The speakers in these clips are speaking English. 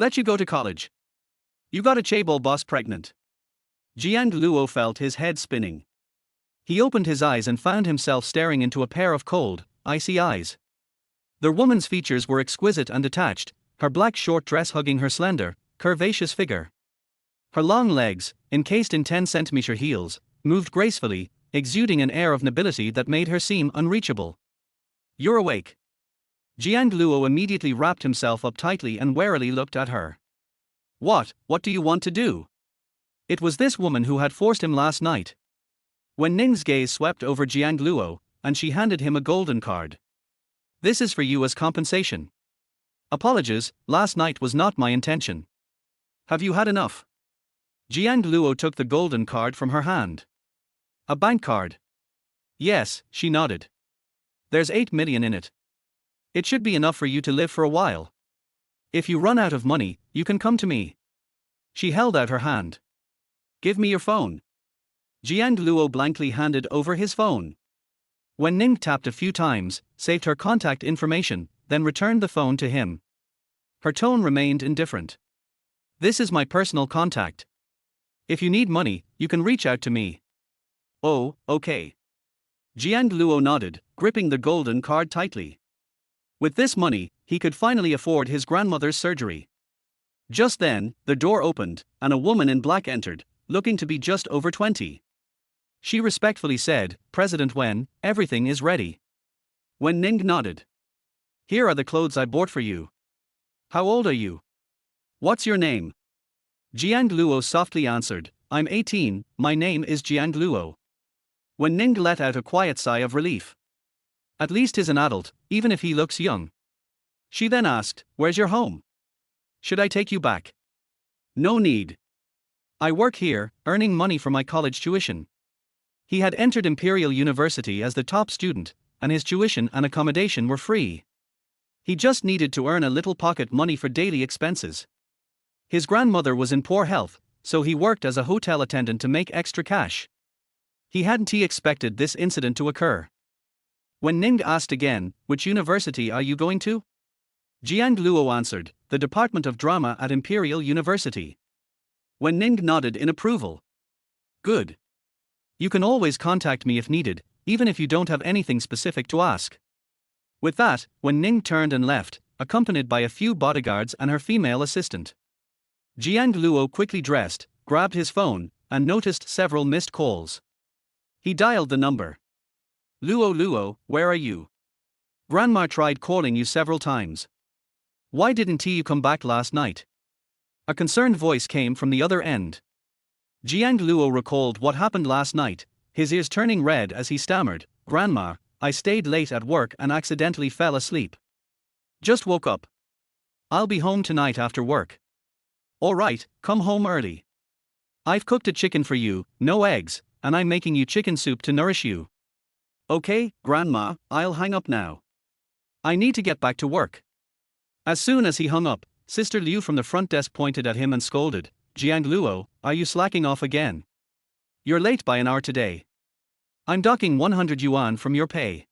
Let you go to college. You got a chaebol boss pregnant. Jiang Luo felt his head spinning. He opened his eyes and found himself staring into a pair of cold, icy eyes. The woman's features were exquisite and detached, her black short dress hugging her slender, curvaceous figure. Her long legs, encased in 10-centimeter heels, moved gracefully, exuding an air of nobility that made her seem unreachable. You're awake. Jiang Luo immediately wrapped himself up tightly and warily looked at her. What do you want to do? It was this woman who had forced him last night. Wen Ning's gaze swept over Jiang Luo, and she handed him a golden card. This is for you as compensation. Apologies, last night was not my intention. Have you had enough? Jiang Luo took the golden card from her hand. A bank card. Yes, she nodded. There's 8 million in it. It should be enough for you to live for a while. If you run out of money, you can come to me. She held out her hand. Give me your phone. Jiang Luo blankly handed over his phone. Wen Ning tapped a few times, saved her contact information, then returned the phone to him. Her tone remained indifferent. This is my personal contact. If you need money, you can reach out to me. Oh, okay. Jiang Luo nodded, gripping the golden card tightly. With this money, he could finally afford his grandmother's surgery. Just then, the door opened, and a woman in black entered, looking to be just over 20. She respectfully said, President Wen, everything is ready. Wen Ning nodded. Here are the clothes I bought for you. How old are you? What's your name? Jiang Luo softly answered, I'm 18, my name is Jiang Luo. Wen Ning let out a quiet sigh of relief. At least he's an adult, even if he looks young. She then asked, where's your home? Should I take you back? No need. I work here, earning money for my college tuition. He had entered Imperial University as the top student, and his tuition and accommodation were free. He just needed to earn a little pocket money for daily expenses. His grandmother was in poor health, so he worked as a hotel attendant to make extra cash. He hadn't expected this incident to occur. When Ning asked again, which university are you going to? Jiang Luo answered, the Department of Drama at Imperial University. When Ning nodded in approval. Good. You can always contact me if needed, even if you don't have anything specific to ask. With that, Wen Ning turned and left, accompanied by a few bodyguards and her female assistant. Jiang Luo quickly dressed, grabbed his phone, and noticed several missed calls. He dialed the number. Luo, where are you? Grandma tried calling you several times. Why didn't you come back last night? A concerned voice came from the other end. Jiang Luo recalled what happened last night, his ears turning red as he stammered, Grandma, I stayed late at work and accidentally fell asleep. Just woke up. I'll be home tonight after work. Alright, come home early. I've cooked a chicken for you, no eggs, and I'm making you chicken soup to nourish you. Okay, Grandma, I'll hang up now. I need to get back to work. As soon as he hung up, Sister Liu from the front desk pointed at him and scolded, Jiang Luo, are you slacking off again? You're late by an hour today. I'm docking 100 yuan from your pay.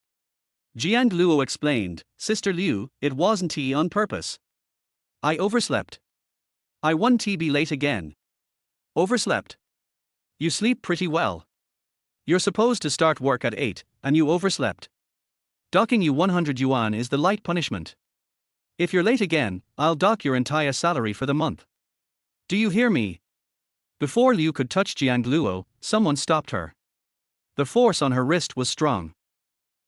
Jiang Luo explained, Sister Liu, it wasn't on purpose. I overslept. I won't be late again. Overslept? You sleep pretty well. You're supposed to start work at 8, and you overslept. Docking you 100 yuan is the light punishment. If you're late again, I'll dock your entire salary for the month. Do you hear me? Before Liu could touch Jiang Luo, someone stopped her. The force on her wrist was strong.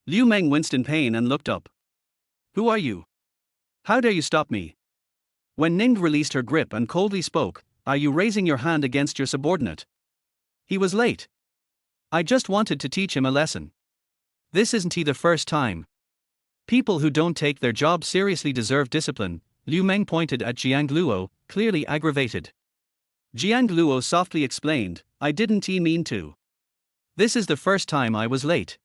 Liu Meng winced in pain and looked up. Who are you? How dare you stop me? When Ning released her grip and coldly spoke, are you raising your hand against your subordinate? He was late. I just wanted to teach him a lesson. This isn't the first time. People who don't take their job seriously deserve discipline, Liu Meng pointed at Jiang Luo, clearly aggravated. Jiang Luo softly explained, I didn't mean to. This is the first time I was late.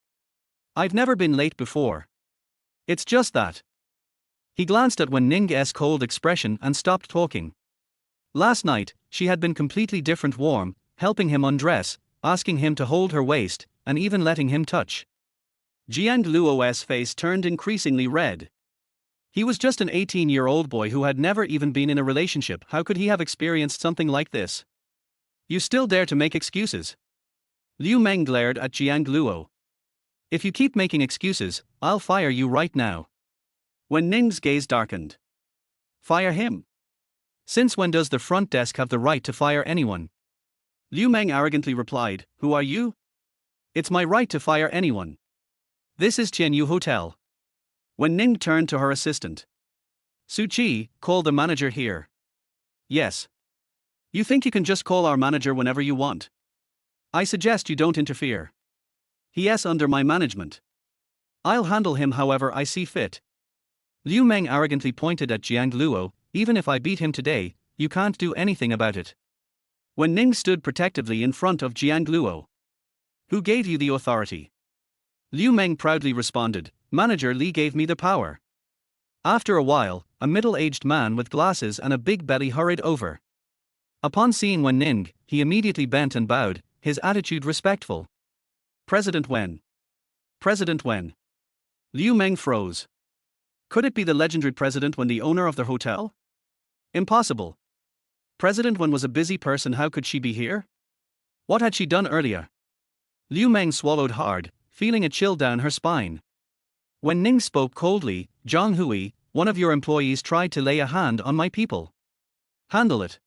I've never been late before. It's just that. He glanced at Wen Ning's cold expression and stopped talking. Last night, she had been completely different, warm, helping him undress, asking him to hold her waist, and even letting him touch. Jiang Luo's face turned increasingly red. He was just an 18-year-old boy who had never even been in a relationship. How could he have experienced something like this? You still dare to make excuses? Liu Meng glared at Jiang Luo. If you keep making excuses, I'll fire you right now. Wen Ning's gaze darkened. Fire him? Since when does the front desk have the right to fire anyone? Liu Meng arrogantly replied, Who are you? It's my right to fire anyone. This is Qianyu Hotel. Wen Ning turned to her assistant. Su Qi, call the manager here. Yes. You think you can just call our manager whenever you want? I suggest you don't interfere. He is under my management. I'll handle him however I see fit. Liu Meng arrogantly pointed at Jiang Luo. Even if I beat him today, you can't do anything about it. Wen Ning stood protectively in front of Jiang Luo. Who gave you the authority? Liu Meng proudly responded, Manager Li gave me the power. After a while, a middle-aged man with glasses and a big belly hurried over. Upon seeing Wen Ning, he immediately bent and bowed, his attitude respectful. President Wen. President Wen. Liu Meng froze. Could it be the legendary President Wen, the owner of the hotel? Impossible. President Wen was a busy person. How could she be here? What had she done earlier? Liu Meng swallowed hard, feeling a chill down her spine. Wen Ning spoke coldly, Zhang Hui, one of your employees tried to lay a hand on my people. Handle it.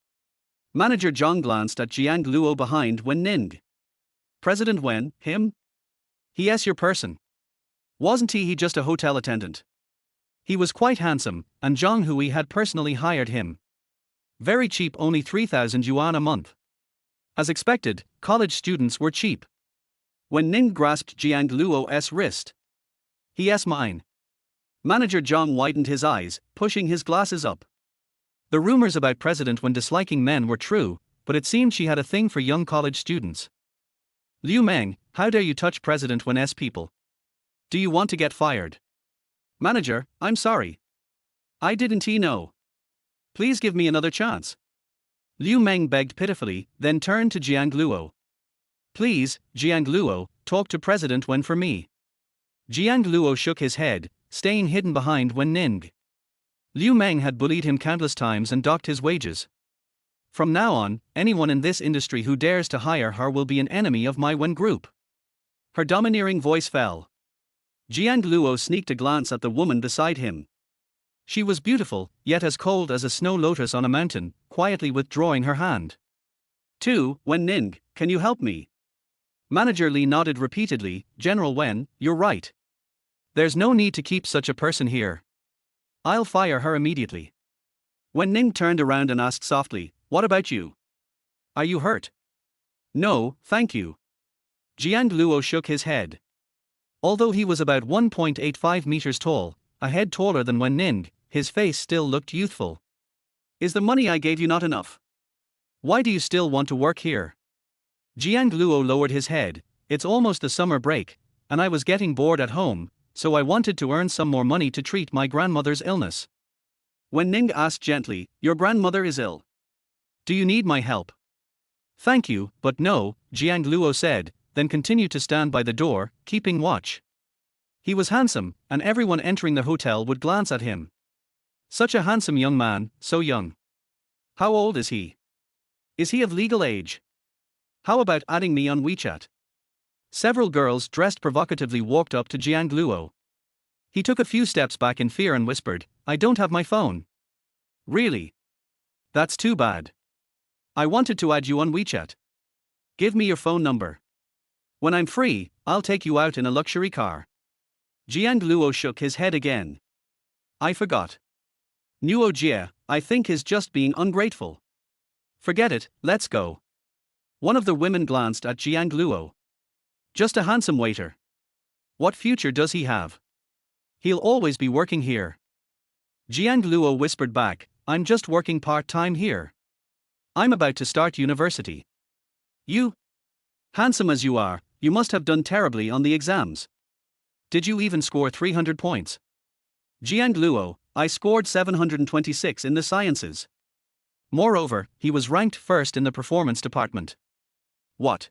Manager Zhang glanced at Jiang Luo behind Wen Ning. President Wen, him? He your person. Wasn't he just a hotel attendant? He was quite handsome, and Zhang Hui had personally hired him. Very cheap, only 3,000 yuan a month. As expected, college students were cheap. Wen Ning grasped Jiang Luo's wrist. He's mine. Manager Zhang widened his eyes, pushing his glasses up. The rumors about President Wen disliking men were true, but it seemed she had a thing for young college students. Liu Meng, how dare you touch President Wen's people? Do you want to get fired? Manager, I'm sorry. I didn't know. Please give me another chance. Liu Meng begged pitifully, then turned to Jiang Luo. Please, Jiang Luo, talk to President Wen for me. Jiang Luo shook his head, staying hidden behind Wen Ning. Liu Meng had bullied him countless times and docked his wages. From now on, anyone in this industry who dares to hire her will be an enemy of my Wen group. Her domineering voice fell. Jiang Luo sneaked a glance at the woman beside him. She was beautiful, yet as cold as a snow lotus on a mountain, quietly withdrawing her hand. 2. Wen Ning, can you help me? Manager Li nodded repeatedly, General Wen, you're right. There's no need to keep such a person here. I'll fire her immediately. Wen Ning turned around and asked softly, what about you? Are you hurt? No, thank you. Jiang Luo shook his head. Although he was about 1.85 meters tall, a head taller than Wen Ning, his face still looked youthful. Is the money I gave you not enough? Why do you still want to work here? Jiang Luo lowered his head. It's almost the summer break, and I was getting bored at home, so I wanted to earn some more money to treat my grandmother's illness. Wen Ning asked gently, your grandmother is ill. Do you need my help? Thank you, but no, Jiang Luo said, then continued to stand by the door, keeping watch. He was handsome, and everyone entering the hotel would glance at him. Such a handsome young man, so young. How old is he? Is he of legal age? How about adding me on WeChat? Several girls dressed provocatively walked up to Jiang Luo. He took a few steps back in fear and whispered, I don't have my phone. Really? That's too bad. I wanted to add you on WeChat. Give me your phone number. When I'm free, I'll take you out in a luxury car. Jiang Luo shook his head again. I forgot. Nuo Jie, I think is just being ungrateful. Forget it, let's go. One of the women glanced at Jiang Luo. Just a handsome waiter. What future does he have? He'll always be working here. Jiang Luo whispered back, I'm just working part-time here. I'm about to start university. You? Handsome as you are, you must have done terribly on the exams. Did you even score 300 points? Jiang Luo, I scored 726 in the sciences. Moreover, he was ranked first in the performance department. What?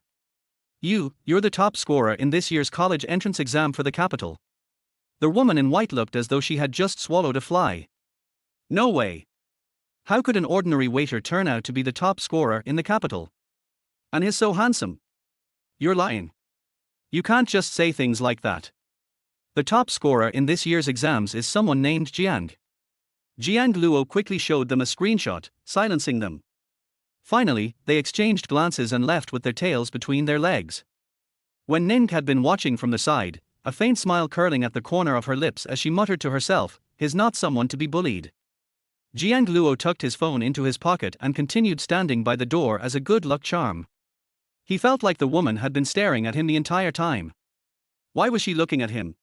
You're the top scorer in this year's college entrance exam for the capital. The woman in white looked as though she had just swallowed a fly. No way. How could an ordinary waiter turn out to be the top scorer in the capital? And he's so handsome. You're lying. You can't just say things like that. The top scorer in this year's exams is someone named Jiang. Jiang Luo quickly showed them a screenshot, silencing them. Finally, they exchanged glances and left with their tails between their legs. Wen Ning had been watching from the side, a faint smile curling at the corner of her lips as she muttered to herself, "He's not someone to be bullied." Jiang Luo tucked his phone into his pocket and continued standing by the door as a good luck charm. He felt like the woman had been staring at him the entire time. Why was she looking at him?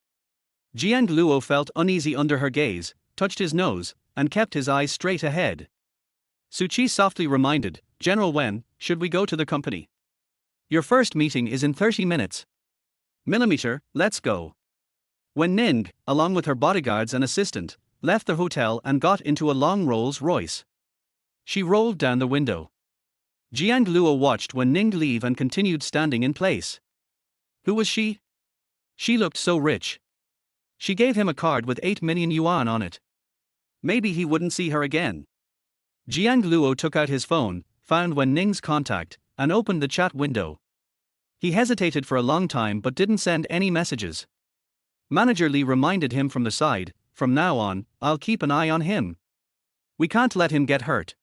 Jiang Luo felt uneasy under her gaze, touched his nose, and kept his eyes straight ahead. Su Qi softly reminded, "General Wen, should we go to the company? Your first meeting is in 30 minutes. Millimeter, let's go." Wen Ning, along with her bodyguards and assistant, left the hotel and got into a long Rolls-Royce. She rolled down the window. Jiang Luo watched Wen Ning leave and continued standing in place. Who was she? She looked so rich. She gave him a card with 8 million yuan on it. Maybe he wouldn't see her again. Jiang Luo took out his phone, found Wen Ning's contact, and opened the chat window. He hesitated for a long time but didn't send any messages. Manager Li reminded him from the side, "From now on, I'll keep an eye on him. We can't let him get hurt.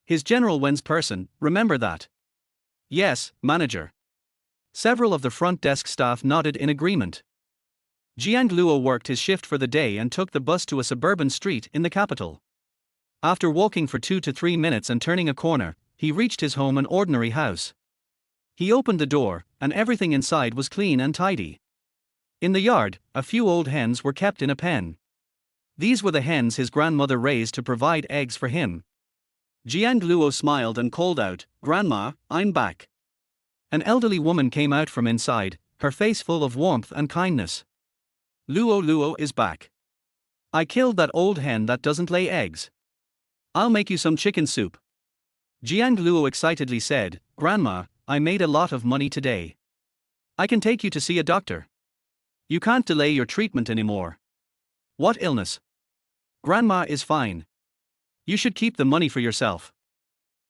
His General Wen's person, remember that." "Yes, manager." Several of the front desk staff nodded in agreement. Jiang Luo worked his shift for the day and took the bus to a suburban street in the capital. After walking for 2 to 3 minutes and turning a corner, he reached his home, an ordinary house. He opened the door, and everything inside was clean and tidy. In the yard, a few old hens were kept in a pen. These were the hens his grandmother raised to provide eggs for him. Jiang Luo smiled and called out, "Grandma, I'm back." An elderly woman came out from inside, her face full of warmth and kindness. Luo is back. I killed that old hen that doesn't lay eggs. I'll make you some chicken soup." Jiang Luo excitedly said, "Grandma, I made a lot of money today. I can take you to see a doctor. You can't delay your treatment anymore." "What illness?" "Grandma is fine. You should keep the money for yourself.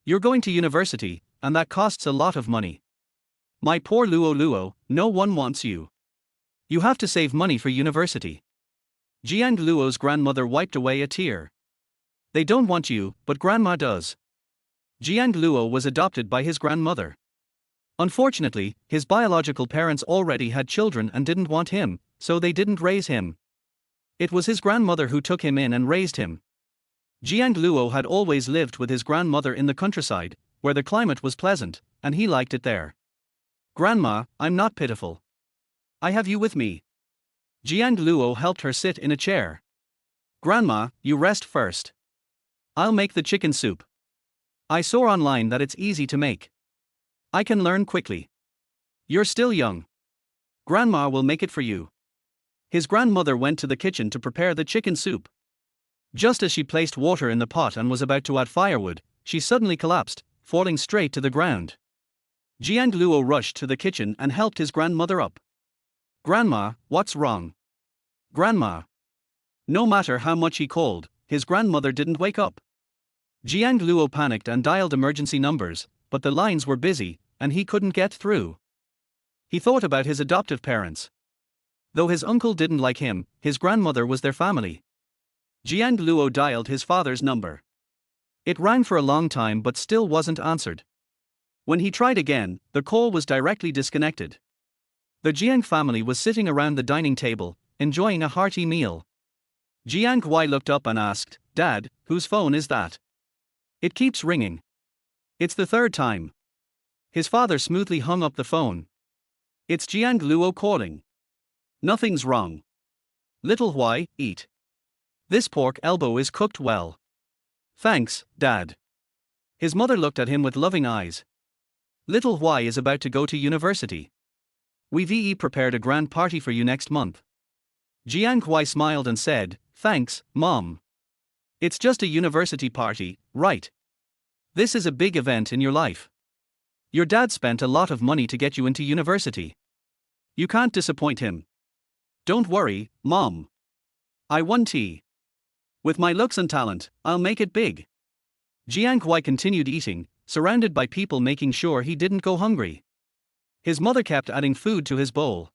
You're going to university, and that costs a lot of money. My poor Luo, no one wants you. You have to save money for university." Jiang Luo's grandmother wiped away a tear. "They don't want you, but Grandma does." Jiang Luo was adopted by his grandmother. Unfortunately, his biological parents already had children and didn't want him, so they didn't raise him. It was his grandmother who took him in and raised him. Jiang Luo had always lived with his grandmother in the countryside, where the climate was pleasant, and he liked it there. "Grandma, I'm not pitiful. I have you with me." Jiang Luo helped her sit in a chair. "Grandma, you rest first. I'll make the chicken soup. I saw online that it's easy to make. I can learn quickly. You're still young. Grandma will make it for you." His grandmother went to the kitchen to prepare the chicken soup. Just as she placed water in the pot and was about to add firewood, she suddenly collapsed, falling straight to the ground. Jiang Luo rushed to the kitchen and helped his grandmother up. "Grandma, what's wrong?" "Grandma." No matter how much he called, his grandmother didn't wake up. Jiang Luo panicked and dialed emergency numbers, but the lines were busy, and he couldn't get through. He thought about his adoptive parents. Though his uncle didn't like him, his grandmother was their family. Jiang Luo dialed his father's number. It rang for a long time but still wasn't answered. When he tried again, the call was directly disconnected. The Jiang family was sitting around the dining table, enjoying a hearty meal. Jiang Hui looked up and asked, "Dad, whose phone is that? It keeps ringing." "It's the third time." His father smoothly hung up the phone. "It's Jiang Luo calling. Nothing's wrong. Little Hui, eat. This pork elbow is cooked well." "Thanks, Dad." His mother looked at him with loving eyes. "Little Hui is about to go to university. We've prepared a grand party for you next month." Jiang Hui smiled and said, "Thanks, Mom. It's just a university party, right? This is a big event in your life. Your dad spent a lot of money to get you into university. You can't disappoint him." Don't worry, Mom. I won tea. With my looks and talent, I'll make it big. Jiang Luo continued eating, surrounded by people making sure he didn't go hungry. His mother kept adding food to his bowl.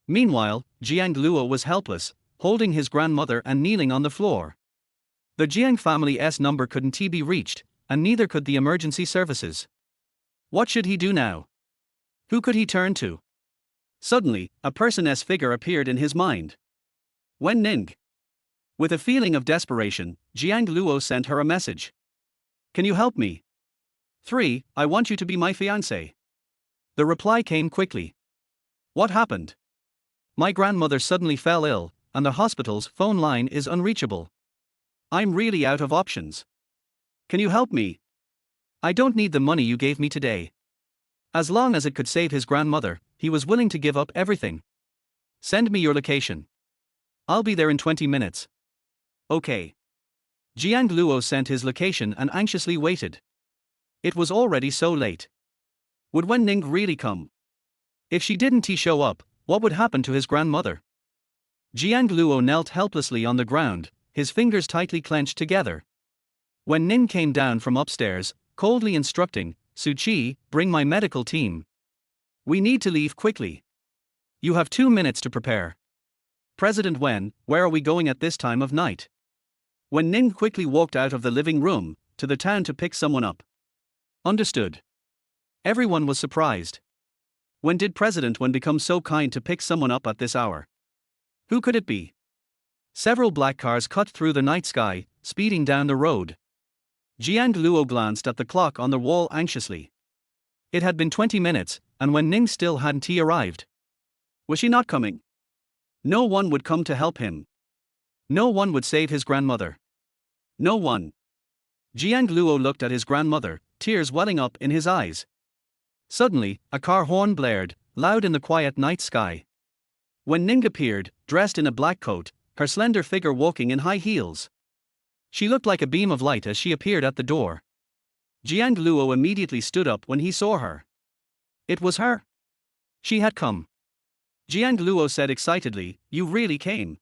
Meanwhile, Jiang Luo was helpless, holding his grandmother and kneeling on the floor. The Jiang family's number couldn't be reached, and neither could the emergency services. What should he do now? Who could he turn to? Suddenly, a person's figure appeared in his mind. Wen Ning. With a feeling of desperation, Jiang Luo sent her a message. Can you help me? 3. I want you to be my fiancé. The reply came quickly. What happened? My grandmother suddenly fell ill, and the hospital's phone line is unreachable. I'm really out of options. Can you help me? I don't need the money you gave me today. As long as it could save his grandmother, he was willing to give up everything. Send me your location. I'll be there in 20 minutes. Okay. Jiang Luo sent his location and anxiously waited. It was already so late. Would Wen Ning really come? If she didn't show up, what would happen to his grandmother? Jiang Luo knelt helplessly on the ground, his fingers tightly clenched together. Wen Ning came down from upstairs, coldly instructing, Su Qi, bring my medical team. We need to leave quickly. You have 2 minutes to prepare. President Wen, where are we going at this time of night? Wen Ning quickly walked out of the living room, to the town to pick someone up. Understood. Everyone was surprised. When did President Wen become so kind to pick someone up at this hour? Who could it be? Several black cars cut through the night sky, speeding down the road. Jiang Luo glanced at the clock on the wall anxiously. It had been 20 minutes, and Wen Ning still hadn't arrived. Was she not coming? No one would come to help him. No one would save his grandmother. No one. Jiang Luo looked at his grandmother, tears welling up in his eyes. Suddenly, a car horn blared, loud in the quiet night sky. Wen Ning appeared, dressed in a black coat, her slender figure walking in high heels. She looked like a beam of light as she appeared at the door. Jiang Luo immediately stood up when he saw her. It was her. She had come. Jiang Luo said excitedly, You really came.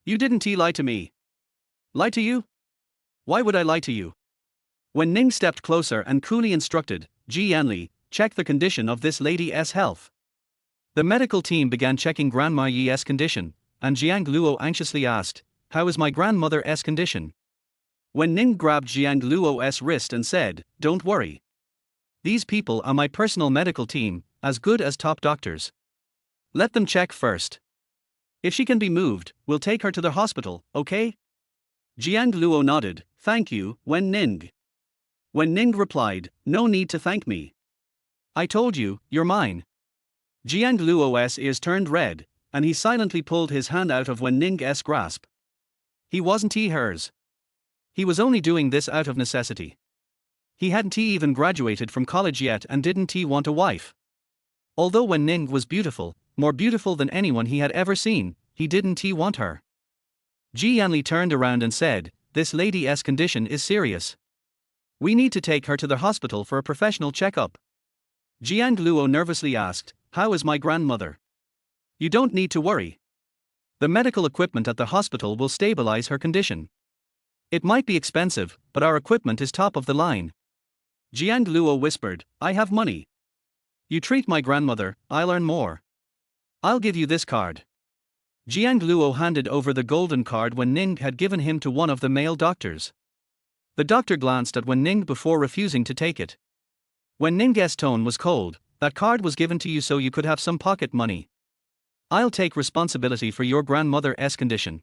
You didn't lie to me. Lie to you? Why would I lie to you? Wen Ning stepped closer and coolly instructed, Ji Yanli, check the condition of this lady's health. The medical team began checking Grandma Yi's condition, and Jiang Luo anxiously asked, How is my grandmother's condition? Wen Ning grabbed Jiang Luo's wrist and said, Don't worry. These people are my personal medical team, as good as top doctors. Let them check first. If she can be moved, we'll take her to the hospital, okay? Jiang Luo nodded, Thank you, Wen Ning. Wen Ning replied, No need to thank me. I told you, you're mine. Jiang Luo's ears turned red, and he silently pulled his hand out of Wen Ning's grasp. He wasn't hers. He was only doing this out of necessity. He hadn't even graduated from college yet and didn't want a wife. Although Wen Ning was beautiful, more beautiful than anyone he had ever seen, he didn't want her. Ji Yanli turned around and said, This lady's condition is serious. We need to take her to the hospital for a professional checkup. Jiang Luo nervously asked, How is my grandmother? You don't need to worry. The medical equipment at the hospital will stabilize her condition. It might be expensive, but our equipment is top of the line. Jiang Luo whispered, I have money. You treat my grandmother, I'll earn more. I'll give you this card. Jiang Luo handed over the golden card Wen Ning had given him to one of the male doctors. The doctor glanced at Wen Ning before refusing to take it. Wen Ning's tone was cold, That card was given to you so you could have some pocket money. I'll take responsibility for your grandmother's condition.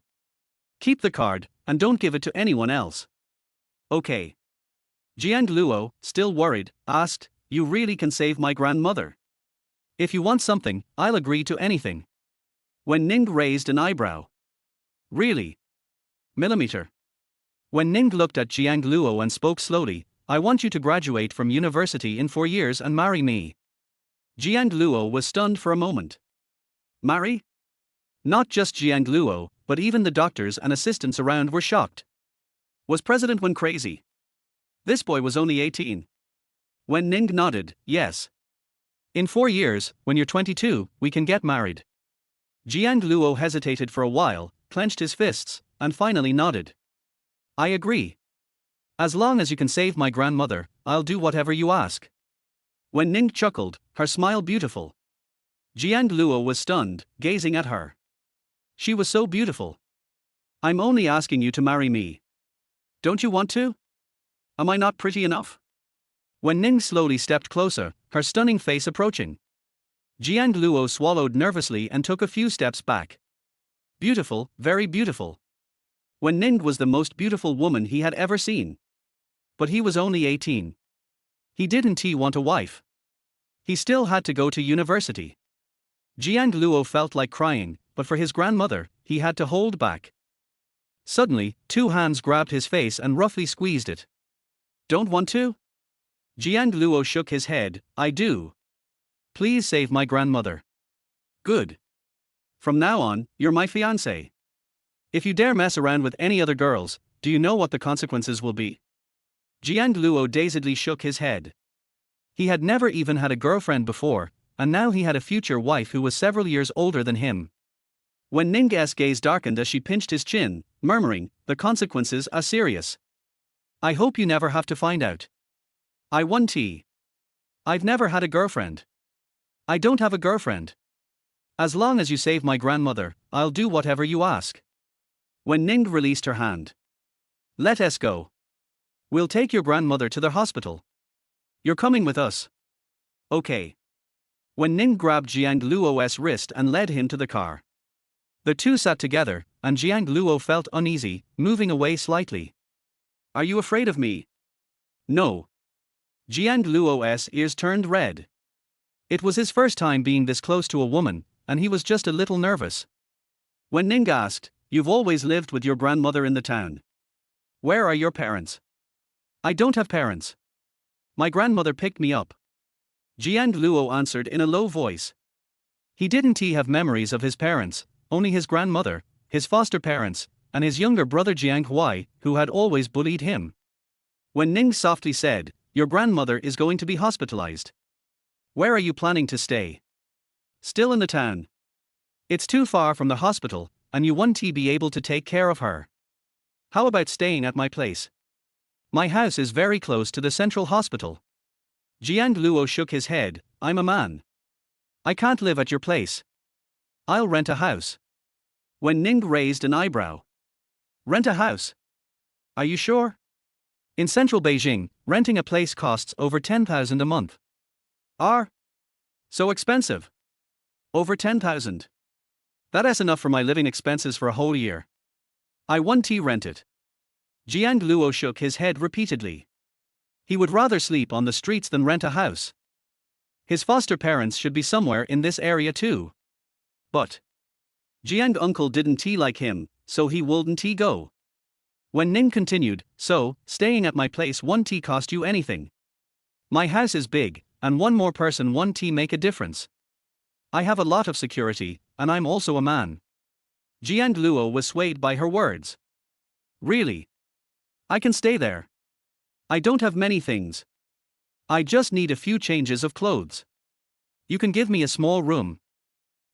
Keep the card, and don't give it to anyone else. Okay. Jiang Luo, still worried, asked, You really can save my grandmother? If you want something, I'll agree to anything. Wen Ning raised an eyebrow. Really? Millimeter. Wen Ning looked at Jiang Luo and spoke slowly, I want you to graduate from university in 4 years and marry me. Jiang Luo was stunned for a moment. Marry? Not just Jiang Luo, but even the doctors and assistants around were shocked. Was President Wen crazy? This boy was only 18. Wen Ning nodded, yes. In 4 years, when you're 22, we can get married. Jiang Luo hesitated for a while, clenched his fists, and finally nodded. I agree. As long as you can save my grandmother, I'll do whatever you ask. Wen Ning chuckled, her smile beautiful. Jiang Luo was stunned, gazing at her. She was so beautiful. I'm only asking you to marry me. Don't you want to? Am I not pretty enough? Wen Ning slowly stepped closer, her stunning face approaching. Jiang Luo swallowed nervously and took a few steps back. Beautiful, very beautiful. Wen Ning was the most beautiful woman he had ever seen. But he was only 18. He didn't want a wife. He still had to go to university. Jiang Luo felt like crying, but for his grandmother, he had to hold back. Suddenly, two hands grabbed his face and roughly squeezed it. Don't want to? Jiang Luo shook his head. I do. Please save my grandmother. Good. From now on, you're my fiancé. If you dare mess around with any other girls, do you know what the consequences will be? Jiang Luo dazedly shook his head. He had never even had a girlfriend before, and now he had a future wife who was several years older than him. Wen Ning's gaze darkened as she pinched his chin, murmuring, the consequences are serious. I hope you never have to find out. I've never had a girlfriend. I don't have a girlfriend. As long as you save my grandmother, I'll do whatever you ask. Wen Ning released her hand. Let us go. We'll take your grandmother to the hospital. You're coming with us. Okay. Wen Ning grabbed Jiang Luo's wrist and led him to the car. The two sat together, and Jiang Luo felt uneasy, moving away slightly. Are you afraid of me? No. Jiang Luo's ears turned red. It was his first time being this close to a woman, and he was just a little nervous. When Ning asked, You've always lived with your grandmother in the town. Where are your parents? I don't have parents. My grandmother picked me up. Jiang Luo answered in a low voice. He didn't have memories of his parents, only his grandmother, his foster parents, and his younger brother Jiang Huai, who had always bullied him. When Ning softly said, Your grandmother is going to be hospitalized. Where are you planning to stay? Still in the town. It's too far from the hospital, and you won't be able to take care of her. How about staying at my place? My house is very close to the central hospital. Jiang Luo shook his head. I'm a man. I can't live at your place. I'll rent a house. When Ning raised an eyebrow. Rent a house? Are you sure? In central Beijing, renting a place costs over 10,000 a month. So expensive. Over 10,000. That's enough for my living expenses for a whole year. I won't rent it. Jiang Luo shook his head repeatedly. He would rather sleep on the streets than rent a house. His foster parents should be somewhere in this area too. But Jiang uncle didn't like him, so he wouldn't go. When Ning continued, So, staying at my place won't cost you anything. My house is big, and one more person won't make a difference. I have a lot of security, and I'm also a man. Jiang Luo was swayed by her words. Really? I can stay there. I don't have many things. I just need a few changes of clothes. You can give me a small room.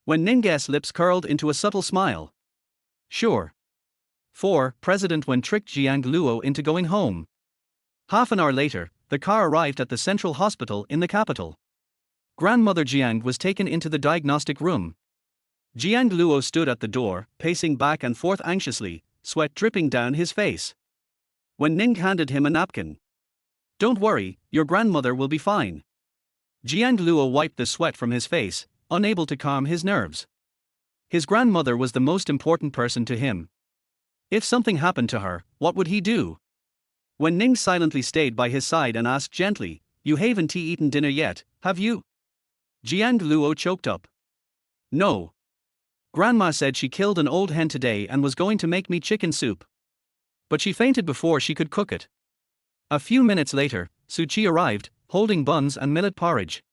When Ning's lips curled into a subtle smile. Sure. 4. President Wen tricked Jiang Luo into going home. Half an hour later, the car arrived at the central hospital in the capital. Grandmother Jiang was taken into the diagnostic room. Jiang Luo stood at the door, pacing back and forth anxiously, sweat dripping down his face. When Ning handed him a napkin. Don't worry, your grandmother will be fine. Jiang Luo wiped the sweat from his face, unable to calm his nerves. His grandmother was the most important person to him. If something happened to her, what would he do? When Ning silently stayed by his side and asked gently, You haven't eaten dinner yet, have you? Jiang Luo choked up. No. Grandma said she killed an old hen today and was going to make me chicken soup. But she fainted before she could cook it. A few minutes later, Su Qi arrived, holding buns and millet porridge.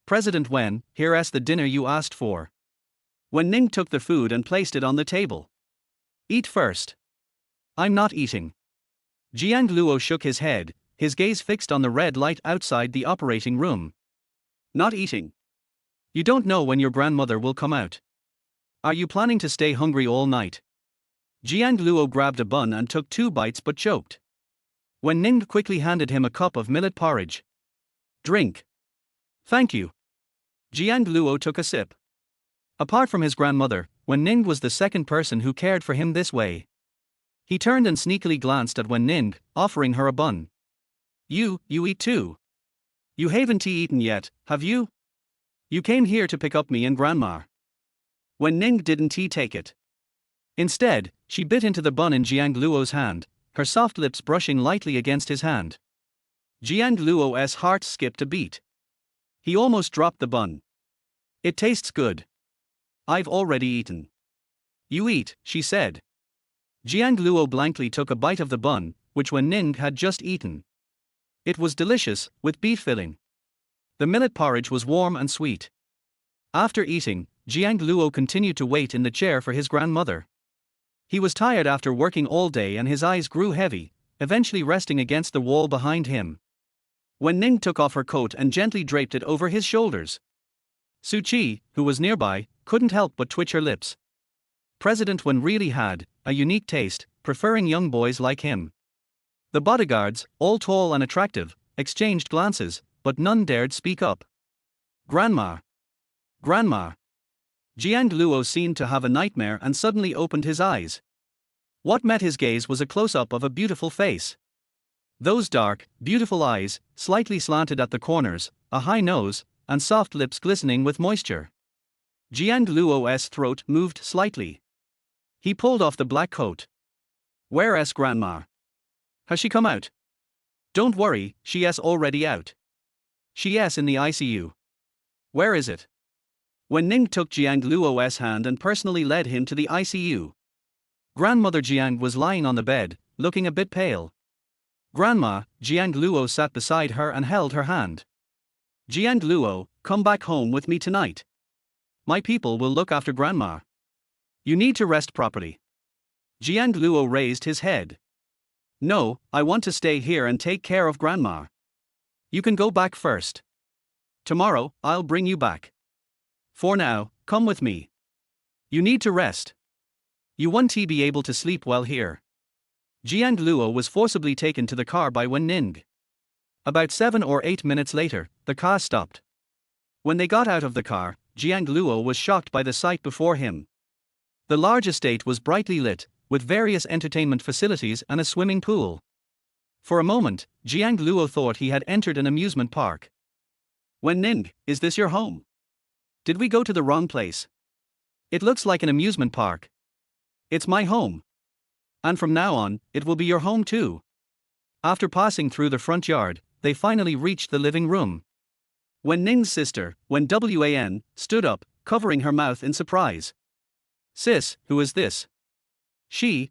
President Wen, here's the dinner you asked for. When Ning took the food and placed it on the table. Eat first. I'm not eating. Jiang Luo shook his head, his gaze fixed on the red light outside the operating room. Not eating. You don't know when your grandmother will come out. Are you planning to stay hungry all night? Jiang Luo grabbed a bun and took 2 bites but choked. Wen Ning quickly handed him a cup of millet porridge. Drink. Thank you. Jiang Luo took a sip. Apart from his grandmother, Wen Ning was the second person who cared for him this way. He turned and sneakily glanced at Wen Ning, offering her a bun. You eat too. You haven't eaten yet, have you? You came here to pick up me and Grandma. Wen Ning didn't take it. Instead, she bit into the bun in Jiang Luo's hand, her soft lips brushing lightly against his hand. Jiang Luo's heart skipped a beat. He almost dropped the bun. It tastes good. I've already eaten. You eat, she said. Jiang Luo blankly took a bite of the bun, which Wen Ning had just eaten. It was delicious, with beef filling. The millet porridge was warm and sweet. After eating, Jiang Luo continued to wait in the chair for his grandmother. He was tired after working all day and his eyes grew heavy, eventually resting against the wall behind him. Wen Ning took off her coat and gently draped it over his shoulders. Su Qi, who was nearby, couldn't help but twitch her lips. President Wen really had a unique taste, preferring young boys like him. The bodyguards, all tall and attractive, exchanged glances, but none dared speak up. Grandma. Grandma. Jiang Luo seemed to have a nightmare and suddenly opened his eyes. What met his gaze was a close-up of a beautiful face. Those dark, beautiful eyes, slightly slanted at the corners, a high nose, and soft lips glistening with moisture. Jiang Luo's throat moved slightly. He pulled off the black coat. Where's Grandma? Has she come out? Don't worry, she's already out. She's in the ICU. Where is it? Wen Ning took Jiang Luo's hand and personally led him to the ICU. Grandmother Jiang was lying on the bed, looking a bit pale. Grandma, Jiang Luo sat beside her and held her hand. Jiang Luo, come back home with me tonight. My people will look after Grandma. You need to rest properly. Jiang Luo raised his head. No, I want to stay here and take care of Grandma. You can go back first. Tomorrow, I'll bring you back. For now, come with me. You need to rest. You won't be able to sleep well here. Jiang Luo was forcibly taken to the car by Wen Ning. About 7 or 8 minutes later, the car stopped. When they got out of the car, Jiang Luo was shocked by the sight before him. The large estate was brightly lit, with various entertainment facilities and a swimming pool. For a moment, Jiang Luo thought he had entered an amusement park. Wen Ning, is this your home? Did we go to the wrong place? It looks like an amusement park. It's my home. And from now on, it will be your home too. After passing through the front yard, they finally reached the living room. Wen Ning's sister, Wen Wan, stood up, covering her mouth in surprise. Sis, who is this?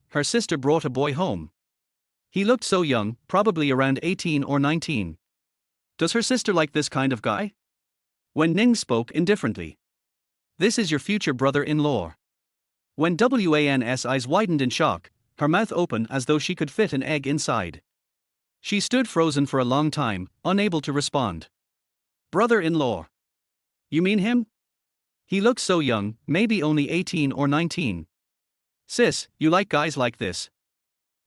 Her sister brought a boy home. He looked so young, probably around 18 or 19. Does her sister like this kind of guy? Wen Ning spoke indifferently. This is your future brother-in-law. Wen Wan's eyes widened in shock, her mouth open as though she could fit an egg inside. She stood frozen for a long time, unable to respond. Brother-in-law. You mean him? He looks so young, maybe only 18 or 19. Sis, you like guys like this?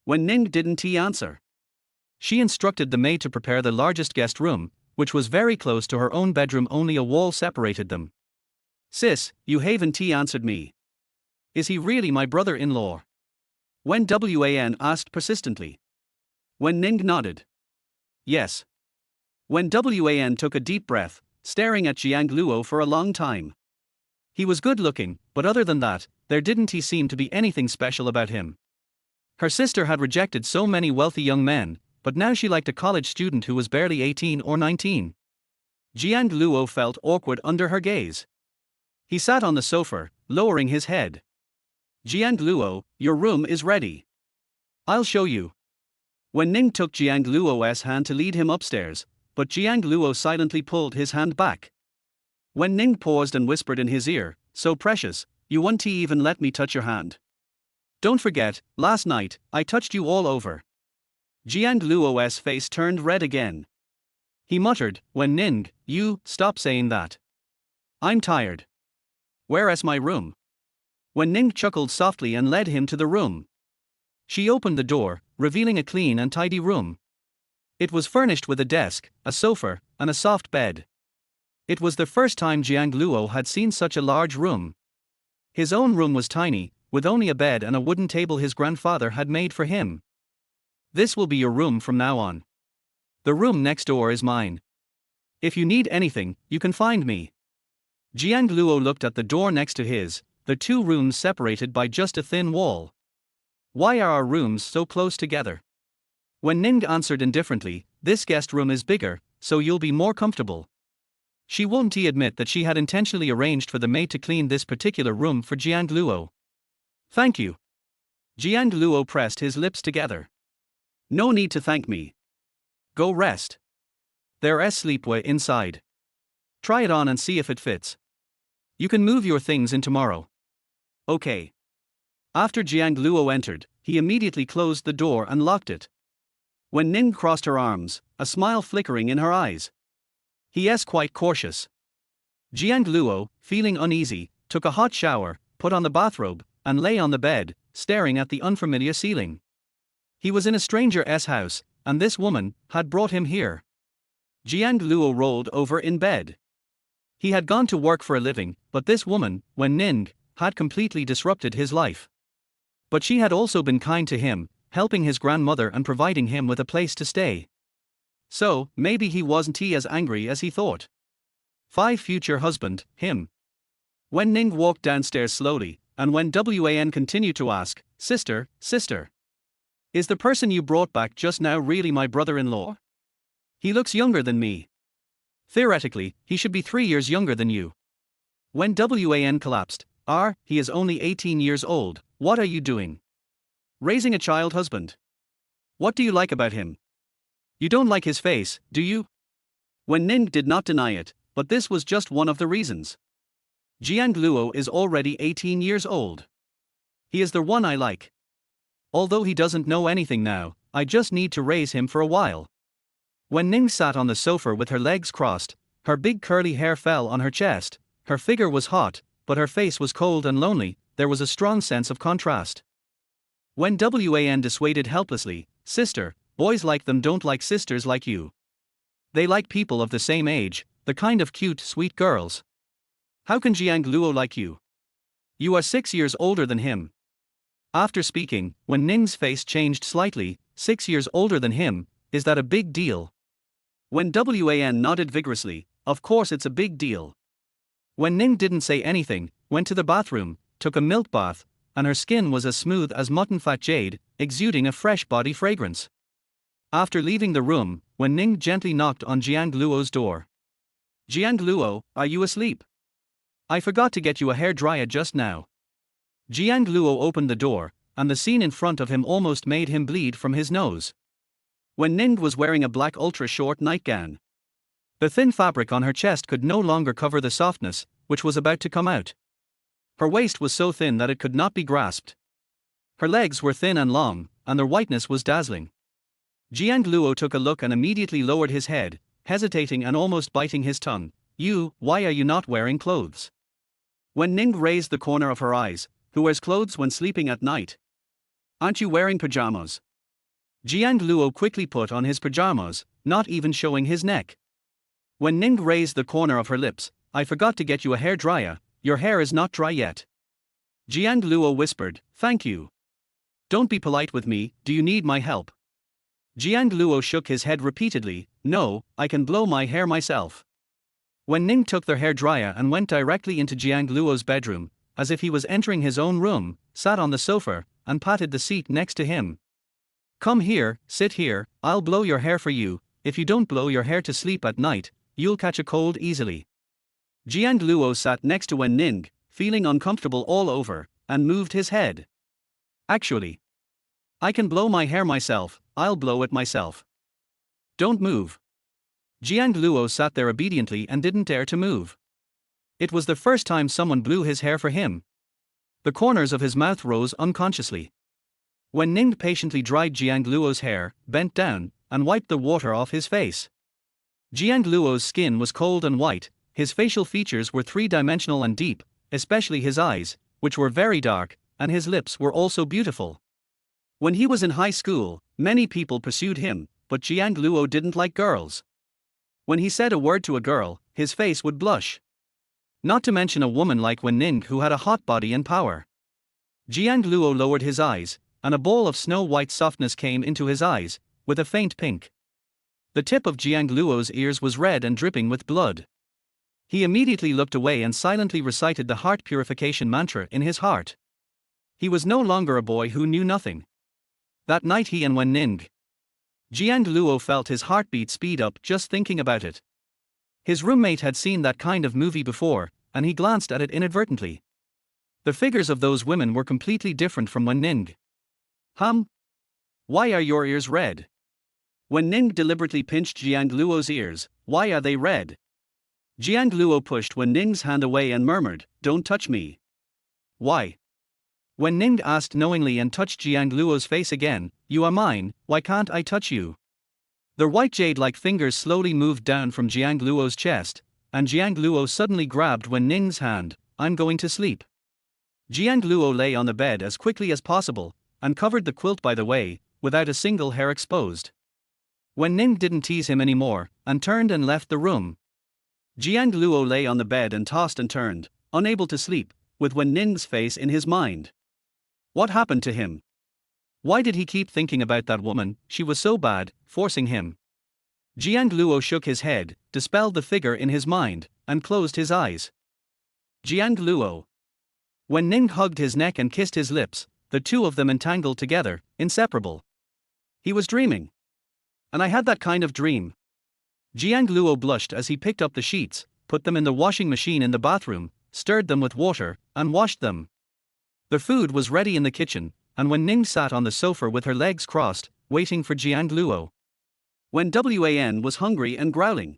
Wen Ning didn't answer. She instructed the maid to prepare the largest guest room, which was very close to her own bedroom, only a wall separated them. Sis, you haven't answered me. Is he really my brother-in-law? Wen Wan asked persistently. Wen Ning nodded. Yes. Wen Wan took a deep breath, staring at Jiang Luo for a long time. He was good-looking, but other than that, there didn't seem to be anything special about him. Her sister had rejected so many wealthy young men, but now she liked a college student who was barely 18 or 19. Jiang Luo felt awkward under her gaze. He sat on the sofa, lowering his head. Jiang Luo, your room is ready. I'll show you. Wen Ning took Jiang Luo's hand to lead him upstairs, but Jiang Luo silently pulled his hand back. Wen Ning paused and whispered in his ear, so precious, you won't even let me touch your hand. Don't forget, last night, I touched you all over. Jiang Luo's face turned red again. He muttered, Wen Ning, you, stop saying that. I'm tired. Where's my room? Wen Ning chuckled softly and led him to the room. She opened the door, revealing a clean and tidy room. It was furnished with a desk, a sofa, and a soft bed. It was the first time Jiang Luo had seen such a large room. His own room was tiny, with only a bed and a wooden table his grandfather had made for him. "This will be your room from now on. The room next door is mine. If you need anything, you can find me." Jiang Luo looked at the door next to his, the two rooms separated by just a thin wall. "Why are our rooms so close together?" Wen Ning answered indifferently, "This guest room is bigger, so you'll be more comfortable." She wouldn't admit that she had intentionally arranged for the maid to clean this particular room for Jiang Luo. "Thank you." Jiang Luo pressed his lips together. "No need to thank me. Go rest. There's sleepwear inside. Try it on and see if it fits. You can move your things in tomorrow." "Okay." After Jiang Luo entered, he immediately closed the door and locked it. Wen Ning crossed her arms, a smile flickering in her eyes. "He's quite cautious." Jiang Luo, feeling uneasy, took a hot shower, put on the bathrobe, and lay on the bed, staring at the unfamiliar ceiling. He was in a stranger's house, and this woman had brought him here. Jiang Luo rolled over in bed. He had gone to work for a living, but this woman, Wen Ning, had completely disrupted his life. But she had also been kind to him, helping his grandmother and providing him with a place to stay. So, maybe he wasn't as angry as he thought. Future husband, him. Wen Ning walked downstairs slowly, and when Wan continued to ask, Sister, is the person you brought back just now really my brother-in-law? He looks younger than me. Theoretically, he should be 3 years younger than you." When Wan collapsed, he is only 18 years old, what are you doing? Raising a child husband. What do you like about him? You don't like his face, do you? Wen Ning did not deny it, but this was just one of the reasons. Jiang Luo is already 18 years old. He is the one I like. Although he doesn't know anything now, I just need to raise him for a while. Wen Ning sat on the sofa with her legs crossed, her big curly hair fell on her chest, her figure was hot, but her face was cold and lonely, there was a strong sense of contrast. When Wan dissuaded helplessly, "Sister, boys like them don't like sisters like you. They like people of the same age, the kind of cute, sweet girls. How can Jiang Luo like you? You are 6 years older than him." After speaking, Wen Ning's face changed slightly. 6 years older than him, is that a big deal? When Wan nodded vigorously, "Of course it's a big deal." Wen Ning didn't say anything, went to the bathroom, took a milk bath, and her skin was as smooth as mutton fat jade, exuding a fresh body fragrance. After leaving the room, Wen Ning gently knocked on Jiang Luo's door. "Jiang Luo, are you asleep? I forgot to get you a hair dryer just now." Jiang Luo opened the door, and the scene in front of him almost made him bleed from his nose. Wen Ning was wearing a black ultra-short nightgown. The thin fabric on her chest could no longer cover the softness, which was about to come out. Her waist was so thin that it could not be grasped. Her legs were thin and long, and their whiteness was dazzling. Jiang Luo took a look and immediately lowered his head, hesitating and almost biting his tongue. Why are you not wearing clothes?" Wen Ning raised the corner of her eyes. "Who wears clothes when sleeping at night? Aren't you wearing pajamas?" Jiang Luo quickly put on his pajamas, not even showing his neck. Wen Ning raised the corner of her lips. "I forgot to get you a hair dryer, your hair is not dry yet." Jiang Luo whispered, "Thank you. Don't be polite with me, do you need my help?" Jiang Luo shook his head repeatedly. "No, I can blow my hair myself." Wen Ning took their hair dryer and went directly into Jiang Luo's bedroom, as if he was entering his own room, sat on the sofa, and patted the seat next to him. "Come here, sit here, I'll blow your hair for you. If you don't blow your hair to sleep at night, you'll catch a cold easily." Jiang Luo sat next to Wen Ning, feeling uncomfortable all over, and moved his head. "Actually, I can blow my hair myself, I'll blow it myself. Don't move." Jiang Luo sat there obediently and didn't dare to move. It was the first time someone blew his hair for him. The corners of his mouth rose unconsciously. Wen Ning patiently dried Jiang Luo's hair, bent down, and wiped the water off his face. Jiang Luo's skin was cold and white, his facial features were three-dimensional and deep, especially his eyes, which were very dark, and his lips were also beautiful. When he was in high school, many people pursued him, but Jiang Luo didn't like girls. When he said a word to a girl, his face would blush. Not to mention a woman like Wen Ning who had a hot body and power. Jiang Luo lowered his eyes, and a ball of snow-white softness came into his eyes, with a faint pink. The tip of Jiang Luo's ears was red and dripping with blood. He immediately looked away and silently recited the heart purification mantra in his heart. He was no longer a boy who knew nothing. That night he and Wen Ning. Jiang Luo felt his heartbeat speed up just thinking about it. His roommate had seen that kind of movie before, and he glanced at it inadvertently. The figures of those women were completely different from Wen Ning. Why are your ears red? Wen Ning deliberately pinched Jiang Luo's ears. Why are they red? Jiang Luo pushed Wen Ning's hand away and murmured, "Don't touch me." Why? Wen Ning asked knowingly and touched Jiang Luo's face again. You are mine, why can't I touch you? Their white jade-like fingers slowly moved down from Jiang Luo's chest, and Jiang Luo suddenly grabbed Wen Ning's hand. I'm going to sleep. Jiang Luo lay on the bed as quickly as possible, and covered the quilt by the way, without a single hair exposed. Wen Ning didn't tease him anymore, and turned and left the room. Jiang Luo lay on the bed and tossed and turned, unable to sleep, with Wen Ning's face in his mind. What happened to him? Why did he keep thinking about that woman? She was so bad, forcing him. Jiang Luo shook his head, dispelled the figure in his mind, and closed his eyes. Jiang Luo. Wen Ning hugged his neck and kissed his lips, the two of them entangled together, inseparable. He was dreaming. And I had that kind of dream. Jiang Luo blushed as he picked up the sheets, put them in the washing machine in the bathroom, stirred them with water, and washed them. The food was ready in the kitchen, and Wen Ning sat on the sofa with her legs crossed, waiting for Jiang Luo. When Wan was hungry and growling.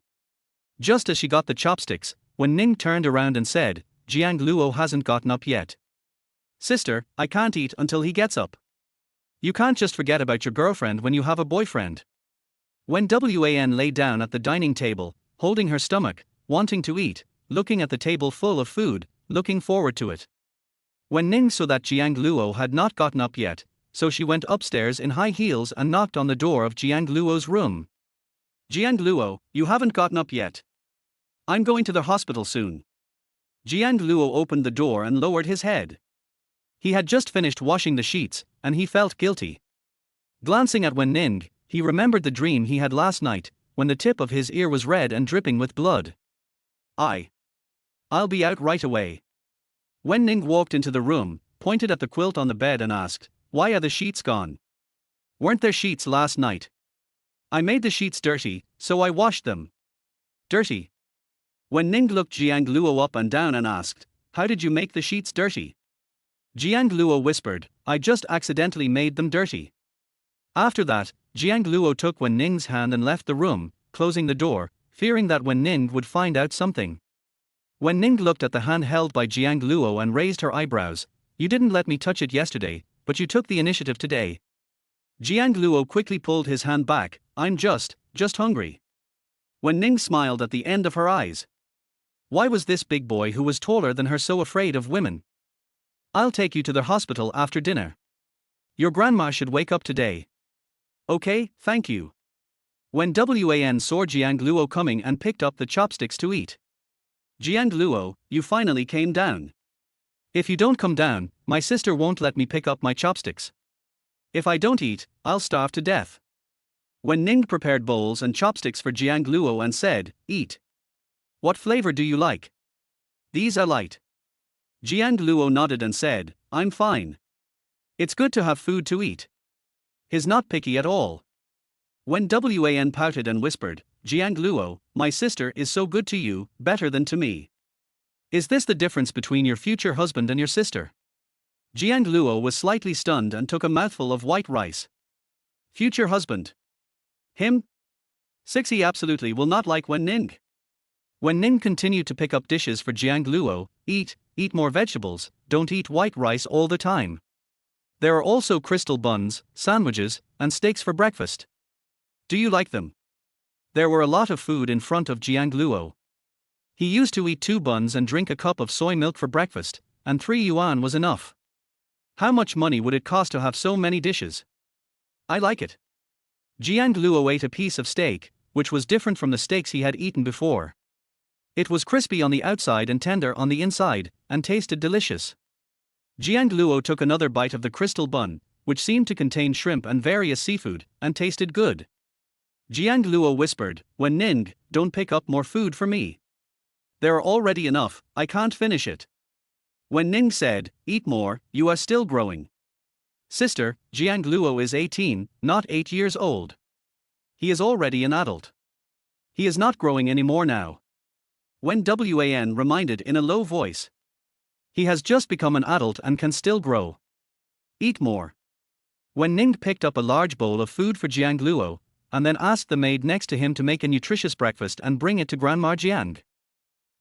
Just as she got the chopsticks, Wen Ning turned around and said, Jiang Luo hasn't gotten up yet. Sister, I can't eat until he gets up. You can't just forget about your girlfriend when you have a boyfriend. When Wan lay down at the dining table, holding her stomach, wanting to eat, looking at the table full of food, looking forward to it. Wen Ning saw that Jiang Luo had not gotten up yet, so she went upstairs in high heels and knocked on the door of Jiang Luo's room. Jiang Luo, you haven't gotten up yet. I'm going to the hospital soon. Jiang Luo opened the door and lowered his head. He had just finished washing the sheets, and he felt guilty. Glancing at Wen Ning, he remembered the dream he had last night, when the tip of his ear was red and dripping with blood. I'll be out right away. Wen Ning walked into the room, pointed at the quilt on the bed and asked, Why are the sheets gone? Weren't there sheets last night? I made the sheets dirty, so I washed them. Dirty? Wen Ning looked Jiang Luo up and down and asked, How did you make the sheets dirty? Jiang Luo whispered, I just accidentally made them dirty. After that, Jiang Luo took Wen Ning's hand and left the room, closing the door, fearing that Wen Ning would find out something. Wen Ning looked at the hand held by Jiang Luo and raised her eyebrows. You didn't let me touch it yesterday, but you took the initiative today. Jiang Luo quickly pulled his hand back. I'm just hungry. Wen Ning smiled at the end of her eyes. Why was this big boy who was taller than her so afraid of women? I'll take you to the hospital after dinner. Your grandma should wake up today. Okay, thank you. When Wan saw Jiang Luo coming and picked up the chopsticks to eat. Jiang Luo, you finally came down. If you don't come down, my sister won't let me pick up my chopsticks. If I don't eat, I'll starve to death. Wen Ning prepared bowls and chopsticks for Jiang Luo and said, Eat. What flavor do you like? These are light. Jiang Luo nodded and said, I'm fine. It's good to have food to eat. He's not picky at all. When Wan pouted and whispered, Jiang Luo, my sister is so good to you, better than to me. Is this the difference between your future husband and your sister? Jiang Luo was slightly stunned and took a mouthful of white rice. Future husband. Him? He absolutely will not like Wen Ning. Wen Ning continued to pick up dishes for Jiang Luo. Eat more vegetables, don't eat white rice all the time. There are also crystal buns, sandwiches, and steaks for breakfast. Do you like them? There were a lot of food in front of Jiang Luo. He used to eat 2 buns and drink a cup of soy milk for breakfast, and 3 yuan was enough. How much money would it cost to have so many dishes? I like it. Jiang Luo ate a piece of steak, which was different from the steaks he had eaten before. It was crispy on the outside and tender on the inside, and tasted delicious. Jiang Luo took another bite of the crystal bun, which seemed to contain shrimp and various seafood, and tasted good. Jiang Luo whispered, "Wen Ning, don't pick up more food for me. There are already enough, I can't finish it." Wen Ning said, "Eat more, you are still growing." Sister, Jiang Luo is 18, not 8 years old. He is already an adult. He is not growing anymore now. Wen Wan reminded in a low voice. He has just become an adult and can still grow. Eat more. Wen Ning picked up a large bowl of food for Jiang Luo, and then asked the maid next to him to make a nutritious breakfast and bring it to Grandma Jiang.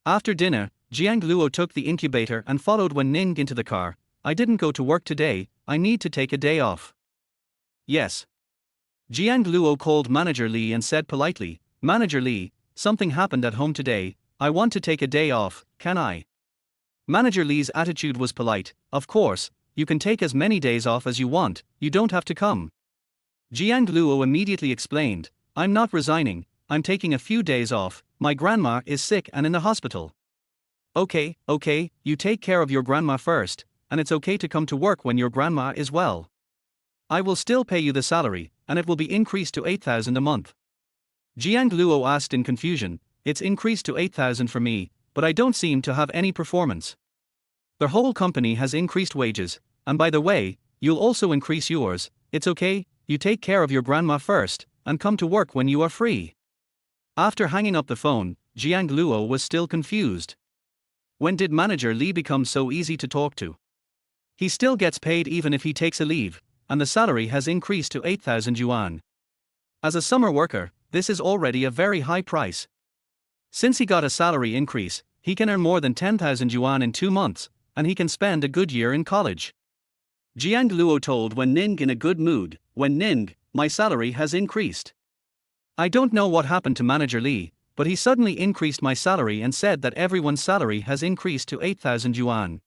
After dinner, Jiang Luo took the incubator and followed Wen Ning into the car. "I didn't go to work today, I need to take a day off." "Yes." Jiang Luo called Manager Li and said politely, "Manager Li, something happened at home today, I want to take a day off, can I?" Manager Li's attitude was polite. "Of course, you can take as many days off as you want, you don't have to come." Jiang Luo immediately explained, "I'm not resigning, I'm taking a few days off, my grandma is sick and in the hospital." Okay, you take care of your grandma first, and it's okay to come to work when your grandma is well. I will still pay you the salary, and it will be increased to 8,000 a month." Jiang Luo asked in confusion, "It's increased to 8,000 for me, but I don't seem to have any performance. The whole company has increased wages, and by the way, you'll also increase yours. It's okay, you take care of your grandma first, and come to work when you are free." After hanging up the phone, Jiang Luo was still confused. When did Manager Li become so easy to talk to? He still gets paid even if he takes a leave, and the salary has increased to 8,000 yuan. As a summer worker, this is already a very high price. Since he got a salary increase, he can earn more than 10,000 yuan in 2 months, and he can spend a good year in college. Jiang Luo told Wen Ning in a good mood, "Wen Ning, my salary has increased. I don't know what happened to Manager Li, but he suddenly increased my salary and said that everyone's salary has increased to 8,000 yuan.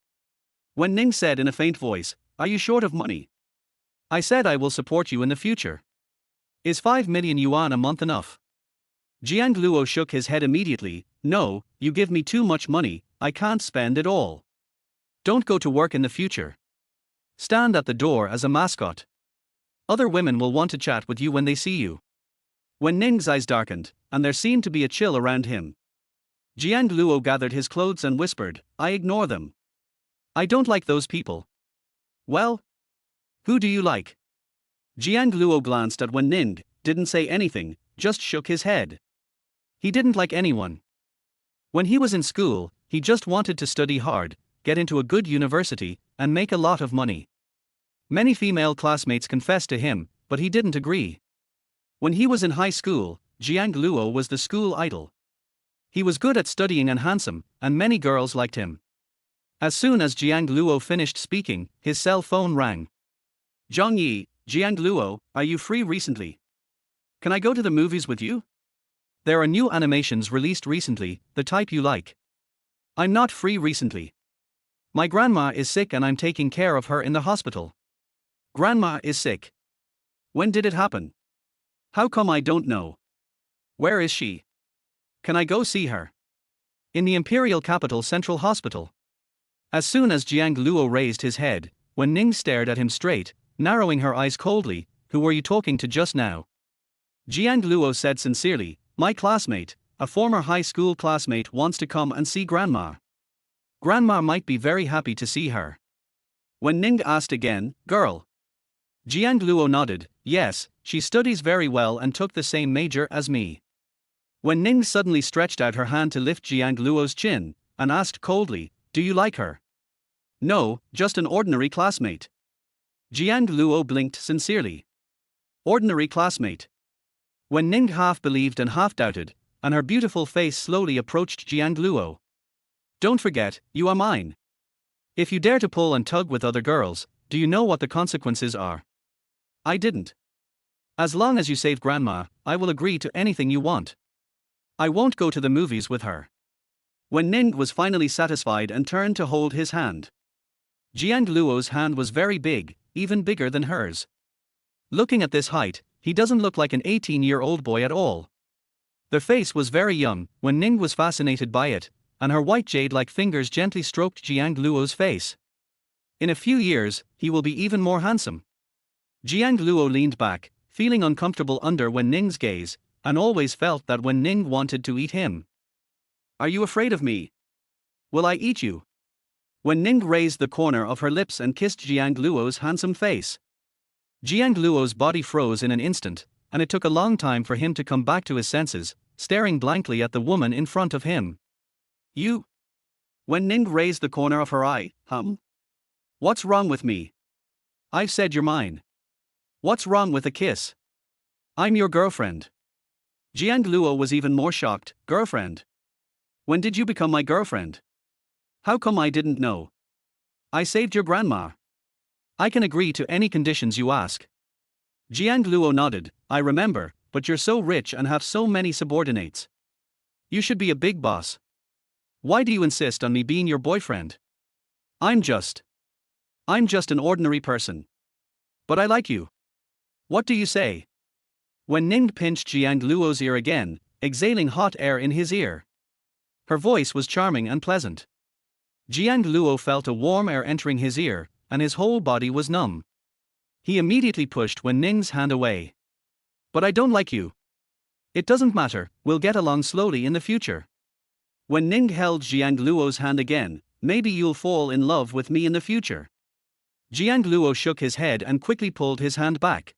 Wen Ning said in a faint voice, "Are you short of money? I said I will support you in the future. Is 5 million yuan a month enough?" Jiang Luo shook his head immediately, "No, you give me too much money, I can't spend it all. Don't go to work in the future. Stand at the door as a mascot. Other women will want to chat with you when they see you." Wen Ning's eyes darkened, and there seemed to be a chill around him. Jiang Luo gathered his clothes and whispered, "I ignore them. I don't like those people." "Well? Who do you like?" Jiang Luo glanced at Wen Ning, didn't say anything, just shook his head. He didn't like anyone. When he was in school, he just wanted to study hard, get into a good university, and make a lot of money. Many female classmates confessed to him, but he didn't agree. When he was in high school, Jiang Luo was the school idol. He was good at studying and handsome, and many girls liked him. As soon as Jiang Luo finished speaking, his cell phone rang. "Zhang Yi, Jiang Luo, are you free recently? Can I go to the movies with you? There are new animations released recently, the type you like." "I'm not free recently. My grandma is sick and I'm taking care of her in the hospital." "Grandma is sick. When did it happen? How come I don't know? Where is she? Can I go see her?" "In the Imperial Capital Central Hospital." As soon as Jiang Luo raised his head, Wen Ning stared at him straight, narrowing her eyes coldly. "Who were you talking to just now?" Jiang Luo said sincerely, "My classmate, a former high school classmate, wants to come and see Grandma. Grandma might be very happy to see her." Wen Ning asked again, "Girl?" Jiang Luo nodded, "Yes, she studies very well and took the same major as me." Wen Ning suddenly stretched out her hand to lift Jiang Luo's chin, and asked coldly, "Do you like her?" "No, just an ordinary classmate." Jiang Luo blinked sincerely. "Ordinary classmate." Wen Ning half believed and half doubted, and her beautiful face slowly approached Jiang Luo. "Don't forget, you are mine. If you dare to pull and tug with other girls, do you know what the consequences are?" "I didn't." "As long as you save Grandma, I will agree to anything you want. I won't go to the movies with her." Wen Ning was finally satisfied and turned to hold his hand. Jiang Luo's hand was very big, even bigger than hers. Looking at this height, he doesn't look like an 18-year-old boy at all. The face was very young. Wen Ning was fascinated by it, and her white jade-like fingers gently stroked Jiang Luo's face. In a few years, he will be even more handsome. Jiang Luo leaned back, feeling uncomfortable under Wen Ning's gaze, and always felt that Wen Ning wanted to eat him. Are you afraid of me? Will I eat you? Wen Ning raised the corner of her lips and kissed Jiang Luo's handsome face. Jiang Luo's body froze in an instant, and it took a long time for him to come back to his senses, staring blankly at the woman in front of him. You? Wen Ning raised the corner of her eye. What's wrong with me? I've said you're mine. What's wrong with a kiss? I'm your girlfriend. Jiang Luo was even more shocked. Girlfriend? When did you become my girlfriend? How come I didn't know? I saved your grandma. I can agree to any conditions you ask. Jiang Luo nodded. I remember, but you're so rich and have so many subordinates. You should be a big boss. Why do you insist on me being your boyfriend? I'm just an ordinary person. But I like you. What do you say? Wen Ning pinched Jiang Luo's ear again, exhaling hot air in his ear. Her voice was charming and pleasant. Jiang Luo felt a warm air entering his ear, and his whole body was numb. He immediately pushed Wen Ning's hand away. But I don't like you. It doesn't matter, we'll get along slowly in the future. Wen Ning held Jiang Luo's hand again. Maybe you'll fall in love with me in the future. Jiang Luo shook his head and quickly pulled his hand back.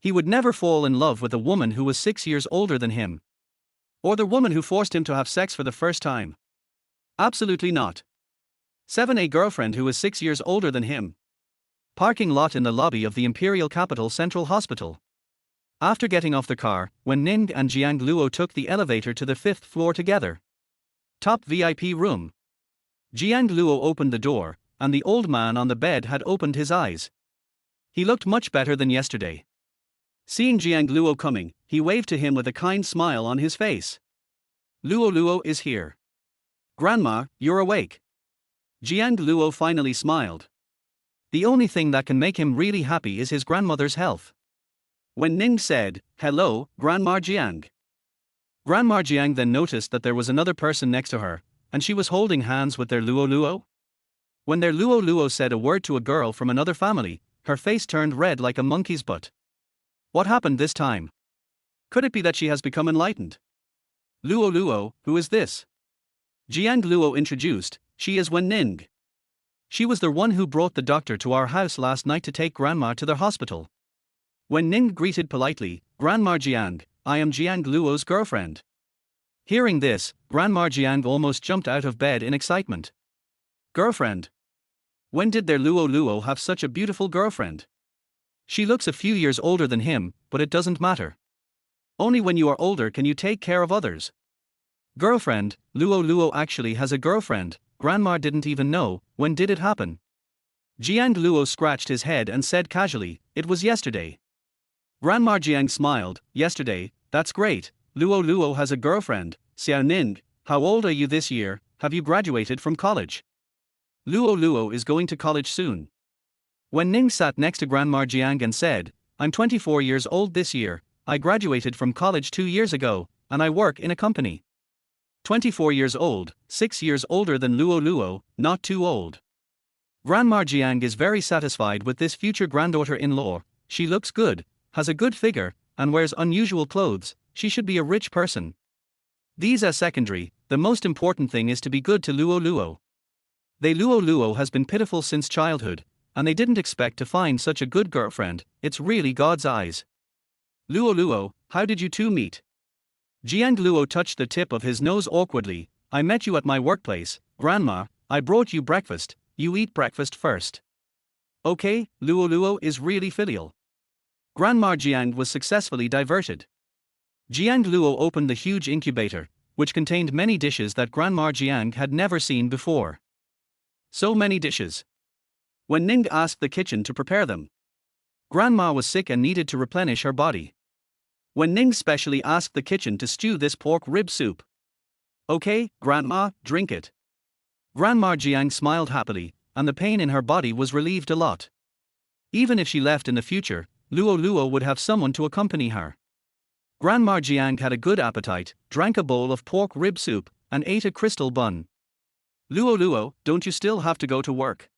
He would never fall in love with a woman who was 6 years older than him. Or the woman who forced him to have sex for the first time. Absolutely not. 7. A girlfriend who is 6 years older than him. Parking lot in the lobby of the Imperial Capital Central Hospital. After getting off the car, Wen Ning and Jiang Luo took the elevator to the 5th floor together. Top VIP room. Jiang Luo opened the door, and the old man on the bed had opened his eyes. He looked much better than yesterday. Seeing Jiang Luo coming, he waved to him with a kind smile on his face. Luo is here. Grandma, you're awake. Jiang Luo finally smiled. The only thing that can make him really happy is his grandmother's health. Wen Ning said, Hello, Grandma Jiang. Grandma Jiang then noticed that there was another person next to her, and she was holding hands with their Luo. When their Luo said a word to a girl from another family, her face turned red like a monkey's butt. What happened this time? Could it be that she has become enlightened? Luo, who is this? Jiang Luo introduced. She is Wen Ning. She was the one who brought the doctor to our house last night to take Grandma to the hospital. Wen Ning greeted politely, Grandma Jiang, I am Jiang Luo's girlfriend. Hearing this, Grandma Jiang almost jumped out of bed in excitement. Girlfriend? When did their Luo have such a beautiful girlfriend? She looks a few years older than him, but it doesn't matter. Only when you are older can you take care of others. Girlfriend, Luo actually has a girlfriend. Grandma didn't even know. When did it happen? Jiang Luo scratched his head and said casually, it was yesterday. Grandma Jiang smiled, yesterday, that's great. Luo has a girlfriend. Xiao Ning, how old are you this year? Have you graduated from college? Luo is going to college soon. Wen Ning sat next to Grandma Jiang and said, I'm 24 years old this year. I graduated from college 2 years ago, and I work in a company. 24 years old, 6 years older than Luo, not too old. Grandma Jiang is very satisfied with this future granddaughter-in-law. She looks good, has a good figure, and wears unusual clothes. She should be a rich person. These are secondary, the most important thing is to be good to Luo. They Luo has been pitiful since childhood, and they didn't expect to find such a good girlfriend. It's really God's eyes. Luo, how did you two meet? Jiang Luo touched the tip of his nose awkwardly. I met you at my workplace, Grandma. I brought you breakfast. You eat breakfast first. Okay, Luo is really filial. Grandma Jiang was successfully diverted. Jiang Luo opened the huge incubator, which contained many dishes that Grandma Jiang had never seen before. So many dishes. Wen Ning asked the kitchen to prepare them. Grandma was sick and needed to replenish her body. Wen Ning specially asked the kitchen to stew this pork rib soup. Okay, Grandma, drink it. Grandma Jiang smiled happily. and the pain in her body was relieved a lot. Even if she left in the future, Luo would have someone to accompany her. Grandma Jiang had a good appetite, drank a bowl of pork rib soup, and ate a crystal bun. Luo, don't you still have to go to work?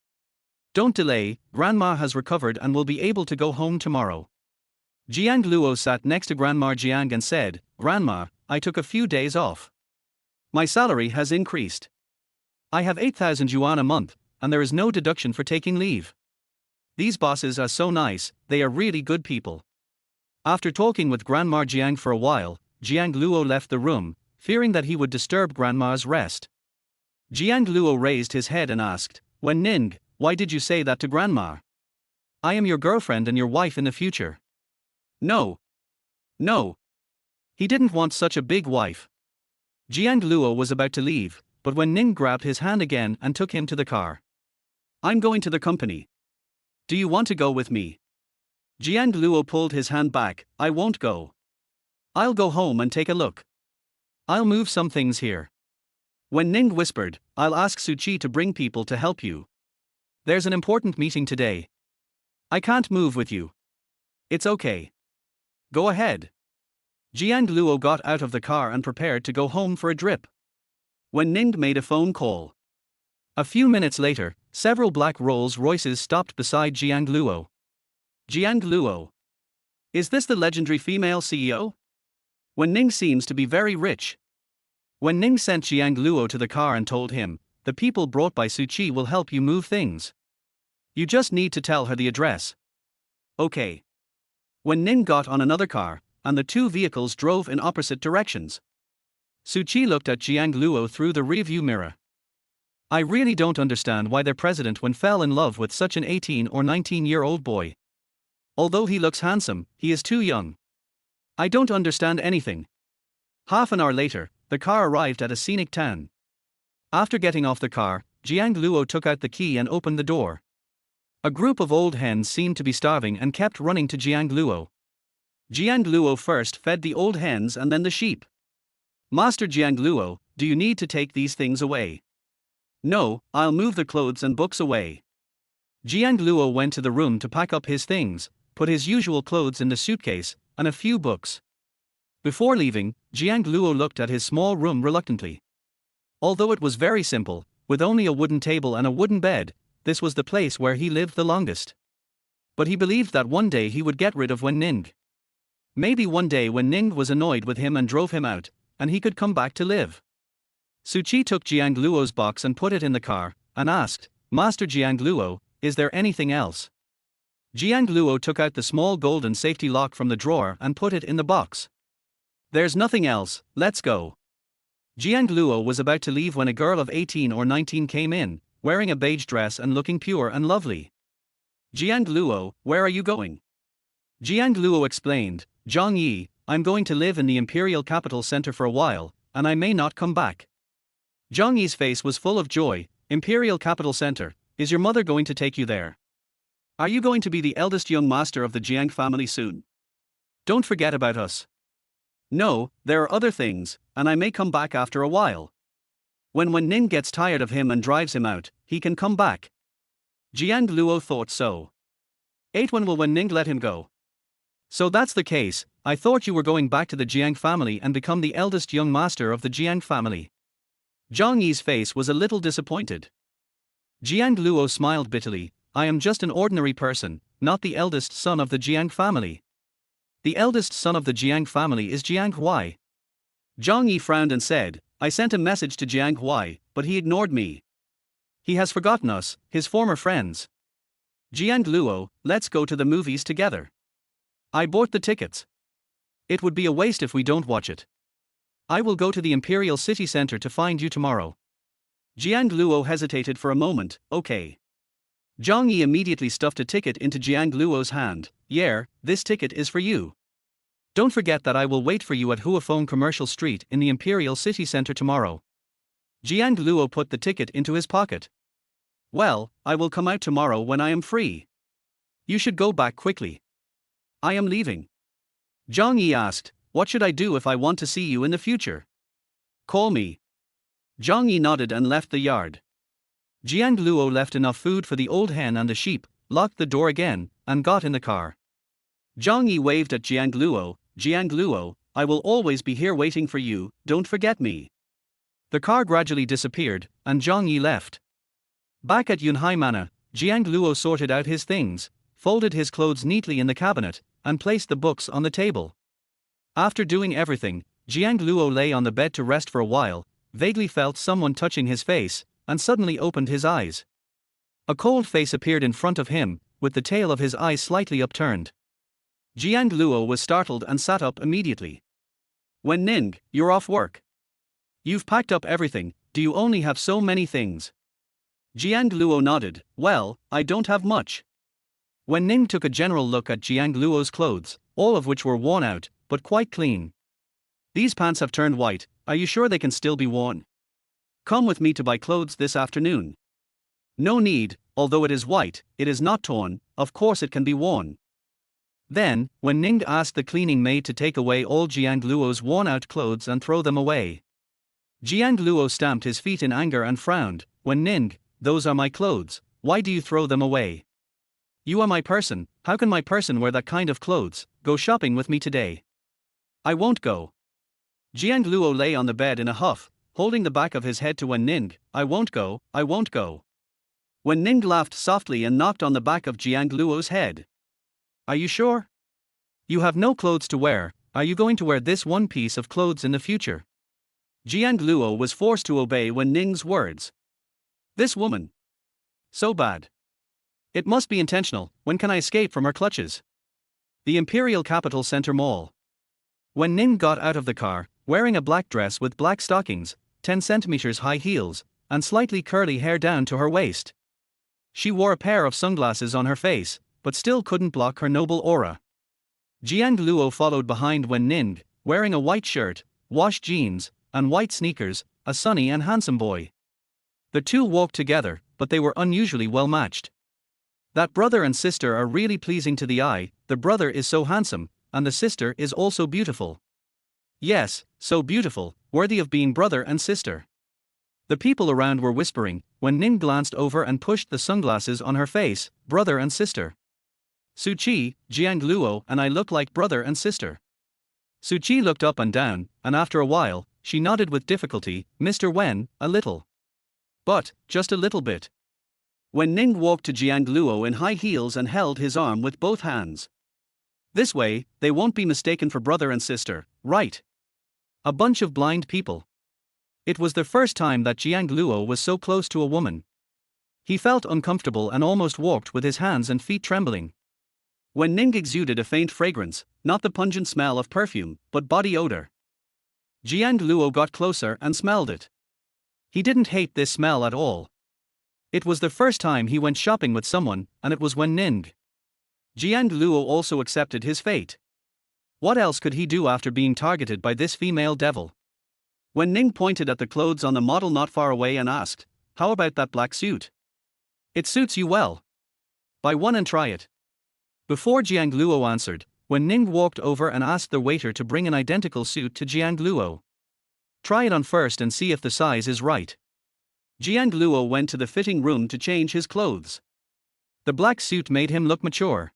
Don't delay, Grandma has recovered and will be able to go home tomorrow. Jiang Luo sat next to Grandma Jiang and said, Grandma, I took a few days off. My salary has increased. I have 8,000 yuan a month, and there is no deduction for taking leave. These bosses are so nice, they are really good people. After talking with Grandma Jiang for a while, Jiang Luo left the room, fearing that he would disturb Grandma's rest. Jiang Luo raised his head and asked, Wen Ning, why did you say that to Grandma? I am your girlfriend and your wife in the future. No. He didn't want such a big wife. Jiang Luo was about to leave, but Wen Ning grabbed his hand again and took him to the car. I'm going to the company. Do you want to go with me? Jiang Luo pulled his hand back. I won't go. I'll go home and take a look. I'll move some things here. Wen Ning whispered, I'll ask Suchi to bring people to help you. There's an important meeting today. I can't move with you. It's okay. Go ahead. Jiang Luo got out of the car and prepared to go home for a drip. Wen Ning made a phone call. A few minutes later, several black Rolls Royces stopped beside Jiang Luo. Jiang Luo. Is this the legendary female CEO? Wen Ning seems to be very rich. Wen Ning sent Jiang Luo to the car and told him, the people brought by Suchi will help you move things. You just need to tell her the address. Okay. Wen Ning got on another car, and the two vehicles drove in opposite directions. Suchi looked at Jiang Luo through the rearview mirror. I really don't understand why their president fell in love with such an 18 or 19-year-old boy. Although he looks handsome, he is too young. I don't understand anything. Half an hour later, the car arrived at a scenic town. After getting off the car, Jiang Luo took out the key and opened the door. A group of old hens seemed to be starving and kept running to Jiang Luo. Jiang Luo first fed the old hens and then the sheep. Master Jiang Luo, do you need to take these things away? No, I'll move the clothes and books away. Jiang Luo went to the room to pack up his things, put his usual clothes in the suitcase, and a few books. Before leaving, Jiang Luo looked at his small room reluctantly. Although it was very simple, with only a wooden table and a wooden bed, this was the place where he lived the longest. But he believed that one day he would get rid of Wen Ning. Maybe one day Wen Ning was annoyed with him and drove him out, and he could come back to live. Suchi took Jiang Luo's box and put it in the car, and asked, Master Jiang Luo, is there anything else? Jiang Luo took out the small golden safety lock from the drawer and put it in the box. There's nothing else, let's go. Jiang Luo was about to leave when a girl of 18 or 19 came in, wearing a beige dress and looking pure and lovely. Jiang Luo, where are you going? Jiang Luo explained, Zhang Yi, I'm going to live in the Imperial Capital Center for a while, and I may not come back. Zhang Yi's face was full of joy. Imperial Capital Center, is your mother going to take you there? Are you going to be the eldest young master of the Jiang family soon? Don't forget about us. No, there are other things, and I may come back after a while. When Wen Ning gets tired of him and drives him out, he can come back. Jiang Luo thought so. 8 When will Wen Ning let him go? So that's the case, I thought you were going back to the Jiang family and become the eldest young master of the Jiang family. Zhang Yi's face was a little disappointed. Jiang Luo smiled bitterly, I am just an ordinary person, not the eldest son of the Jiang family. The eldest son of the Jiang family is Jiang Huai. Zhang Yi frowned and said, I sent a message to Jiang Huai, but he ignored me. He has forgotten us, his former friends. Jiang Luo, let's go to the movies together. I bought the tickets. It would be a waste if we don't watch it. I will go to the Imperial City Center to find you tomorrow. Jiang Luo hesitated for a moment, okay. Zhang Yi immediately stuffed a ticket into Jiang Luo's hand. Yeah, this ticket is for you. Don't forget that I will wait for you at Huafeng Commercial Street in the Imperial City Center tomorrow. Jiang Luo put the ticket into his pocket. Well, I will come out tomorrow when I am free. You should go back quickly. I am leaving. Zhang Yi asked, what should I do if I want to see you in the future? Call me. Zhang Yi nodded and left the yard. Jiang Luo left enough food for the old hen and the sheep, locked the door again, and got in the car. Zhang Yi waved at Jiang Luo. Jiang Luo, I will always be here waiting for you, don't forget me. The car gradually disappeared, and Zhang Yi left. Back at Yunhai Manor, Jiang Luo sorted out his things, folded his clothes neatly in the cabinet, and placed the books on the table. After doing everything, Jiang Luo lay on the bed to rest for a while, vaguely felt someone touching his face, and suddenly opened his eyes. A cold face appeared in front of him, with the tail of his eyes slightly upturned. Jiang Luo was startled and sat up immediately. Wen Ning, you're off work. You've packed up everything, do you only have so many things? Jiang Luo nodded, well, I don't have much. Wen Ning took a general look at Jiang Luo's clothes, all of which were worn out, but quite clean. These pants have turned white, are you sure they can still be worn? Come with me to buy clothes this afternoon. No need, although it is white, it is not torn, of course it can be worn. Then, Wen Ning asked the cleaning maid to take away all Jiang Luo's worn-out clothes and throw them away. Jiang Luo stamped his feet in anger and frowned. Wen Ning, those are my clothes, why do you throw them away? You are my person, how can my person wear that kind of clothes? Go shopping with me today. I won't go. Jiang Luo lay on the bed in a huff, holding the back of his head to Wen Ning. I won't go, I won't go. Wen Ning laughed softly and knocked on the back of Jiang Luo's head. Are you sure? You have no clothes to wear, are you going to wear this one piece of clothes in the future? Jiang Luo was forced to obey Wen Ning's words. This woman. So bad. It must be intentional, when can I escape from her clutches? The Imperial Capital Center Mall. Wen Ning got out of the car, wearing a black dress with black stockings, 10 centimeters high heels, and slightly curly hair down to her waist. She wore a pair of sunglasses on her face, but still couldn't block her noble aura. Jiang Luo followed behind Wen Ning, wearing a white shirt, washed jeans, and white sneakers, a sunny and handsome boy. The two walked together, but they were unusually well matched. That brother and sister are really pleasing to the eye, the brother is so handsome, and the sister is also beautiful. Yes, so beautiful, worthy of being brother and sister. The people around were whispering, when Ning glanced over and pushed the sunglasses on her face, brother and sister. Su Qi, Jiang Luo and I look like brother and sister. Su Qi looked up and down, and after a while, she nodded with difficulty, Mr. Wen, a little. But, just a little bit. Wen Ning walked to Jiang Luo in high heels and held his arm with both hands. This way, they won't be mistaken for brother and sister, right? A bunch of blind people. It was the first time that Jiang Luo was so close to a woman. He felt uncomfortable and almost walked with his hands and feet trembling. Wen Ning exuded a faint fragrance, not the pungent smell of perfume, but body odor. Jiang Luo got closer and smelled it. He didn't hate this smell at all. It was the first time he went shopping with someone, and it was Wen Ning. Jiang Luo also accepted his fate. What else could he do after being targeted by this female devil? Wen Ning pointed at the clothes on the model not far away and asked, how about that black suit? It suits you well. Buy one and try it. Before Jiang Luo answered, Wen Ning walked over and asked the waiter to bring an identical suit to Jiang Luo. Try it on first and see if the size is right. Jiang Luo went to the fitting room to change his clothes. The black suit made him look mature.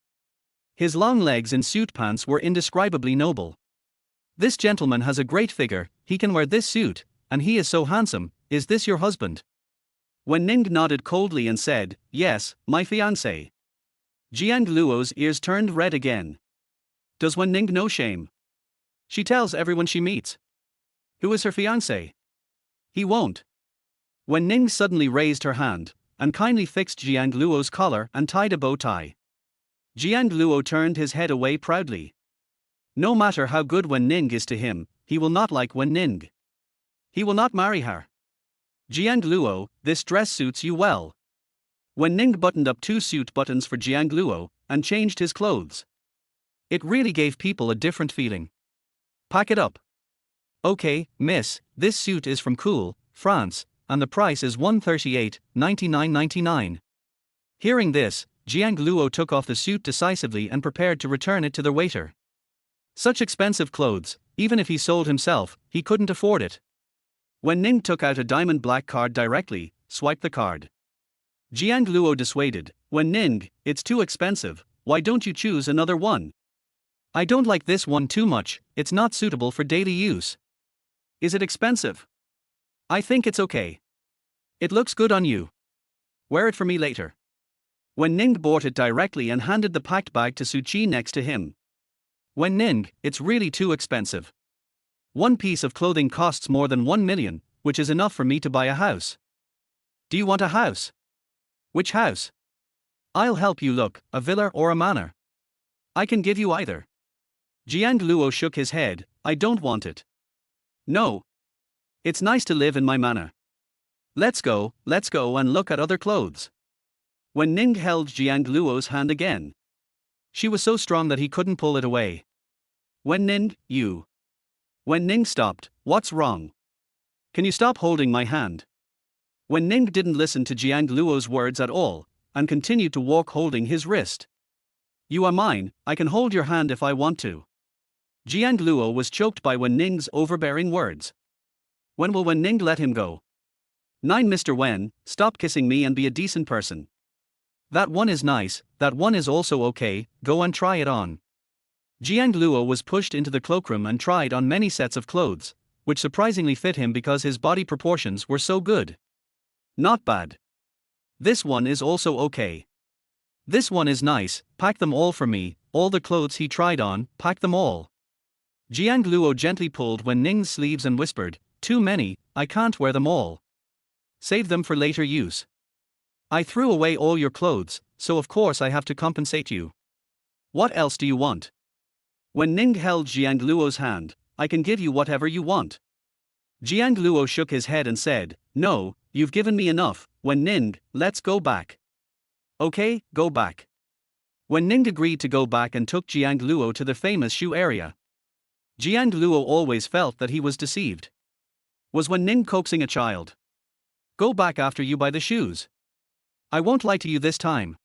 His long legs in suit pants were indescribably noble. This gentleman has a great figure, he can wear this suit, and he is so handsome, is this your husband? Wen Ning nodded coldly and said, yes, my fiancé. Jiang Luo's ears turned red again. Does Wen Ning know shame? She tells everyone she meets. Who is her fiancé? He won't. Wen Ning suddenly raised her hand, and kindly fixed Jiang Luo's collar and tied a bow tie. Jiang Luo turned his head away proudly. No matter how good Wen Ning is to him, he will not like Wen Ning. He will not marry her. Jiang Luo, this dress suits you well. Wen Ning buttoned up 2 suit buttons for Jiang Luo, and changed his clothes. It really gave people a different feeling. Pack it up. Okay, miss, this suit is from Cool, France, and the price is $138.99. Hearing this, Jiang Luo took off the suit decisively and prepared to return it to the waiter. Such expensive clothes, even if he sold himself, he couldn't afford it. Wen Ning took out a diamond black card directly, swiped the card. Jiang Luo dissuaded, Wen Ning, it's too expensive, why don't you choose another one? I don't like this one too much, it's not suitable for daily use. Is it expensive? I think it's okay. It looks good on you. Wear it for me later. Wen Ning bought it directly and handed the packed bag to Su Qi next to him. Wen Ning, it's really too expensive. One piece of clothing costs more than 1 million, which is enough for me to buy a house. Do you want a house? Which house? I'll help you look, a villa or a manor. I can give you either. Jiang Luo shook his head, I don't want it. No. It's nice to live in my manor. Let's go and look at other clothes. Wen Ning held Jiang Luo's hand again. She was so strong that he couldn't pull it away. Wen Ning, you. Wen Ning stopped, what's wrong? Can you stop holding my hand? Wen Ning didn't listen to Jiang Luo's words at all, and continued to walk holding his wrist. You are mine, I can hold your hand if I want to. Jiang Luo was choked by Wen Ning's overbearing words. When will Wen Ning let him go? 9 Mr. Wen, stop kissing me and be a decent person. That one is nice, that one is also okay, go and try it on. Jiang Luo was pushed into the cloakroom and tried on many sets of clothes, which surprisingly fit him because his body proportions were so good. Not bad. This one is also okay. This one is nice, pack them all for me, all the clothes he tried on, pack them all. Jiang Luo gently pulled Wen Ning's sleeves and whispered, too many, I can't wear them all. Save them for later use. I threw away all your clothes, so of course I have to compensate you. What else do you want? Wen Ning held Jiang Luo's hand, I can give you whatever you want. Jiang Luo shook his head and said, no, you've given me enough, Wen Ning, let's go back. Okay, go back. Wen Ning agreed to go back and took Jiang Luo to the famous shoe area. Jiang Luo always felt that he was deceived. Was Wen Ning coaxing a child? Go back after you buy the shoes. I won't lie to you this time.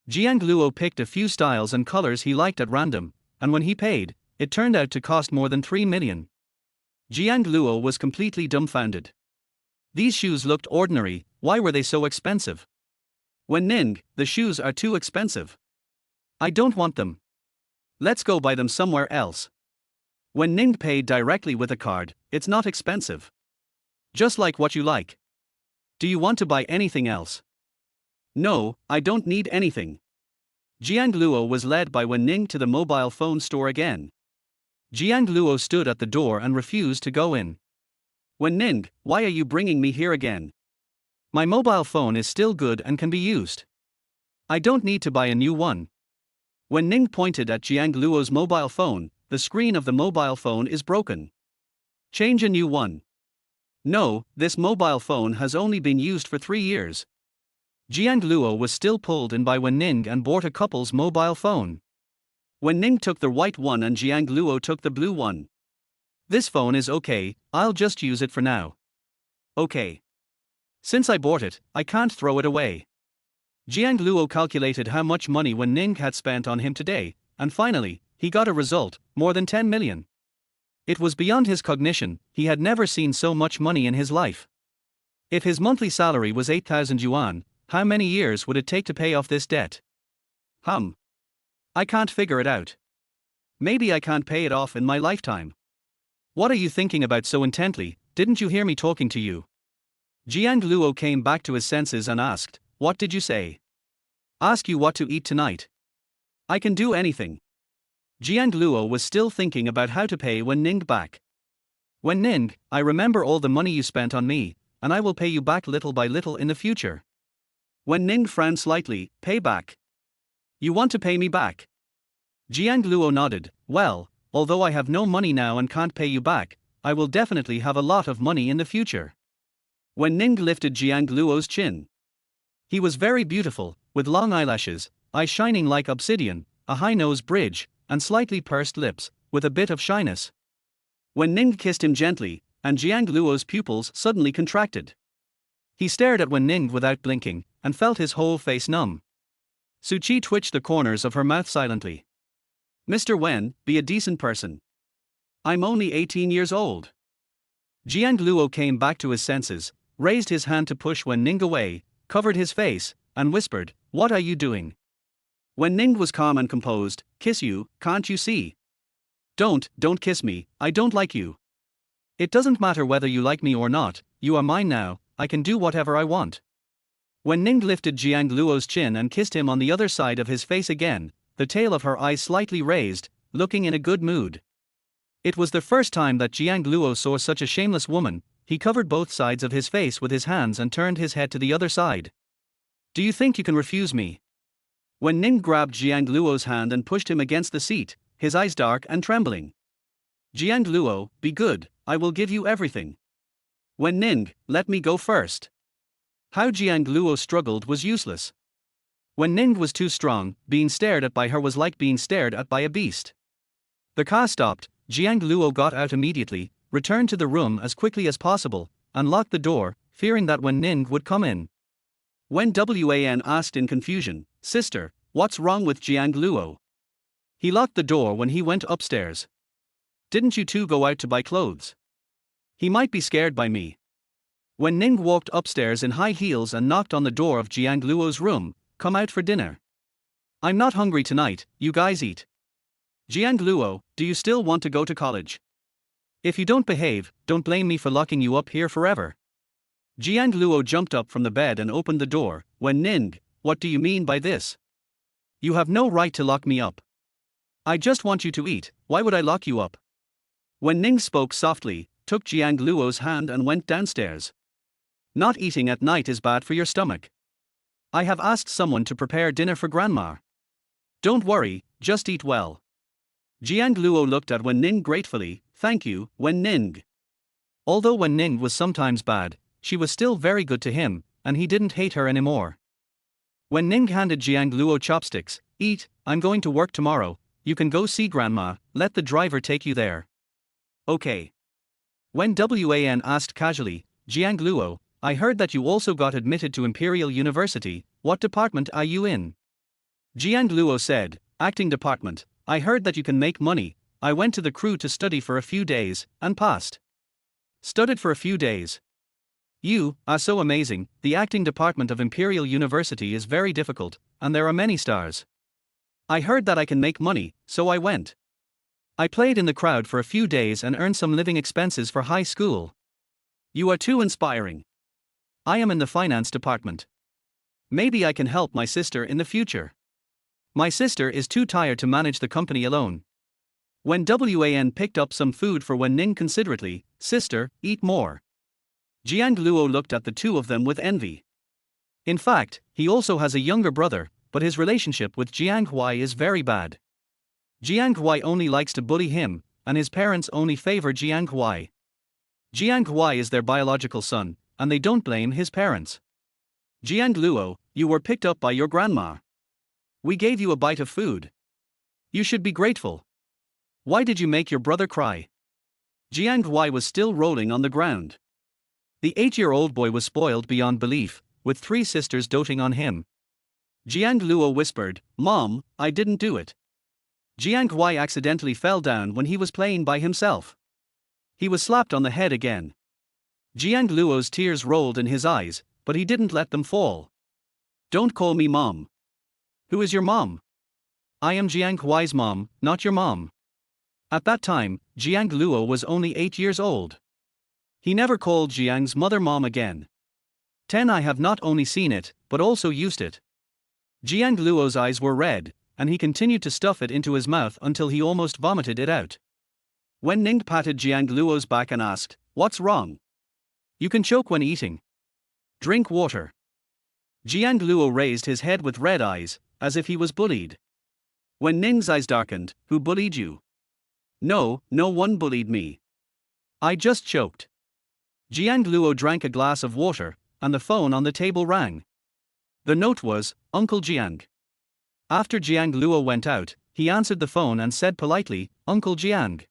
Jiang Luo picked a few styles and colors he liked at random, and when he paid, it turned out to cost more than 3 million. Jiang Luo was completely dumbfounded. These shoes looked ordinary, why were they so expensive? Wen Ning, the shoes are too expensive. I don't want them. Let's go buy them somewhere else. Wen Ning paid directly with a card, it's not expensive. Just like what you like. Do you want to buy anything else? No, I don't need anything. Jiang Luo was led by Wen Ning to the mobile phone store again. Jiang Luo stood at the door and refused to go in. Wen Ning, why are you bringing me here again? My mobile phone is still good and can be used. I don't need to buy a new one. Wen Ning pointed at Jiang Luo's mobile phone, the screen of the mobile phone is broken. Change a new one. No, this mobile phone has only been used for 3 years. Jiang Luo was still pulled in by Wen Ning and bought a couple's mobile phone. Wen Ning took the white one and Jiang Luo took the blue one. This phone is okay, I'll just use it for now. Okay. Since I bought it, I can't throw it away. Jiang Luo calculated how much money Wen Ning had spent on him today, and finally, he got a result, more than 10 million. It was beyond his cognition, he had never seen so much money in his life. If his monthly salary was 8,000 yuan, how many years would it take to pay off this debt? I can't figure it out. Maybe I can't pay it off in my lifetime. What are you thinking about so intently, didn't you hear me talking to you? Jiang Luo came back to his senses and asked, what did you say? Ask you what to eat tonight. I can do anything. Jiang Luo was still thinking about how to pay Wen Ning back. Wen Ning, I remember all the money you spent on me, and I will pay you back little by little in the future. Wen Ning frowned slightly, pay back. You want to pay me back? Jiang Luo nodded, well, although I have no money now and can't pay you back, I will definitely have a lot of money in the future. Wen Ning lifted Jiang Luo's chin. He was very beautiful, with long eyelashes, eyes shining like obsidian, a high nose bridge, and slightly pursed lips, with a bit of shyness. Wen Ning kissed him gently, and Jiang Luo's pupils suddenly contracted. He stared at Wen Ning without blinking, and felt his whole face numb. Su Qi twitched the corners of her mouth silently. Mr. Wen, be a decent person. I'm only 18 years old. Jiang Luo came back to his senses, raised his hand to push Wen Ning away, covered his face, and whispered, "What are you doing?" Wen Ning was calm and composed. "Kiss you, can't you see?" Don't kiss me, I don't like you." "It doesn't matter whether you like me or not, you are mine now, I can do whatever I want." Wen Ning lifted Jiang Luo's chin and kissed him on the other side of his face again, the tail of her eyes slightly raised, looking in a good mood. It was the first time that Jiang Luo saw such a shameless woman. He covered both sides of his face with his hands and turned his head to the other side. "Do you think you can refuse me?" Wen Ning grabbed Jiang Luo's hand and pushed him against the seat, his eyes dark and trembling. "Jiang Luo, be good, I will give you everything." "Wen Ning, let me go first." How Jiang Luo struggled was useless. Wen Ning was too strong, being stared at by her was like being stared at by a beast. The car stopped, Jiang Luo got out immediately, returned to the room as quickly as possible, and locked the door, fearing that Wen Ning would come in. Wen Wan asked in confusion, "Sister, what's wrong with Jiang Luo?" "He locked the door when he went upstairs." "Didn't you two go out to buy clothes?" "He might be scared by me." Wen Ning walked upstairs in high heels and knocked on the door of Jiang Luo's room. "Come out for dinner." "I'm not hungry tonight, you guys eat." "Jiang Luo, do you still want to go to college? If you don't behave, don't blame me for locking you up here forever." Jiang Luo jumped up from the bed and opened the door. "Wen Ning, what do you mean by this? You have no right to lock me up. I just want you to eat, why would I lock you up?" Wen Ning spoke softly, took Jiang Luo's hand and went downstairs. "Not eating at night is bad for your stomach. I have asked someone to prepare dinner for Grandma. Don't worry, just eat well." Jiang Luo looked at Wen Ning gratefully. "Thank you, Wen Ning." Although Wen Ning was sometimes bad, she was still very good to him, and he didn't hate her anymore. Wen Ning handed Jiang Luo chopsticks. "Eat, I'm going to work tomorrow, you can go see Grandma, let the driver take you there." "Okay." Wen Wan asked casually, "Jiang Luo, I heard that you also got admitted to Imperial University, what department are you in?" Jiang Luo said, "Acting department, I heard that you can make money, I went to the crew to study for a few days, and passed." "Studied for a few days? You are so amazing, the acting department of Imperial University is very difficult, and there are many stars. I heard that I can make money, so I went. I played in the crowd for a few days and earned some living expenses for high school. You are too inspiring. I am in the finance department. Maybe I can help my sister in the future. My sister is too tired to manage the company alone." When Wan picked up some food for Wen Ning considerately, "Sister, eat more." Jiang Luo looked at the two of them with envy. In fact, he also has a younger brother, but his relationship with Jiang Huai is very bad. Jiang Huai only likes to bully him, and his parents only favor Jiang Huai. Jiang Huai is their biological son, and they don't blame his parents. "Jiang Luo, you were picked up by your grandma. We gave you a bite of food. You should be grateful. Why did you make your brother cry?" Jiang Huai was still rolling on the ground. The 8-year-old boy was spoiled beyond belief, with 3 sisters doting on him. Jiang Luo whispered, "Mom, I didn't do it." Jiang Huai accidentally fell down when he was playing by himself. He was slapped on the head again. Jiang Luo's tears rolled in his eyes, but he didn't let them fall. "Don't call me mom." "Who is your mom?" "I am Jiang Huai's mom, not your mom." At that time, Jiang Luo was only 8 years old. He never called Jiang's mother mom again. I have not only seen it, but also used it. Jiang Luo's eyes were red, and he continued to stuff it into his mouth until he almost vomited it out. Wen Ning patted Jiang Luo's back and asked, "What's wrong? You can choke when eating. Drink water." Jiang Luo raised his head with red eyes, as if he was bullied. Wen Ning's eyes darkened. "Who bullied you?" "No, no one bullied me. I just choked." Jiang Luo drank a glass of water, and the phone on the table rang. The note was, "Uncle Jiang." After Jiang Luo went out, he answered the phone and said politely, "Uncle Jiang."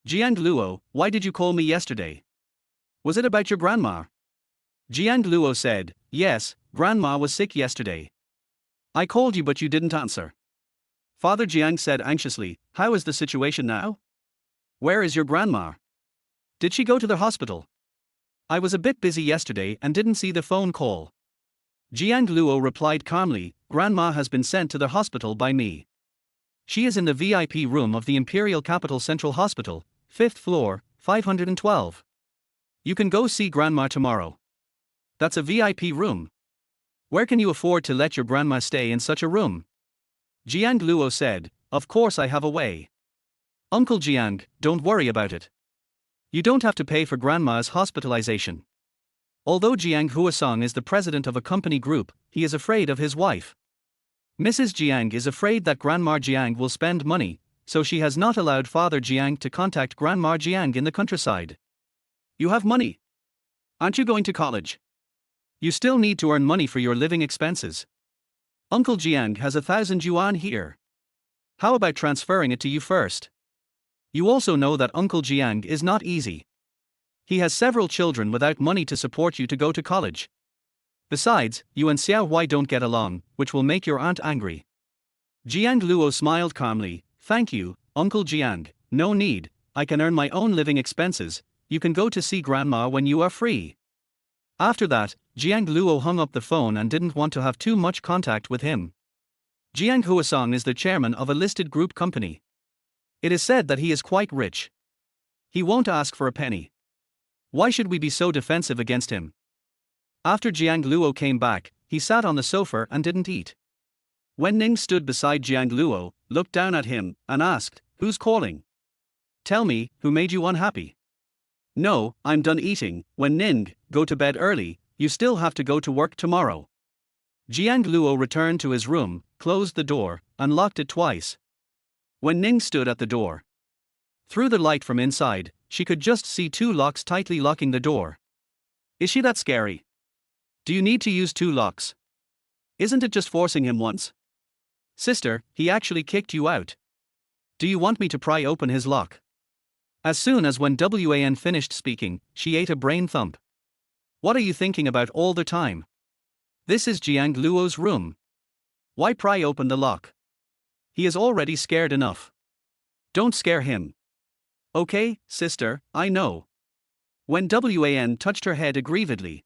"Jiang Luo, why did you call me yesterday? Was it about your grandma?" Jiang Luo said, "Yes, Grandma was sick yesterday. I called you but you didn't answer." Father Jiang said anxiously, "How is the situation now? Where is your grandma? Did she go to the hospital? I was a bit busy yesterday and didn't see the phone call." Jiang Luo replied calmly, Grandma has been sent to the hospital by me. She is in the VIP room of the Imperial Capital Central Hospital, 5th floor, 512. You can go see Grandma tomorrow. That's a VIP room. Where can you afford to let your grandma stay in such a room? Jiang Luo said, Of course I have a way. Uncle Jiang, don't worry about it. You don't have to pay for Grandma's hospitalization. Although Jiang Huasong is the president of a company group, he is afraid of his wife. Mrs. Jiang is afraid that Grandma Jiang will spend money, so she has not allowed Father Jiang to contact Grandma Jiang in the countryside. You have money. Aren't you going to college? You still need to earn money for your living expenses. Uncle Jiang has 1,000 yuan here. How about transferring it to you first? You also know that Uncle Jiang is not easy. He has several children without money to support you to go to college. Besides, you and Xiao Hui don't get along, which will make your aunt angry. Jiang Luo smiled calmly, Thank you, Uncle Jiang, no need, I can earn my own living expenses, you can go to see Grandma when you are free. After that, Jiang Luo hung up the phone and didn't want to have too much contact with him. Jiang Huasong is the chairman of a listed group company. It is said that he is quite rich. He won't ask for a penny. Why should we be so defensive against him? After Jiang Luo came back, he sat on the sofa and didn't eat. Wen Ning stood beside Jiang Luo, looked down at him, and asked, Who's calling? Tell me, who made you unhappy? No, I'm done eating. Wen Ning, go to bed early, you still have to go to work tomorrow. Jiang Luo returned to his room, closed the door, and locked it twice. Wen Ning stood at the door. Through the light from inside, she could just see two locks tightly locking the door. Is she that scary? Do you need to use two locks? Isn't it just forcing him once? Sister, he actually kicked you out. Do you want me to pry open his lock? As soon as when Wan finished speaking, she ate a brain thump. What are you thinking about all the time? This is Jiang Luo's room. Why pry open the lock? He is already scared enough. Don't scare him. Okay, sister, I know. When Wan touched her head aggrievedly.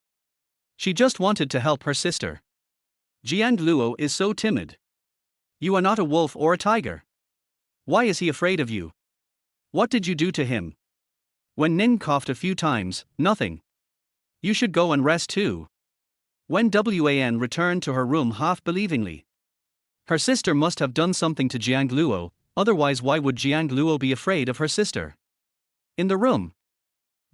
She just wanted to help her sister. Jiang Luo is so timid. You are not a wolf or a tiger. Why is he afraid of you? What did you do to him? When Ning coughed a few times, nothing. You should go and rest too. When Wan returned to her room half-believingly. Her sister must have done something to Jiang Luo, otherwise why would Jiang Luo be afraid of her sister? In the room.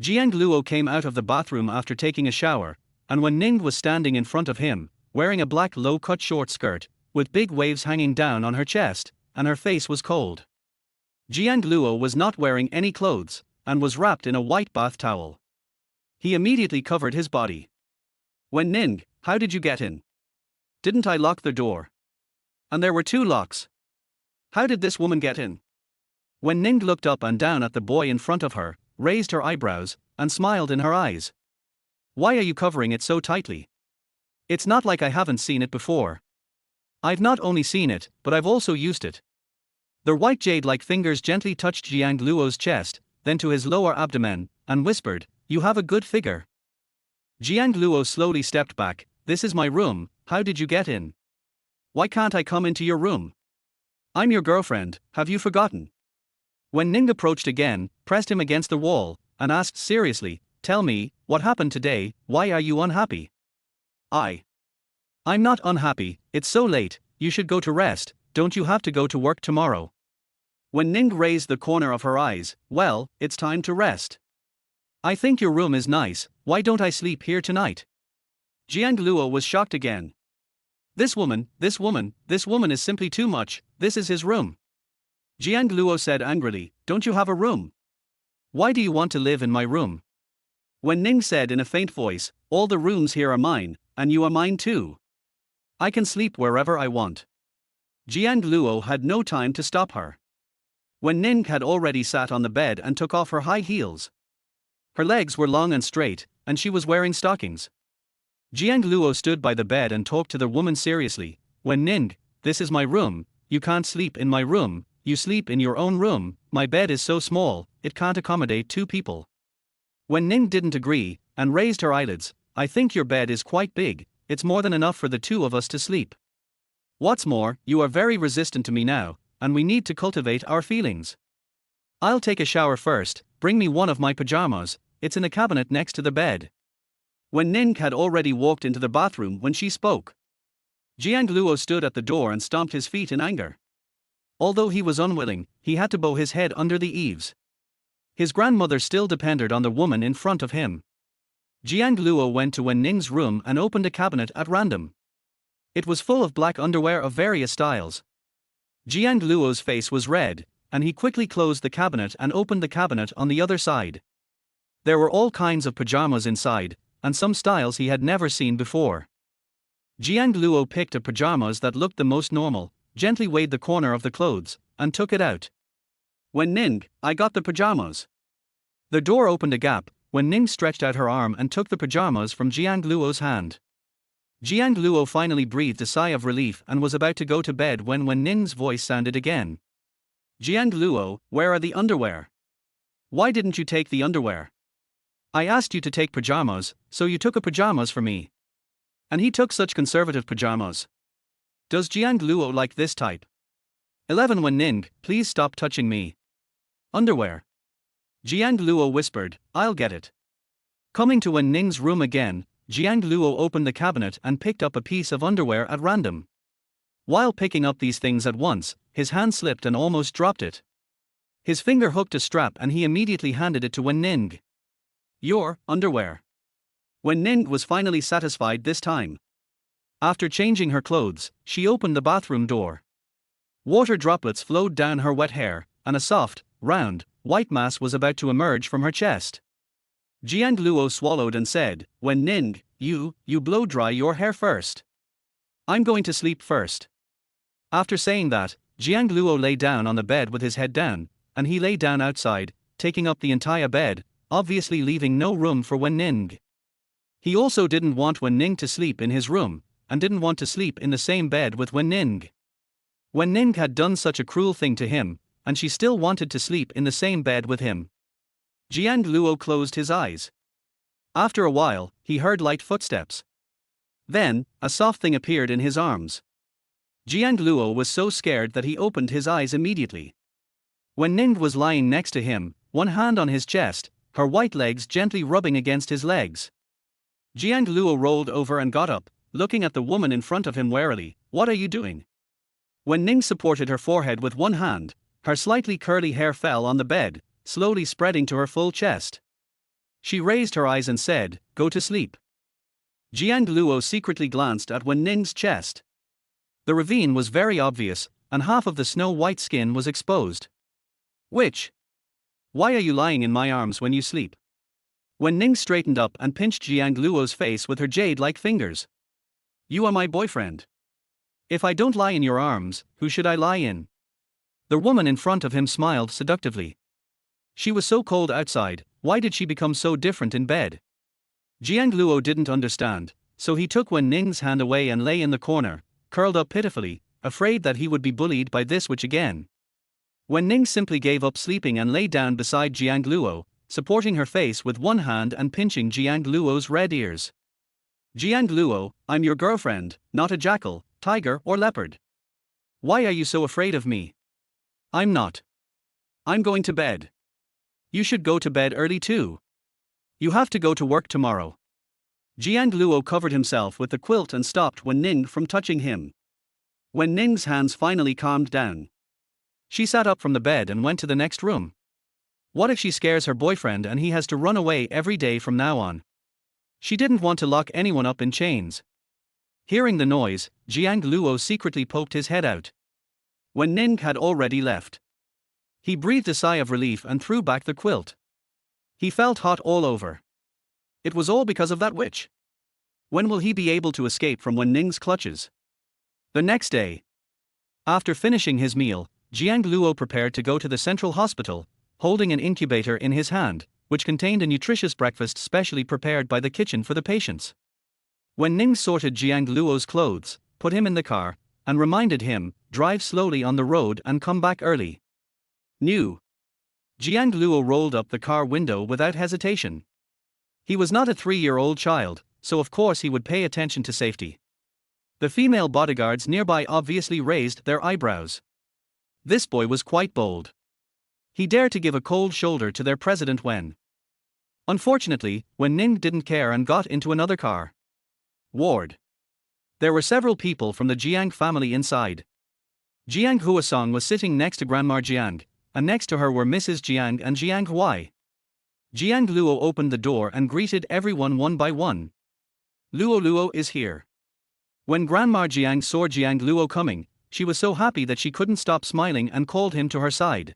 Jiang Luo came out of the bathroom after taking a shower, and when Ning was standing in front of him, wearing a black low-cut short skirt, with big waves hanging down on her chest, and her face was cold. Jiang Luo was not wearing any clothes, and was wrapped in a white bath towel. He immediately covered his body. Wen Ning, how did you get in? Didn't I lock the door? And there were two locks. How did this woman get in? Wen Ning looked up and down at the boy in front of her, raised her eyebrows, and smiled in her eyes. Why are you covering it so tightly? It's not like I haven't seen it before. I've not only seen it, but I've also used it. The white jade-like fingers gently touched Jiang Luo's chest, then to his lower abdomen, and whispered, You have a good figure. Jiang Luo slowly stepped back. This is my room, how did you get in? Why can't I come into your room? I'm your girlfriend, have you forgotten? When Ning approached again, pressed him against the wall, and asked seriously, Tell me, what happened today, why are you unhappy? I'm not unhappy, it's so late, you should go to rest, don't you have to go to work tomorrow? When Ning raised the corner of her eyes, Well, it's time to rest. I think your room is nice, why don't I sleep here tonight? Jiang Luo was shocked again. This woman is simply too much, this is his room. Jiang Luo said angrily, Don't you have a room? Why do you want to live in my room? When Ning said in a faint voice, All the rooms here are mine, and you are mine too. I can sleep wherever I want. Jiang Luo had no time to stop her. When Ning had already sat on the bed and took off her high heels. Her legs were long and straight, and she was wearing stockings. Jiang Luo stood by the bed and talked to the woman seriously. When Ning, this is my room, you can't sleep in my room, you sleep in your own room, my bed is so small, it can't accommodate two people. When Ning didn't agree, and raised her eyelids, I think your bed is quite big, it's more than enough for the two of us to sleep. What's more, you are very resistant to me now, and we need to cultivate our feelings. I'll take a shower first, bring me one of my pajamas, it's in the cabinet next to the bed. Wen Ning had already walked into the bathroom when she spoke. Jiang Luo stood at the door and stomped his feet in anger. Although he was unwilling, he had to bow his head under the eaves. His grandmother still depended on the woman in front of him. Jiang Luo went to Wen Ning's room and opened a cabinet at random. It was full of black underwear of various styles. Jiang Luo's face was red, and he quickly closed the cabinet and opened the cabinet on the other side. There were all kinds of pajamas inside, and some styles he had never seen before. Jiang Luo picked a pajamas that looked the most normal, gently weighed the corner of the clothes, and took it out. Wen Ning, I got the pajamas. The door opened a gap. Wen Ning stretched out her arm and took the pajamas from Jiang Luo's hand. Jiang Luo finally breathed a sigh of relief and was about to go to bed when Wen Ning's voice sounded again. Jiang Luo, where are the underwear? Why didn't you take the underwear? I asked you to take pajamas, so you took a pajamas for me. And he took such conservative pajamas. Does Jiang Luo like this type? 11 Wen Ning, please stop touching me. Underwear. Jiang Luo whispered, I'll get it. Coming to Wen Ning's room again, Jiang Luo opened the cabinet and picked up a piece of underwear at random. While picking up these things at once, his hand slipped and almost dropped it. His finger hooked a strap and he immediately handed it to Wen Ning. Your underwear. Wen Ning was finally satisfied this time. After changing her clothes, she opened the bathroom door. Water droplets flowed down her wet hair, and a soft, round, white mass was about to emerge from her chest. Jiang Luo swallowed and said, Wen Ning, you blow dry your hair first. I'm going to sleep first. After saying that, Jiang Luo lay down on the bed with his head down, and he lay down outside, taking up the entire bed, obviously leaving no room for Wen Ning. He also didn't want Wen Ning to sleep in his room, and didn't want to sleep in the same bed with Wen Ning. Wen Ning had done such a cruel thing to him, and she still wanted to sleep in the same bed with him. Jiang Luo closed his eyes. After a while, he heard light footsteps. Then, a soft thing appeared in his arms. Jiang Luo was so scared that he opened his eyes immediately. Wen Ning was lying next to him, one hand on his chest, her white legs gently rubbing against his legs. Jiang Luo rolled over and got up, looking at the woman in front of him warily. What are you doing? Wen Ning supported her forehead with one hand, her slightly curly hair fell on the bed, slowly spreading to her full chest. She raised her eyes and said, Go to sleep. Jiang Luo secretly glanced at Wen Ning's chest. The ravine was very obvious, and half of the snow-white skin was exposed. Which? Why are you lying in my arms when you sleep? Wen Ning straightened up and pinched Jiang Luo's face with her jade-like fingers. You are my boyfriend. If I don't lie in your arms, who should I lie in? The woman in front of him smiled seductively. She was so cold outside, why did she become so different in bed? Jiang Luo didn't understand, so he took Wen Ning's hand away and lay in the corner, curled up pitifully, afraid that he would be bullied by this witch again. Wen Ning simply gave up sleeping and lay down beside Jiang Luo, supporting her face with one hand and pinching Jiang Luo's red ears. Jiang Luo, I'm your girlfriend, not a jackal, tiger or leopard. Why are you so afraid of me? I'm not. I'm going to bed. You should go to bed early too. You have to go to work tomorrow. Jiang Luo covered himself with the quilt and stopped Wen Ning from touching him. Wen Ning's hands finally calmed down. She sat up from the bed and went to the next room. What if she scares her boyfriend and he has to run away every day from now on? She didn't want to lock anyone up in chains. Hearing the noise, Jiang Luo secretly poked his head out. Wen Ning had already left. He breathed a sigh of relief and threw back the quilt. He felt hot all over. It was all because of that witch. When will he be able to escape from Wen Ning's clutches? The next day. After finishing his meal, Jiang Luo prepared to go to the central hospital, holding an incubator in his hand, which contained a nutritious breakfast specially prepared by the kitchen for the patients. Wen Ning sorted Jiang Luo's clothes, put him in the car, and reminded him, drive slowly on the road and come back early. New. Jiang Luo rolled up the car window without hesitation. He was not a 3-year-old child, so of course he would pay attention to safety. The female bodyguards nearby obviously raised their eyebrows. This boy was quite bold. He dared to give a cold shoulder to their president Wen. Unfortunately, Wen Ning didn't care and got into another car. Ward. There were several people from the Jiang family inside. Jiang Huasong was sitting next to Grandma Jiang, and next to her were Mrs. Jiang and Jiang Huai. Jiang Luo opened the door and greeted everyone one by one. Luo Luo is here. When Grandma Jiang saw Jiang Luo coming, she was so happy that she couldn't stop smiling and called him to her side.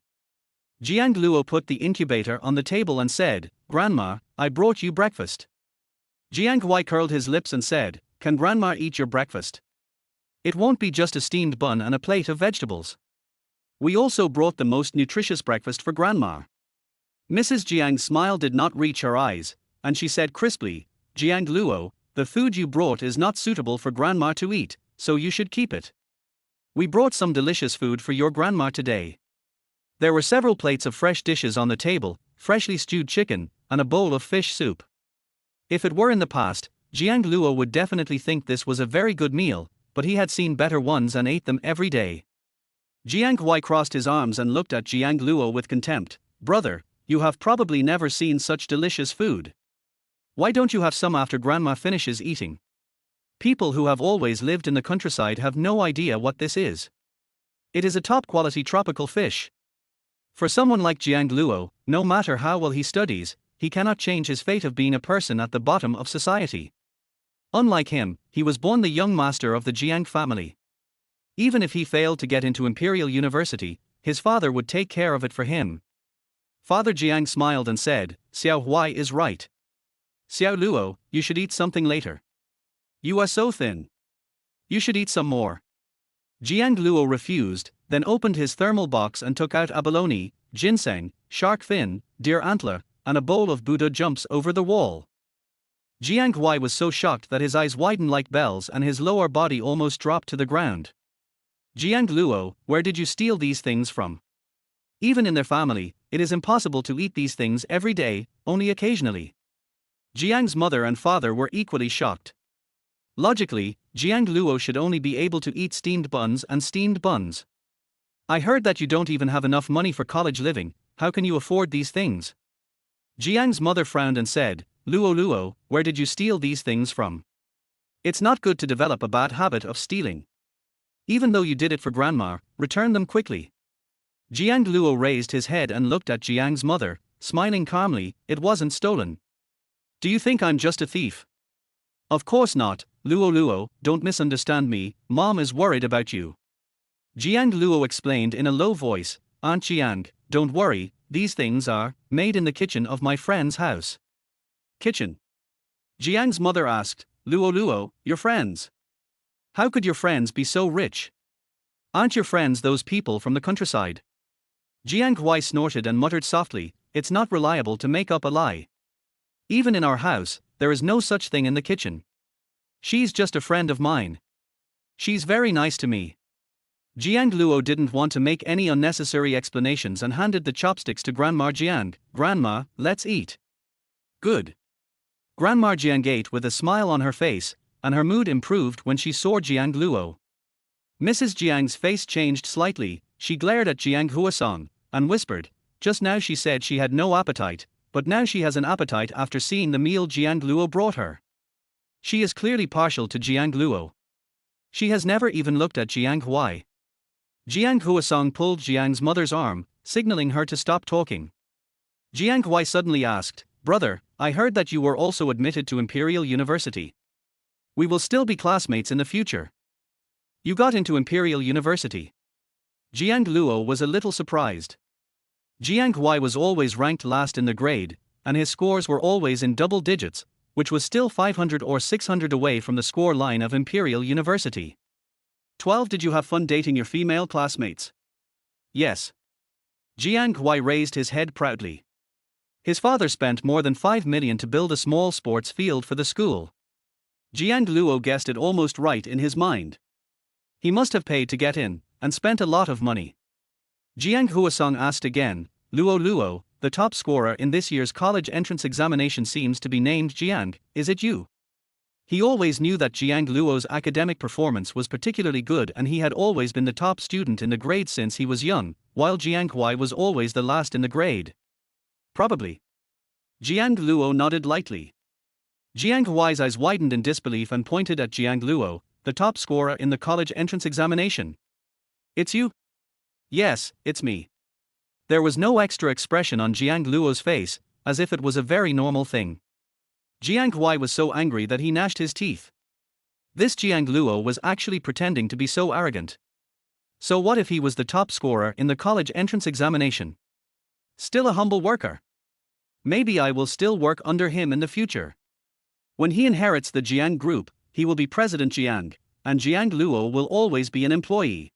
Jiang Luo put the incubator on the table and said, "Grandma, I brought you breakfast." Jiang Huai curled his lips and said, "Can Grandma eat your breakfast? It won't be just a steamed bun and a plate of vegetables. We also brought the most nutritious breakfast for Grandma." Mrs. Jiang's smile did not reach her eyes, and she said crisply, "Jiang Luo, the food you brought is not suitable for Grandma to eat, so you should keep it. We brought some delicious food for your Grandma today." There were several plates of fresh dishes on the table, freshly stewed chicken, and a bowl of fish soup. If it were in the past, Jiang Luo would definitely think this was a very good meal, but he had seen better ones and ate them every day. Jiang Huai crossed his arms and looked at Jiang Luo with contempt. "Brother, you have probably never seen such delicious food. Why don't you have some after Grandma finishes eating? People who have always lived in the countryside have no idea what this is. It is a top-quality tropical fish. For someone like Jiang Luo, no matter how well he studies, he cannot change his fate of being a person at the bottom of society. Unlike him, he was born the young master of the Jiang family. Even if he failed to get into Imperial University, his father would take care of it for him." Father Jiang smiled and said, "Xiao Huai is right. Xiao Luo, you should eat something later. You are so thin. You should eat some more." Jiang Luo refused, then opened his thermal box and took out abalone, ginseng, shark fin, deer antler, and a bowl of Buddha jumps over the wall. Jiang Huai was so shocked that his eyes widened like bells and his lower body almost dropped to the ground. "Jiang Luo, where did you steal these things from? Even in their family, it is impossible to eat these things every day, only occasionally." Jiang's mother and father were equally shocked. Logically, Jiang Luo should only be able to eat steamed buns and steamed buns. "I heard that you don't even have enough money for college living, how can you afford these things?" Jiang's mother frowned and said, "Luo Luo, where did you steal these things from? It's not good to develop a bad habit of stealing. Even though you did it for Grandma, return them quickly." Jiang Luo raised his head and looked at Jiang's mother, smiling calmly. "It wasn't stolen. Do you think I'm just a thief?" "Of course not, Luo Luo, don't misunderstand me, Mom is worried about you." Jiang Luo explained in a low voice, "Aunt Jiang, don't worry, these things are made in the kitchen of my friend's house." "Kitchen?" Jiang's mother asked. "Luo Luo, your friends? How could your friends be so rich? Aren't your friends those people from the countryside?" Jiang Huai snorted and muttered softly, "It's not reliable to make up a lie. Even in our house, there is no such thing in the kitchen. She's just a friend of mine. She's very nice to me." Jiang Luo didn't want to make any unnecessary explanations and handed the chopsticks to Grandma Jiang. "Grandma, let's eat." "Good." Grandma Jiang ate with a smile on her face, and her mood improved when she saw Jiang Luo. Mrs. Jiang's face changed slightly, she glared at Jiang Huasong, and whispered, "Just now she said she had no appetite, but now she has an appetite after seeing the meal Jiang Luo brought her. She is clearly partial to Jiang Luo. She has never even looked at Jiang Huai." Jiang Huasong pulled Jiang's mother's arm, signaling her to stop talking. Jiang Huai suddenly asked, "Brother, I heard that you were also admitted to Imperial University. We will still be classmates in the future. You got into Imperial University?" Jiang Luo was a little surprised. Jiang Huai was always ranked last in the grade, and his scores were always in double digits, which was still 500 or 600 away from the score line of Imperial University. 12. Did you have fun dating your female classmates? Yes. Jiang Huai raised his head proudly. His father spent more than 5 million to build a small sports field for the school. Jiang Luo guessed it almost right in his mind. He must have paid to get in, and spent a lot of money. Jiang Huasong asked again, "Luo Luo, the top scorer in this year's college entrance examination seems to be named Jiang, is it you?" He always knew that Jiang Luo's academic performance was particularly good and he had always been the top student in the grade since he was young, while Jiang Huai was always the last in the grade. Probably. Jiang Luo nodded lightly. Jiang Huai's eyes widened in disbelief and pointed at Jiang Luo, the top scorer in the college entrance examination. It's you? Yes, it's me. There was no extra expression on Jiang Luo's face, as if it was a very normal thing. Jiang Huai was so angry that he gnashed his teeth. This Jiang Luo was actually pretending to be so arrogant. So what if he was the top scorer in the college entrance examination? Still a humble worker. Maybe I will still work under him in the future. When he inherits the Jiang group, he will be President Jiang, and Jiang Luo will always be an employee.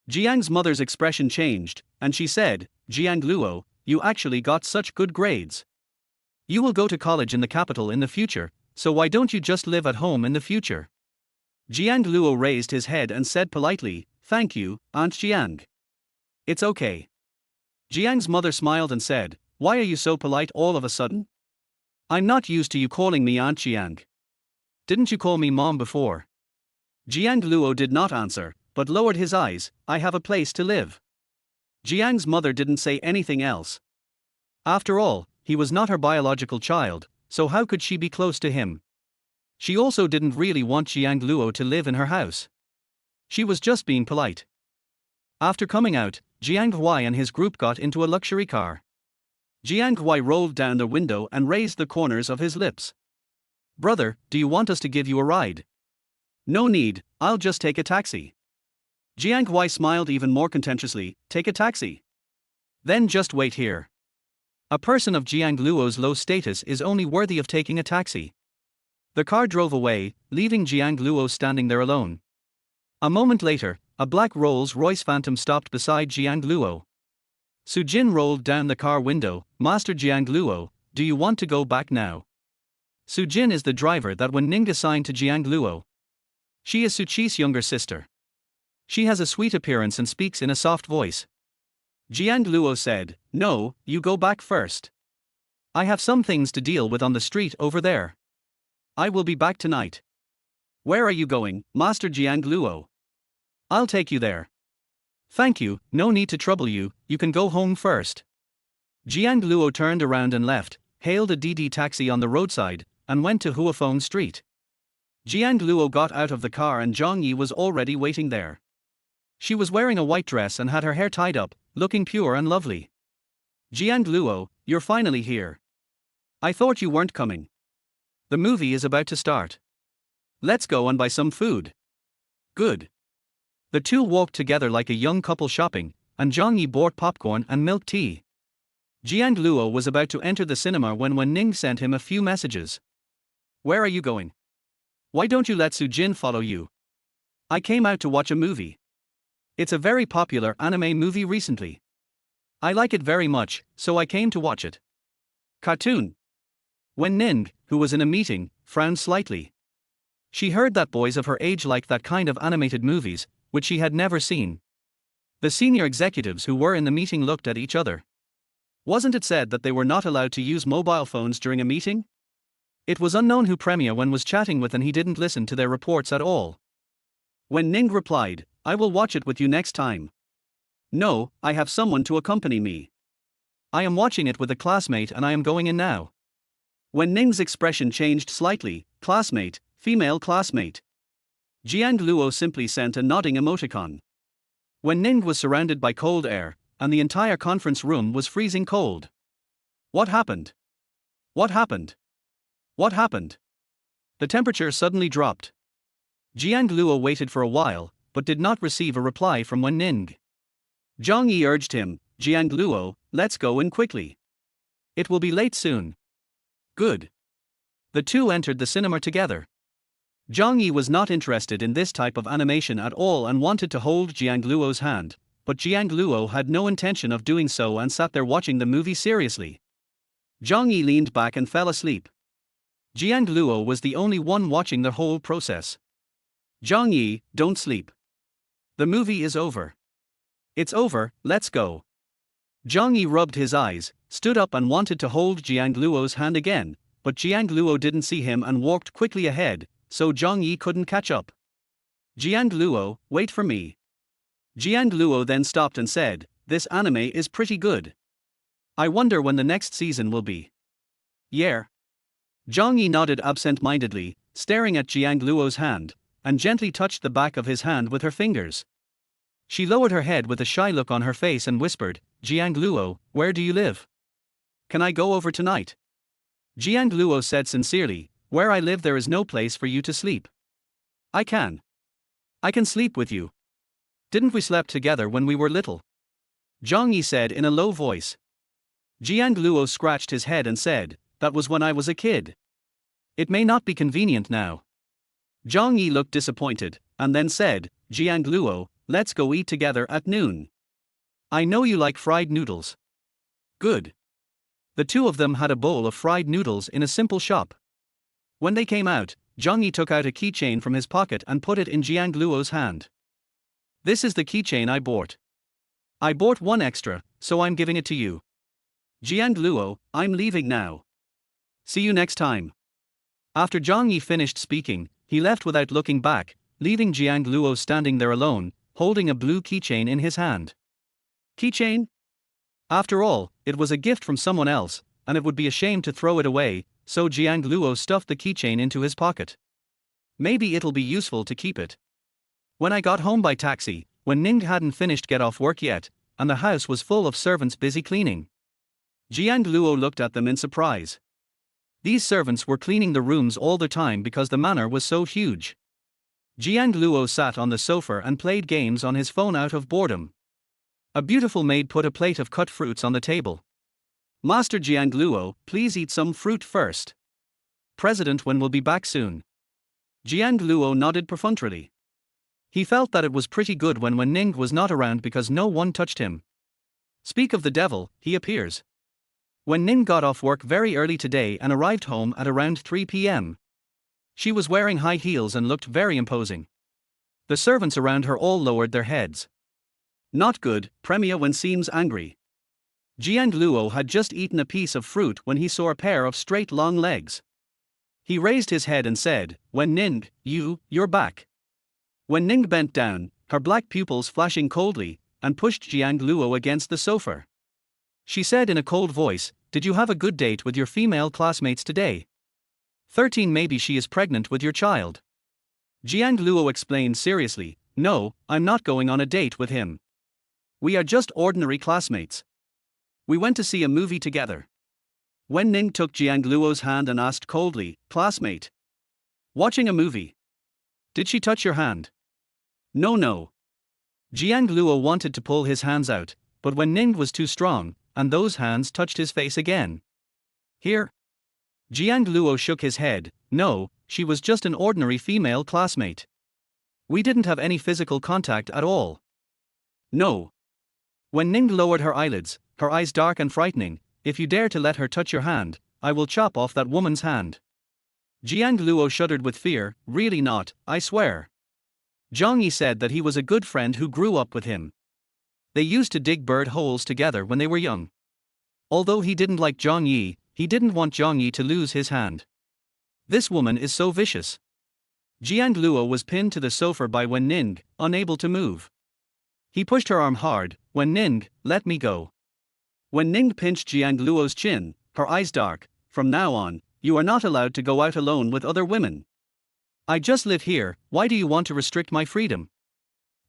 Jiang's mother's expression changed, and she said, Jiang Luo, you actually got such good grades. You will go to college in the capital in the future, so why don't you just live at home in the future? Jiang Luo raised his head and said politely, Thank you, Aunt Jiang. It's okay. Jiang's mother smiled and said, Why are you so polite all of a sudden? I'm not used to you calling me Aunt Jiang. Didn't you call me Mom before? Jiang Luo did not answer, but lowered his eyes. I have a place to live. Jiang's mother didn't say anything else. After all, he was not her biological child, so how could she be close to him? She also didn't really want Jiang Luo to live in her house. She was just being polite. After coming out, Jiang Huai and his group got into a luxury car. Jiang Huai rolled down the window and raised the corners of his lips. Brother, do you want us to give you a ride? No need, I'll just take a taxi. Jiang Huai smiled even more contemptuously, Take a taxi? Then just wait here. A person of Jiang Luo's low status is only worthy of taking a taxi. The car drove away, leaving Jiang Luo standing there alone. A moment later, a black Rolls-Royce Phantom stopped beside Jiang Luo. Su Jin rolled down the car window, Master Jiang Luo, do you want to go back now? Su Jin is the driver that Wen Ning assigned to Jiang Luo. She is Su Qi's younger sister. She has a sweet appearance and speaks in a soft voice. Jiang Luo said, No, you go back first. I have some things to deal with on the street over there. I will be back tonight. Where are you going, Master Jiang Luo? I'll take you there. Thank you, no need to trouble you, you can go home first. Jiang Luo turned around and left, hailed a DD taxi on the roadside, and went to Huafeng Street. Jiang Luo got out of the car and Zhang Yi was already waiting there. She was wearing a white dress and had her hair tied up, looking pure and lovely. Jiang Luo, you're finally here. I thought you weren't coming. The movie is about to start. Let's go and buy some food. Good. The two walked together like a young couple shopping, and Zhang Yi bought popcorn and milk tea. Jiang Luo was about to enter the cinema when Wen Ning sent him a few messages. Where are you going? Why don't you let Su Jin follow you? I came out to watch a movie. It's a very popular anime movie recently. I like it very much, so I came to watch it. Cartoon. Wen Ning, who was in a meeting, frowned slightly. She heard that boys of her age liked that kind of animated movies, which she had never seen. The senior executives who were in the meeting looked at each other. Wasn't it said that they were not allowed to use mobile phones during a meeting? It was unknown who Premier Wen was chatting with and he didn't listen to their reports at all. Wen Ning replied, I will watch it with you next time. No, I have someone to accompany me. I am watching it with a classmate and I am going in now. Wen Ning's expression changed slightly, classmate, female classmate. Jiang Luo simply sent a nodding emoticon. Wen Ning was surrounded by cold air, and the entire conference room was freezing cold. What happened? What happened? What happened? The temperature suddenly dropped. Jiang Luo waited for a while, but did not receive a reply from Wen Ning. Zhang Yi urged him, Jiang Luo, let's go in quickly. It will be late soon. Good. The two entered the cinema together. Zhang Yi was not interested in this type of animation at all and wanted to hold Jiang Luo's hand, but Jiang Luo had no intention of doing so and sat there watching the movie seriously. Zhang Yi leaned back and fell asleep. Jiang Luo was the only one watching the whole process. Zhang Yi, don't sleep. The movie is over. It's over, let's go. Zhang Yi rubbed his eyes, stood up and wanted to hold Jiang Luo's hand again, but Jiang Luo didn't see him and walked quickly ahead, so Zhang Yi couldn't catch up. Jiang Luo, wait for me. Jiang Luo then stopped and said, this anime is pretty good. I wonder when the next season will be. Yeah. Zhang Yi nodded absent-mindedly, staring at Jiang Luo's hand, and gently touched the back of his hand with her fingers. She lowered her head with a shy look on her face and whispered, Jiang Luo, where do you live? Can I go over tonight? Jiang Luo said sincerely, where I live there is no place for you to sleep. I can sleep with you. Didn't we sleep together when we were little? Zhang Yi said in a low voice. Jiang Luo scratched his head and said, that was when I was a kid. It may not be convenient now. Zhang Yi looked disappointed, and then said, Jiang Luo, let's go eat together at noon. I know you like fried noodles. Good. The two of them had a bowl of fried noodles in a simple shop. When they came out, Zhang Yi took out a keychain from his pocket and put it in Jiang Luo's hand. This is the keychain I bought. I bought one extra, so I'm giving it to you. Jiang Luo, I'm leaving now. See you next time. After Zhang Yi finished speaking, he left without looking back, leaving Jiang Luo standing there alone, holding a blue keychain in his hand. Keychain? After all, it was a gift from someone else, and it would be a shame to throw it away, so Jiang Luo stuffed the keychain into his pocket. Maybe it'll be useful to keep it. When I got home by taxi, Wen Ning hadn't finished get off work yet, and the house was full of servants busy cleaning. Jiang Luo looked at them in surprise. These servants were cleaning the rooms all the time because the manor was so huge. Jiang Luo sat on the sofa and played games on his phone out of boredom. A beautiful maid put a plate of cut fruits on the table. Master Jiang Luo, please eat some fruit first. President Wen will be back soon. Jiang Luo nodded perfunctorily. He felt that it was pretty good when Wen Ning was not around because no one touched him. Speak of the devil, he appears. Wen Ning got off work very early today and arrived home at around 3 p.m. She was wearing high heels and looked very imposing. The servants around her all lowered their heads. Not good, Premier Wen seems angry. Jiang Luo had just eaten a piece of fruit when he saw a pair of straight long legs. He raised his head and said, Wen Ning, you're back. Wen Ning bent down, her black pupils flashing coldly, and pushed Jiang Luo against the sofa. She said in a cold voice, did you have a good date with your female classmates today? 13 maybe she is pregnant with your child. Jiang Luo explained seriously, no, I'm not going on a date with him. We are just ordinary classmates. We went to see a movie together. Wen Ning took Jiang Luo's hand and asked coldly, classmate. Watching a movie. Did she touch your hand? No. Jiang Luo wanted to pull his hands out, but Wen Ning was too strong, and those hands touched his face again. Here? Jiang Luo shook his head, no, she was just an ordinary female classmate. We didn't have any physical contact at all. No. Wen Ning lowered her eyelids, her eyes dark and frightening, if you dare to let her touch your hand, I will chop off that woman's hand. Jiang Luo shuddered with fear, really not, I swear. Zhang Yi said that he was a good friend who grew up with him. They used to dig bird holes together when they were young. Although he didn't like Zhang Yi, he didn't want Zhang Yi to lose his hand. This woman is so vicious. Jiang Luo was pinned to the sofa by Wen Ning, unable to move. He pushed her arm hard, Wen Ning, let me go. Wen Ning pinched Jiang Luo's chin, her eyes dark, from now on, you are not allowed to go out alone with other women. I just live here, why do you want to restrict my freedom?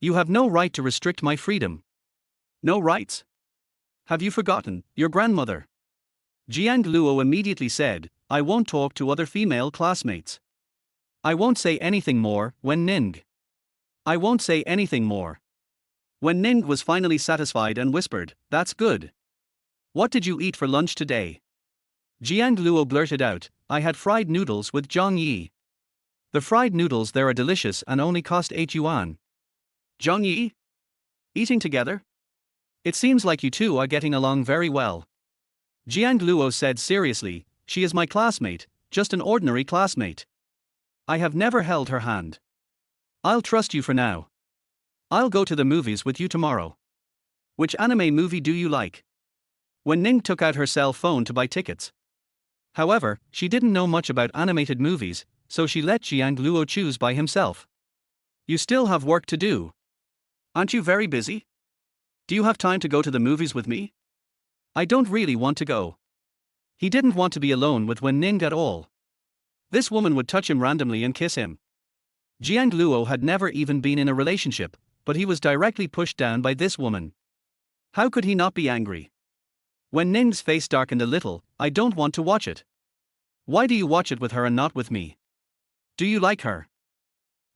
You have no right to restrict my freedom. No rights? Have you forgotten, your grandmother? Jiang Luo immediately said, I won't talk to other female classmates. I won't say anything more, Wen Ning. I won't say anything more. Wen Ning was finally satisfied and whispered, that's good. What did you eat for lunch today? Jiang Luo blurted out, I had fried noodles with Zhang Yi. The fried noodles there are delicious and only cost 8 yuan. Zhang Yi? Eating together? It seems like you two are getting along very well. Jiang Luo said seriously, she is my classmate, just an ordinary classmate. I have never held her hand. I'll trust you for now. I'll go to the movies with you tomorrow. Which anime movie do you like? Wen Ning took out her cell phone to buy tickets. However, she didn't know much about animated movies, so she let Jiang Luo choose by himself. You still have work to do. Aren't you very busy? Do you have time to go to the movies with me? I don't really want to go. He didn't want to be alone with Wen Ning at all. This woman would touch him randomly and kiss him. Jiang Luo had never even been in a relationship, but he was directly pushed down by this woman. How could he not be angry? Wen Ning's face darkened a little. I don't want to watch it. Why do you watch it with her and not with me? Do you like her?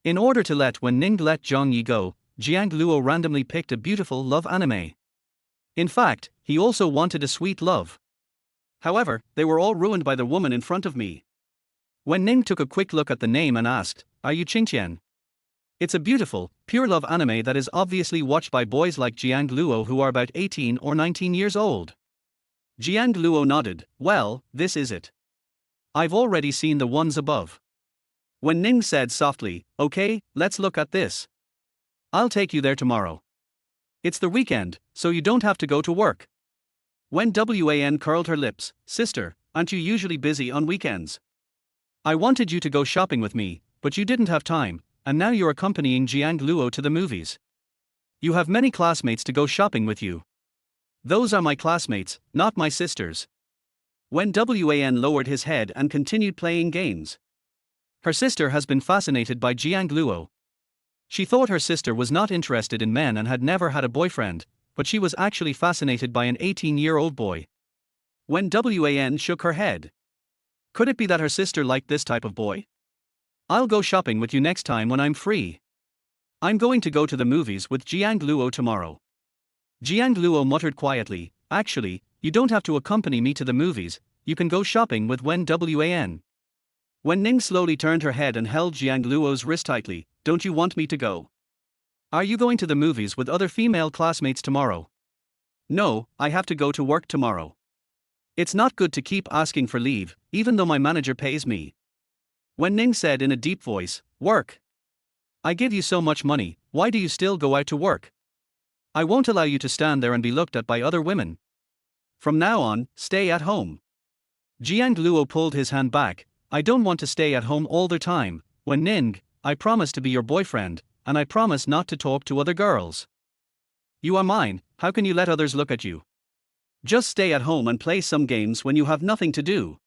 In order to let Wen Ning let Zhang Yi go, Jiang Luo randomly picked a beautiful love anime. In fact, he also wanted a sweet love. However, they were all ruined by the woman in front of me. Wen Ning took a quick look at the name and asked, "Are you Qingqian?" It's a beautiful, pure love anime that is obviously watched by boys like Jiang Luo who are about 18 or 19 years old. Jiang Luo nodded. Well, this is it. I've already seen the ones above. Wen Ning said softly, okay, let's look at this. I'll take you there tomorrow. It's the weekend, so you don't have to go to work. Wen Wan curled her lips. Sister, aren't you usually busy on weekends? I wanted you to go shopping with me, but you didn't have time, and now you're accompanying Jiang Luo to the movies. You have many classmates to go shopping with you. Those are my classmates, not my sisters. Wen Wan lowered his head and continued playing games. Her sister has been fascinated by Jiang Luo. She thought her sister was not interested in men and had never had a boyfriend, but she was actually fascinated by an 18-year-old boy. Wen Wan shook her head. Could it be that her sister liked this type of boy? I'll go shopping with you next time when I'm free. I'm going to go to the movies with Jiang Luo tomorrow. Jiang Luo muttered quietly, actually, you don't have to accompany me to the movies, you can go shopping with Wen Wan. Wen Ning slowly turned her head and held Jiang Luo's wrist tightly. Don't you want me to go? Are you going to the movies with other female classmates tomorrow? No, I have to go to work tomorrow. It's not good to keep asking for leave, even though my manager pays me. Wen Ning said in a deep voice, work. I give you so much money, why do you still go out to work? I won't allow you to stand there and be looked at by other women. From now on, stay at home. Jiang Luo pulled his hand back. I don't want to stay at home all the time. Wen Ning, I promise to be your boyfriend, and I promise not to talk to other girls. You are mine, how can you let others look at you? Just stay at home and play some games when you have nothing to do.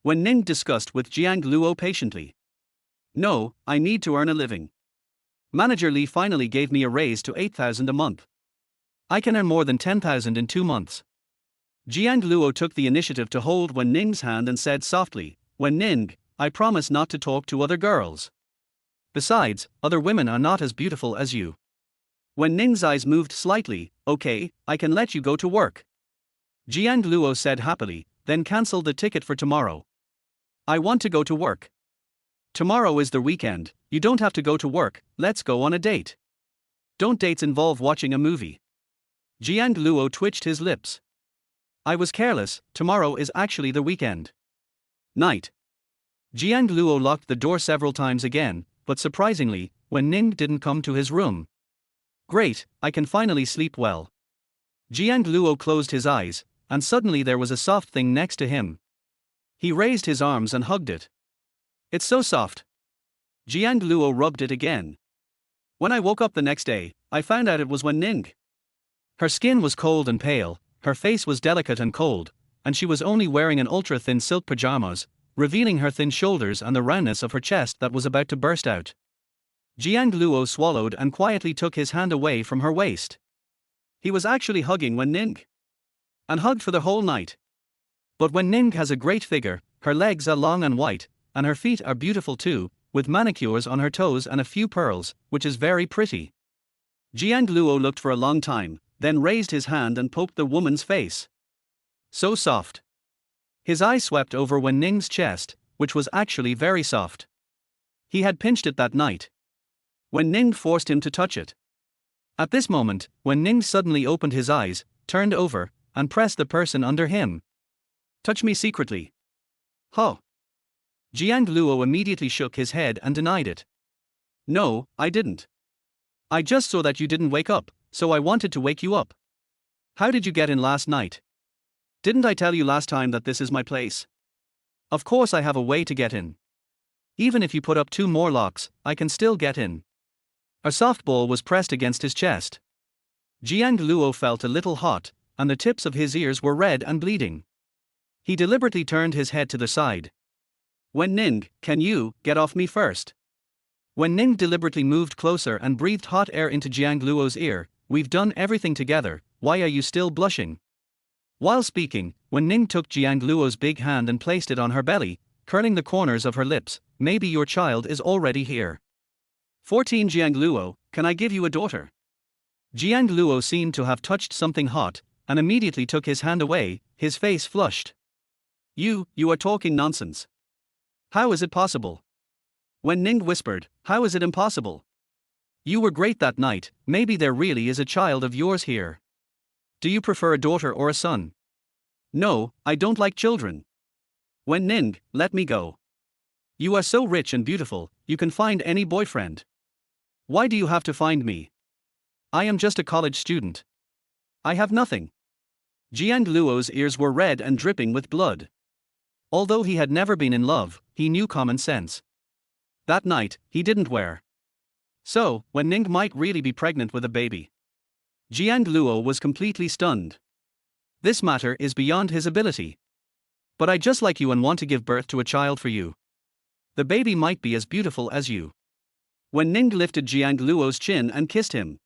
Wen Ning discussed with Jiang Luo patiently. No, I need to earn a living. Manager Li finally gave me a raise to 8,000 a month. I can earn more than 10,000 in 2 months. Jiang Luo took the initiative to hold Wen Ning's hand and said softly, Wen Ning, I promise not to talk to other girls. Besides, other women are not as beautiful as you. Wen Ning's eyes moved slightly. Okay, I can let you go to work. Jiang Luo said happily, then cancel the ticket for tomorrow. I want to go to work. Tomorrow is the weekend, you don't have to go to work, let's go on a date. Don't dates involve watching a movie? Jiang Luo twitched his lips. I was careless, tomorrow is actually the weekend. Night. Jiang Luo locked the door several times again, but surprisingly, Wen Ning didn't come to his room. Great, I can finally sleep well. Jiang Luo closed his eyes, and suddenly there was a soft thing next to him. He raised his arms and hugged it. It's so soft. Jiang Luo rubbed it again. When I woke up the next day, I found out it was Wen Ning. Her skin was cold and pale, her face was delicate and cold, and she was only wearing an ultra-thin silk pajamas, revealing her thin shoulders and the roundness of her chest that was about to burst out. Jiang Luo swallowed and quietly took his hand away from her waist. He was actually hugging Wen Ning. And hugged for the whole night. But Wen Ning has a great figure, her legs are long and white, and her feet are beautiful too, with manicures on her toes and a few pearls, which is very pretty. Jiang Luo looked for a long time, then raised his hand and poked the woman's face. So soft. His eyes swept over Wen Ning's chest, which was actually very soft. He had pinched it that night. Wen Ning forced him to touch it. At this moment, Wen Ning suddenly opened his eyes, turned over, and pressed the person under him. Touch me secretly. Huh. Jiang Luo immediately shook his head and denied it. No, I didn't. I just saw that you didn't wake up, so I wanted to wake you up. How did you get in last night? Didn't I tell you last time that this is my place? Of course I have a way to get in. Even if you put up 2 more locks, I can still get in. A softball was pressed against his chest. Jiang Luo felt a little hot, and the tips of his ears were red and bleeding. He deliberately turned his head to the side. Wen Ning, can you get off me first? Wen Ning deliberately moved closer and breathed hot air into Jiang Luo's ear. We've done everything together, why are you still blushing? While speaking, Wen Ning took Jiang Luo's big hand and placed it on her belly, curling the corners of her lips. Maybe your child is already here. 14 Jiang Luo, can I give you a daughter? Jiang Luo seemed to have touched something hot, and immediately took his hand away, his face flushed. You are talking nonsense. How is it possible? Wen Ning whispered, how is it impossible? You were great that night, maybe there really is a child of yours here. Do you prefer a daughter or a son? No, I don't like children. Wen Ning, let me go. You are so rich and beautiful, you can find any boyfriend. Why do you have to find me? I am just a college student. I have nothing. Jiang Luo's ears were red and dripping with blood. Although he had never been in love, he knew common sense. That night, he didn't wear. So, Wen Ning might really be pregnant with a baby. Jiang Luo was completely stunned. This matter is beyond his ability. But I just like you and want to give birth to a child for you. The baby might be as beautiful as you. Wen Ning lifted Jiang Luo's chin and kissed him.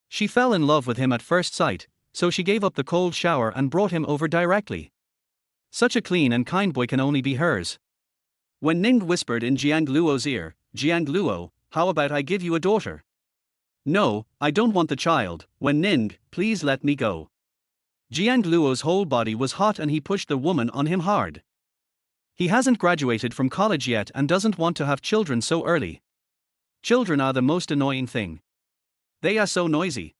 She fell in love with him at first sight, so she gave up the cold shower and brought him over directly. Such a clean and kind boy can only be hers. Wen Ning whispered in Jiang Luo's ear, Jiang Luo, how about I give you a daughter? No, I don't want the child, Wen Ning, please let me go. Jiang Luo's whole body was hot and he pushed the woman on him hard. He hasn't graduated from college yet and doesn't want to have children so early. Children are the most annoying thing. They are so noisy.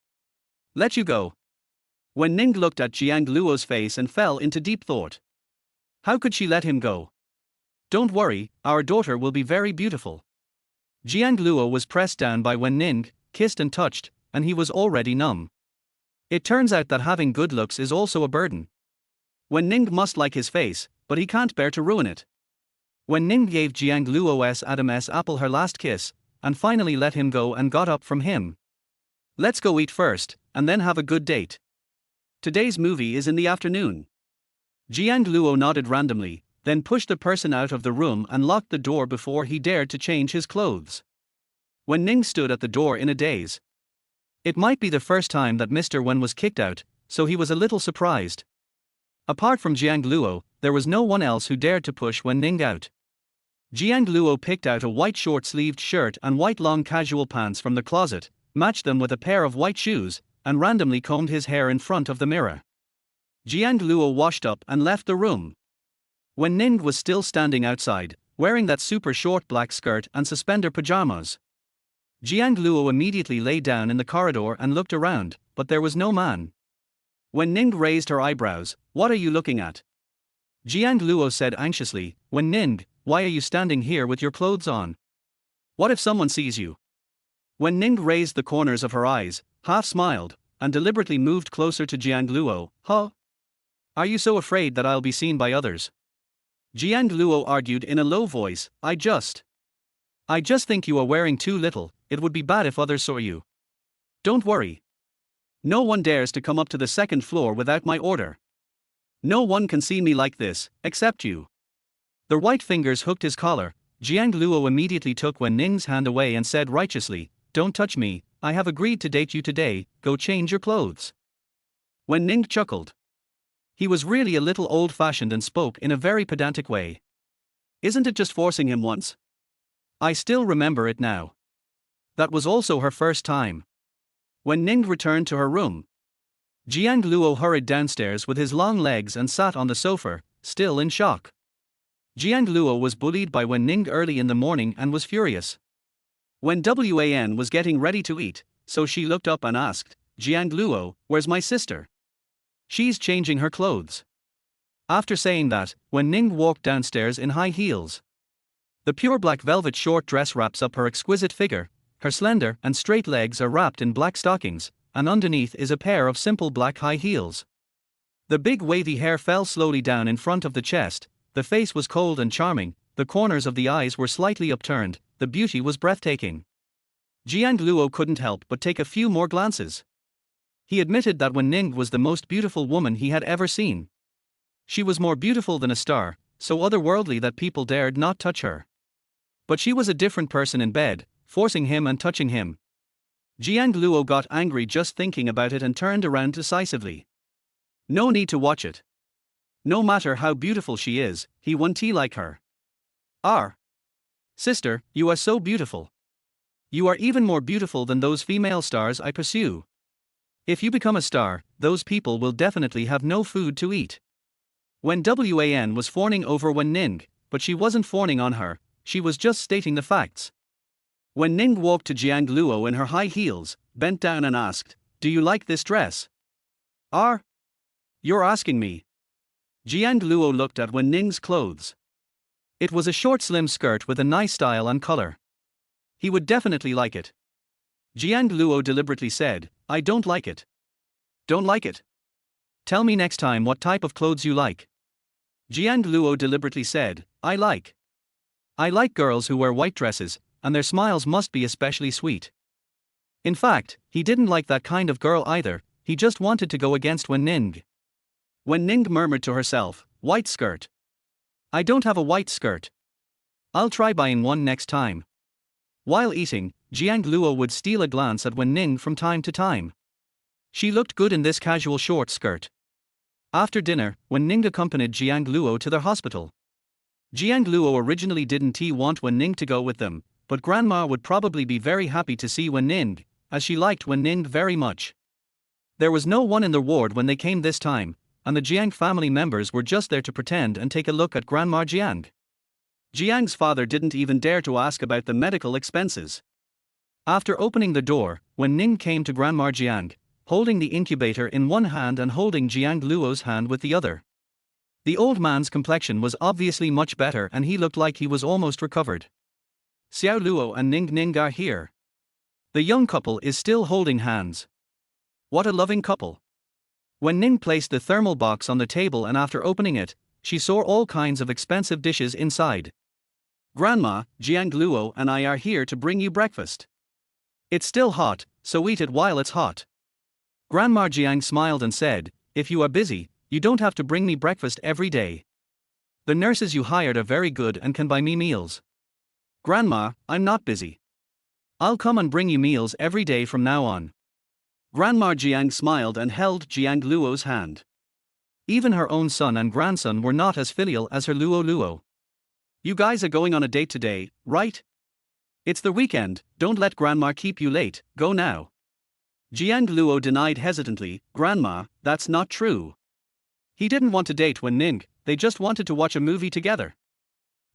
Let you go. Wen Ning looked at Jiang Luo's face and fell into deep thought. How could she let him go? Don't worry, our daughter will be very beautiful. Jiang Luo was pressed down by Wen Ning, kissed and touched, and he was already numb. It turns out that having good looks is also a burden. Wen Ning must like his face, but he can't bear to ruin it. Wen Ning gave Jiang Luo's Adam's apple her last kiss, and finally let him go and got up from him. Let's go eat first, and then have a good date. Today's movie is in the afternoon. Jiang Luo nodded randomly, then pushed the person out of the room and locked the door before he dared to change his clothes. Wen Ning stood at the door in a daze. It might be the first time that Mr. Wen was kicked out, so he was a little surprised. Apart from Jiang Luo, there was no one else who dared to push Wen Ning out. Jiang Luo picked out a white short-sleeved shirt and white long casual pants from the closet, matched them with a pair of white shoes, and randomly combed his hair in front of the mirror. Jiang Luo washed up and left the room. Wen Ning was still standing outside, wearing that super short black skirt and suspender pajamas. Jiang Luo immediately lay down in the corridor and looked around, but there was no man. Wen Ning raised her eyebrows, what are you looking at? Jiang Luo said anxiously, Wen Ning, why are you standing here with your clothes on? What if someone sees you? Wen Ning raised the corners of her eyes, half smiled, and deliberately moved closer to Jiang Luo. Huh? Are you so afraid that I'll be seen by others? Jiang Luo argued in a low voice, I just think you are wearing too little, it would be bad if others saw you. Don't worry. No one dares to come up to the second floor without my order. No one can see me like this, except you. The white fingers hooked his collar. Jiang Luo immediately took Wen Ning's hand away and said righteously, don't touch me, I have agreed to date you today, go change your clothes. Wen Ning chuckled. He was really a little old-fashioned and spoke in a very pedantic way. Isn't it just forcing him once? I still remember it now. That was also her first time. Wen Ning returned to her room. Jiang Luo hurried downstairs with his long legs and sat on the sofa, still in shock. Jiang Luo was bullied by Wen Ning early in the morning and was furious. When Wan was getting ready to eat, so she looked up and asked, Jiang Luo, where's my sister? She's changing her clothes. After saying that, Wen Ning walked downstairs in high heels. The pure black velvet short dress wraps up her exquisite figure, her slender and straight legs are wrapped in black stockings, and underneath is a pair of simple black high heels. The big wavy hair fell slowly down in front of the chest, the face was cold and charming, the corners of the eyes were slightly upturned, the beauty was breathtaking. Jiang Luo couldn't help but take a few more glances. He admitted that Wen Ning was the most beautiful woman he had ever seen. She was more beautiful than a star, so otherworldly that people dared not touch her. But she was a different person in bed, forcing him and touching him. Jiang Luo got angry just thinking about it and turned around decisively. No need to watch it. No matter how beautiful she is, he won't like her. Sister, you are so beautiful. You are even more beautiful than those female stars I pursue. If you become a star, those people will definitely have no food to eat. When Wan was fawning over Wen Ning, but she wasn't fawning on her, she was just stating the facts. Wen Ning walked to Jiang Luo in her high heels, bent down and asked, "Do you like this dress?" You're asking me. Jiang Luo looked at Wen Ning's clothes. It was a short slim skirt with a nice style and color. He would definitely like it. Jiang Luo deliberately said, "I don't like it." Don't like it? Tell me next time what type of clothes you like. Jiang Luo deliberately said, I like girls who wear white dresses, and their smiles must be especially sweet. In fact, he didn't like that kind of girl either, he just wanted to go against Wen Ning. Wen Ning murmured to herself, "White skirt. I don't have a white skirt. I'll try buying one next time." While eating, Jiang Luo would steal a glance at Wen Ning from time to time. She looked good in this casual short skirt. After dinner, Wen Ning accompanied Jiang Luo to their hospital. Jiang Luo originally didn't want Wen Ning to go with them, but Grandma would probably be very happy to see Wen Ning, as she liked Wen Ning very much. There was no one in the ward when they came this time, and the Jiang family members were just there to pretend and take a look at Grandma Jiang. Jiang's father didn't even dare to ask about the medical expenses. After opening the door, Wen Ning came to Grandma Jiang, holding the incubator in one hand and holding Jiang Luo's hand with the other. The old man's complexion was obviously much better and he looked like he was almost recovered. Xiao Luo and Ning Ning are here. The young couple is still holding hands. What a loving couple. Wen Ning placed the thermal box on the table and after opening it, she saw all kinds of expensive dishes inside. Grandma, Jiang Luo and I are here to bring you breakfast. It's still hot, so eat it while it's hot. Grandma Jiang smiled and said, "If you are busy, you don't have to bring me breakfast every day. The nurses you hired are very good and can buy me meals." Grandma, I'm not busy. I'll come and bring you meals every day from now on. Grandma Jiang smiled and held Jiang Luo's hand. Even her own son and grandson were not as filial as her Luo Luo. You guys are going on a date today, right? It's the weekend, don't let Grandma keep you late, go now. Jiang Luo denied hesitantly, Grandma, that's not true. He didn't want to date Wen Ning, they just wanted to watch a movie together.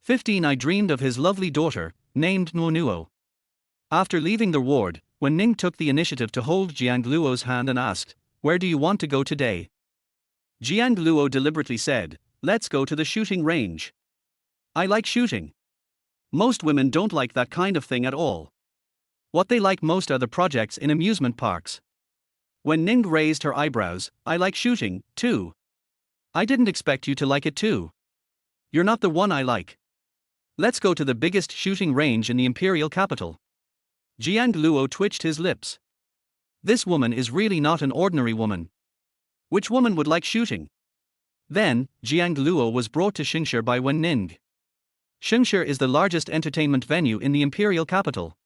15 I dreamed of his lovely daughter, named Nuo. After leaving the ward, Wen Ning took the initiative to hold Jiang Luo's hand and asked, "Where do you want to go today?" Jiang Luo deliberately said, "Let's go to the shooting range. I like shooting." Most women don't like that kind of thing at all. What they like most are the projects in amusement parks. Wen Ning raised her eyebrows, "I like shooting, too. I didn't expect you to like it too. You're not the one I like. Let's go to the biggest shooting range in the imperial capital." Jiang Luo twitched his lips. This woman is really not an ordinary woman. Which woman would like shooting? Then, Jiang Luo was brought to Xingshe by Wen Ning. Xingshe is the largest entertainment venue in the imperial capital.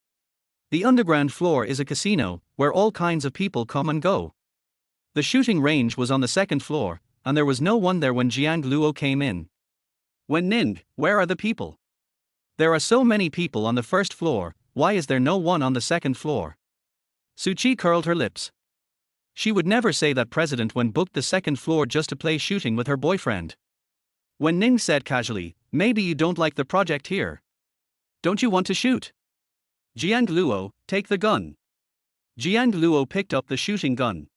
The underground floor is a casino, where all kinds of people come and go. The shooting range was on the second floor, and there was no one there when Jiang Luo came in. Wen Ning, where are the people? There are so many people on the first floor, why is there no one on the second floor? Suchi curled her lips. She would never say that President Wen booked the second floor just to play shooting with her boyfriend. Wen Ning said casually, "Maybe you don't like the project here. Don't you want to shoot? Jiang Luo, take the gun." Jiang Luo picked up the shooting gun.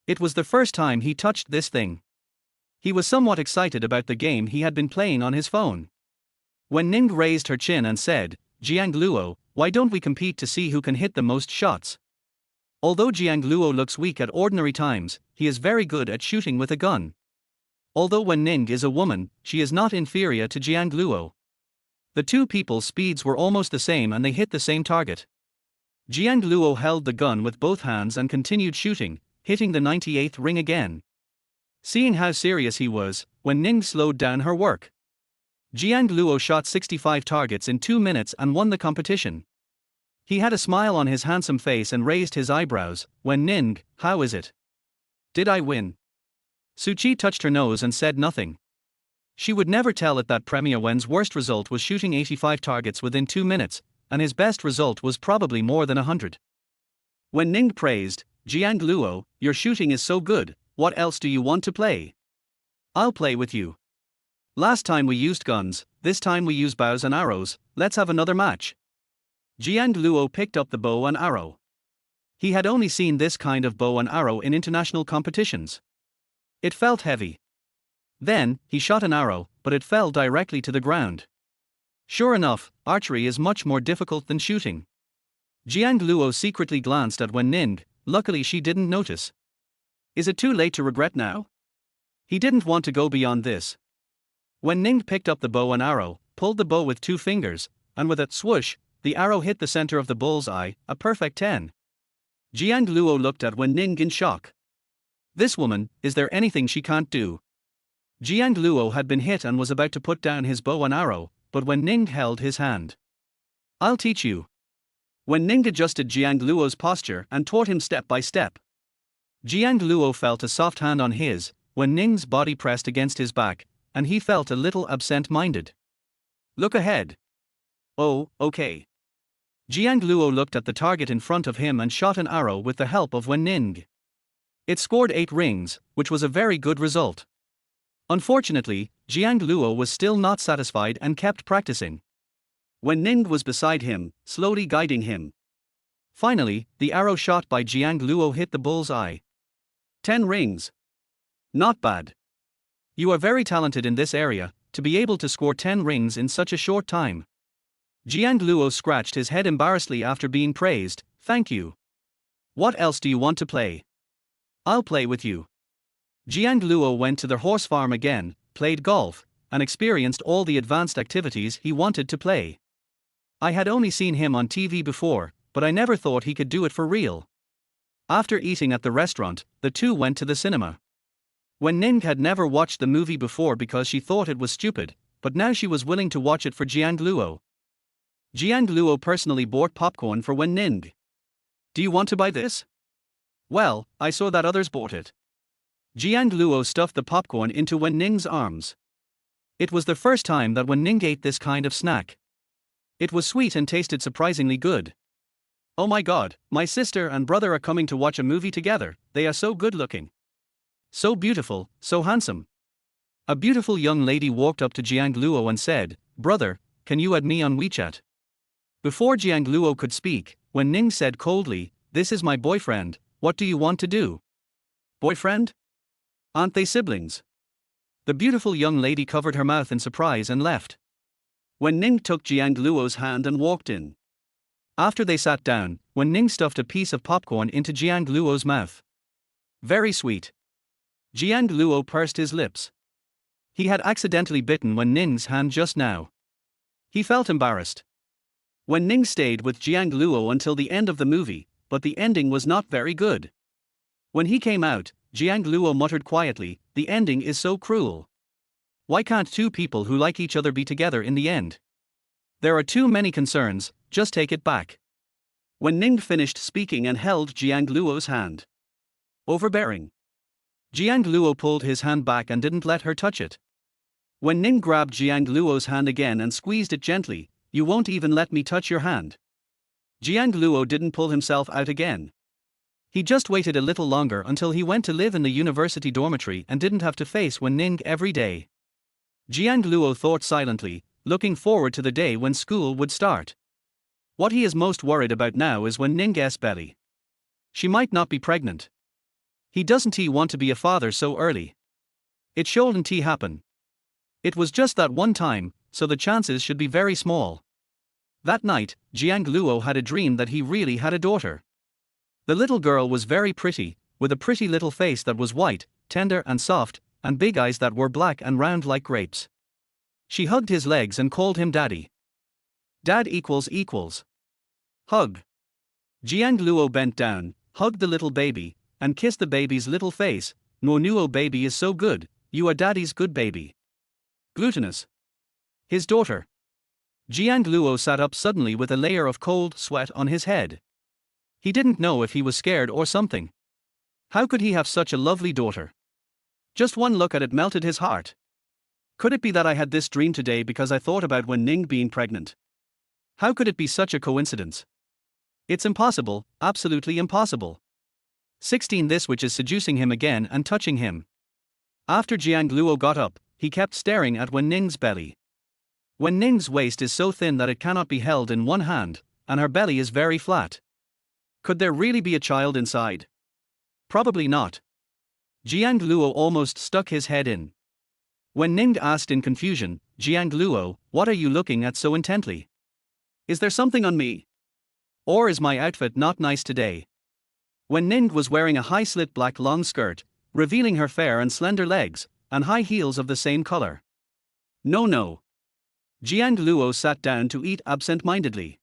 It was the first time he touched this thing. He was somewhat excited about the game he had been playing on his phone. Wen Ning raised her chin and said, "Jiang Luo, why don't we compete to see who can hit the most shots?" Although Jiang Luo looks weak at ordinary times, he is very good at shooting with a gun. Although Wen Ning is a woman, she is not inferior to Jiang Luo. The two people's speeds were almost the same and they hit the same target. Jiang Luo held the gun with both hands and continued shooting, hitting the 98th ring again. Seeing how serious he was, Wen Ning slowed down her work. Jiang Luo shot 65 targets in 2 minutes and won the competition. He had a smile on his handsome face and raised his eyebrows. Wen Ning, how is it? Did I win? Su Qi touched her nose and said nothing. She would never tell it that Premier Wen's worst result was shooting 85 targets within 2 minutes, and his best result was probably more than 100. Wen Ning praised, Jiang Luo, your shooting is so good, what else do you want to play? I'll play with you. Last time we used guns, this time we use bows and arrows, let's have another match. Jiang Luo picked up the bow and arrow. He had only seen this kind of bow and arrow in international competitions. It felt heavy. Then, he shot an arrow, but it fell directly to the ground. Sure enough, archery is much more difficult than shooting. Jiang Luo secretly glanced at Wen Ning, luckily she didn't notice. Is it too late to regret now? He didn't want to go beyond this. Wen Ning picked up the bow and arrow, pulled the bow with 2 fingers, and with a swoosh, the arrow hit the center of the bull's eye, a perfect 10. Jiang Luo looked at Wen Ning in shock. This woman, is there anything she can't do? Jiang Luo had been hit and was about to put down his bow and arrow, but Wen Ning held his hand. I'll teach you. Wen Ning adjusted Jiang Luo's posture and taught him step by step. Jiang Luo felt a soft hand on his, Wen Ning's body pressed against his back, and he felt a little absent-minded. Look ahead. Oh, okay. Jiang Luo looked at the target in front of him and shot an arrow with the help of Wen Ning. It scored 8 rings, which was a very good result. Unfortunately, Jiang Luo was still not satisfied and kept practicing. Wen Ning was beside him, slowly guiding him. Finally, the arrow shot by Jiang Luo hit the bull's eye. 10 rings. Not bad. You are very talented in this area, to be able to score 10 rings in such a short time. Jiang Luo scratched his head embarrassedly after being praised, thank you. What else do you want to play? I'll play with you. Jiang Luo went to the horse farm again, played golf, and experienced all the advanced activities he wanted to play. I had only seen him on TV before, but I never thought he could do it for real. After eating at the restaurant, the two went to the cinema. Wen Ning had never watched the movie before because she thought it was stupid, but now she was willing to watch it for Jiang Luo. Jiang Luo personally bought popcorn for Wen Ning. Do you want to buy this? Well, I saw that others bought it. Jiang Luo stuffed the popcorn into Wen Ning's arms. It was the first time that Wen Ning ate this kind of snack. It was sweet and tasted surprisingly good. Oh my god, my sister and brother are coming to watch a movie together, they are so good looking. So beautiful, so handsome. A beautiful young lady walked up to Jiang Luo and said, brother, can you add me on WeChat? Before Jiang Luo could speak, Wen Ning said coldly, this is my boyfriend, what do you want to do? Boyfriend? Aren't they siblings? The beautiful young lady covered her mouth in surprise and left. Wen Ning took Jiang Luo's hand and walked in. After they sat down, Wen Ning stuffed a piece of popcorn into Jiang Luo's mouth. Very sweet. Jiang Luo pursed his lips. He had accidentally bitten Wen Ning's hand just now. He felt embarrassed. Wen Ning stayed with Jiang Luo until the end of the movie, but the ending was not very good. When he came out, Jiang Luo muttered quietly, the ending is so cruel. Why can't two people who like each other be together in the end? There are too many concerns, just take it back. Wen Ning finished speaking and held Jiang Luo's hand. Overbearing. Jiang Luo pulled his hand back and didn't let her touch it. Wen Ning grabbed Jiang Luo's hand again and squeezed it gently, you won't even let me touch your hand. Jiang Luo didn't pull himself out again. He just waited a little longer until he went to live in the university dormitory and didn't have to face Wen Ning every day. Jiang Luo thought silently, looking forward to the day when school would start. What he is most worried about now is Wen Ning's belly. She might not be pregnant. He doesn't want to be a father so early. It shouldn't happen. It was just that one time, so the chances should be very small. That night, Jiang Luo had a dream that he really had a daughter. The little girl was very pretty, with a pretty little face that was white, tender and soft, and big eyes that were black and round like grapes. She hugged his legs and called him daddy. Dad equals equals. Hug. Jiang Luo bent down, hugged the little baby, and kissed the baby's little face. Nuo baby is so good, you are daddy's good baby. Glutinous. His daughter. Jiang Luo sat up suddenly with a layer of cold sweat on his head. He didn't know if he was scared or something. How could he have such a lovely daughter? Just one look at it melted his heart. Could it be that I had this dream today because I thought about Wen Ning being pregnant? How could it be such a coincidence? It's impossible, absolutely impossible. 16 This witch is seducing him again and touching him. After Jiang Luo got up, he kept staring at Wen Ning's belly. Wen Ning's waist is so thin that it cannot be held in one hand, and her belly is very flat. Could there really be a child inside? Probably not. Jiang Luo almost stuck his head in. Wen Ning asked in confusion, Jiang Luo, what are you looking at so intently? Is there something on me? Or is my outfit not nice today? Wen Ning was wearing a high-slit black long skirt, revealing her fair and slender legs, and high heels of the same color. No. Jiang Luo sat down to eat absent-mindedly.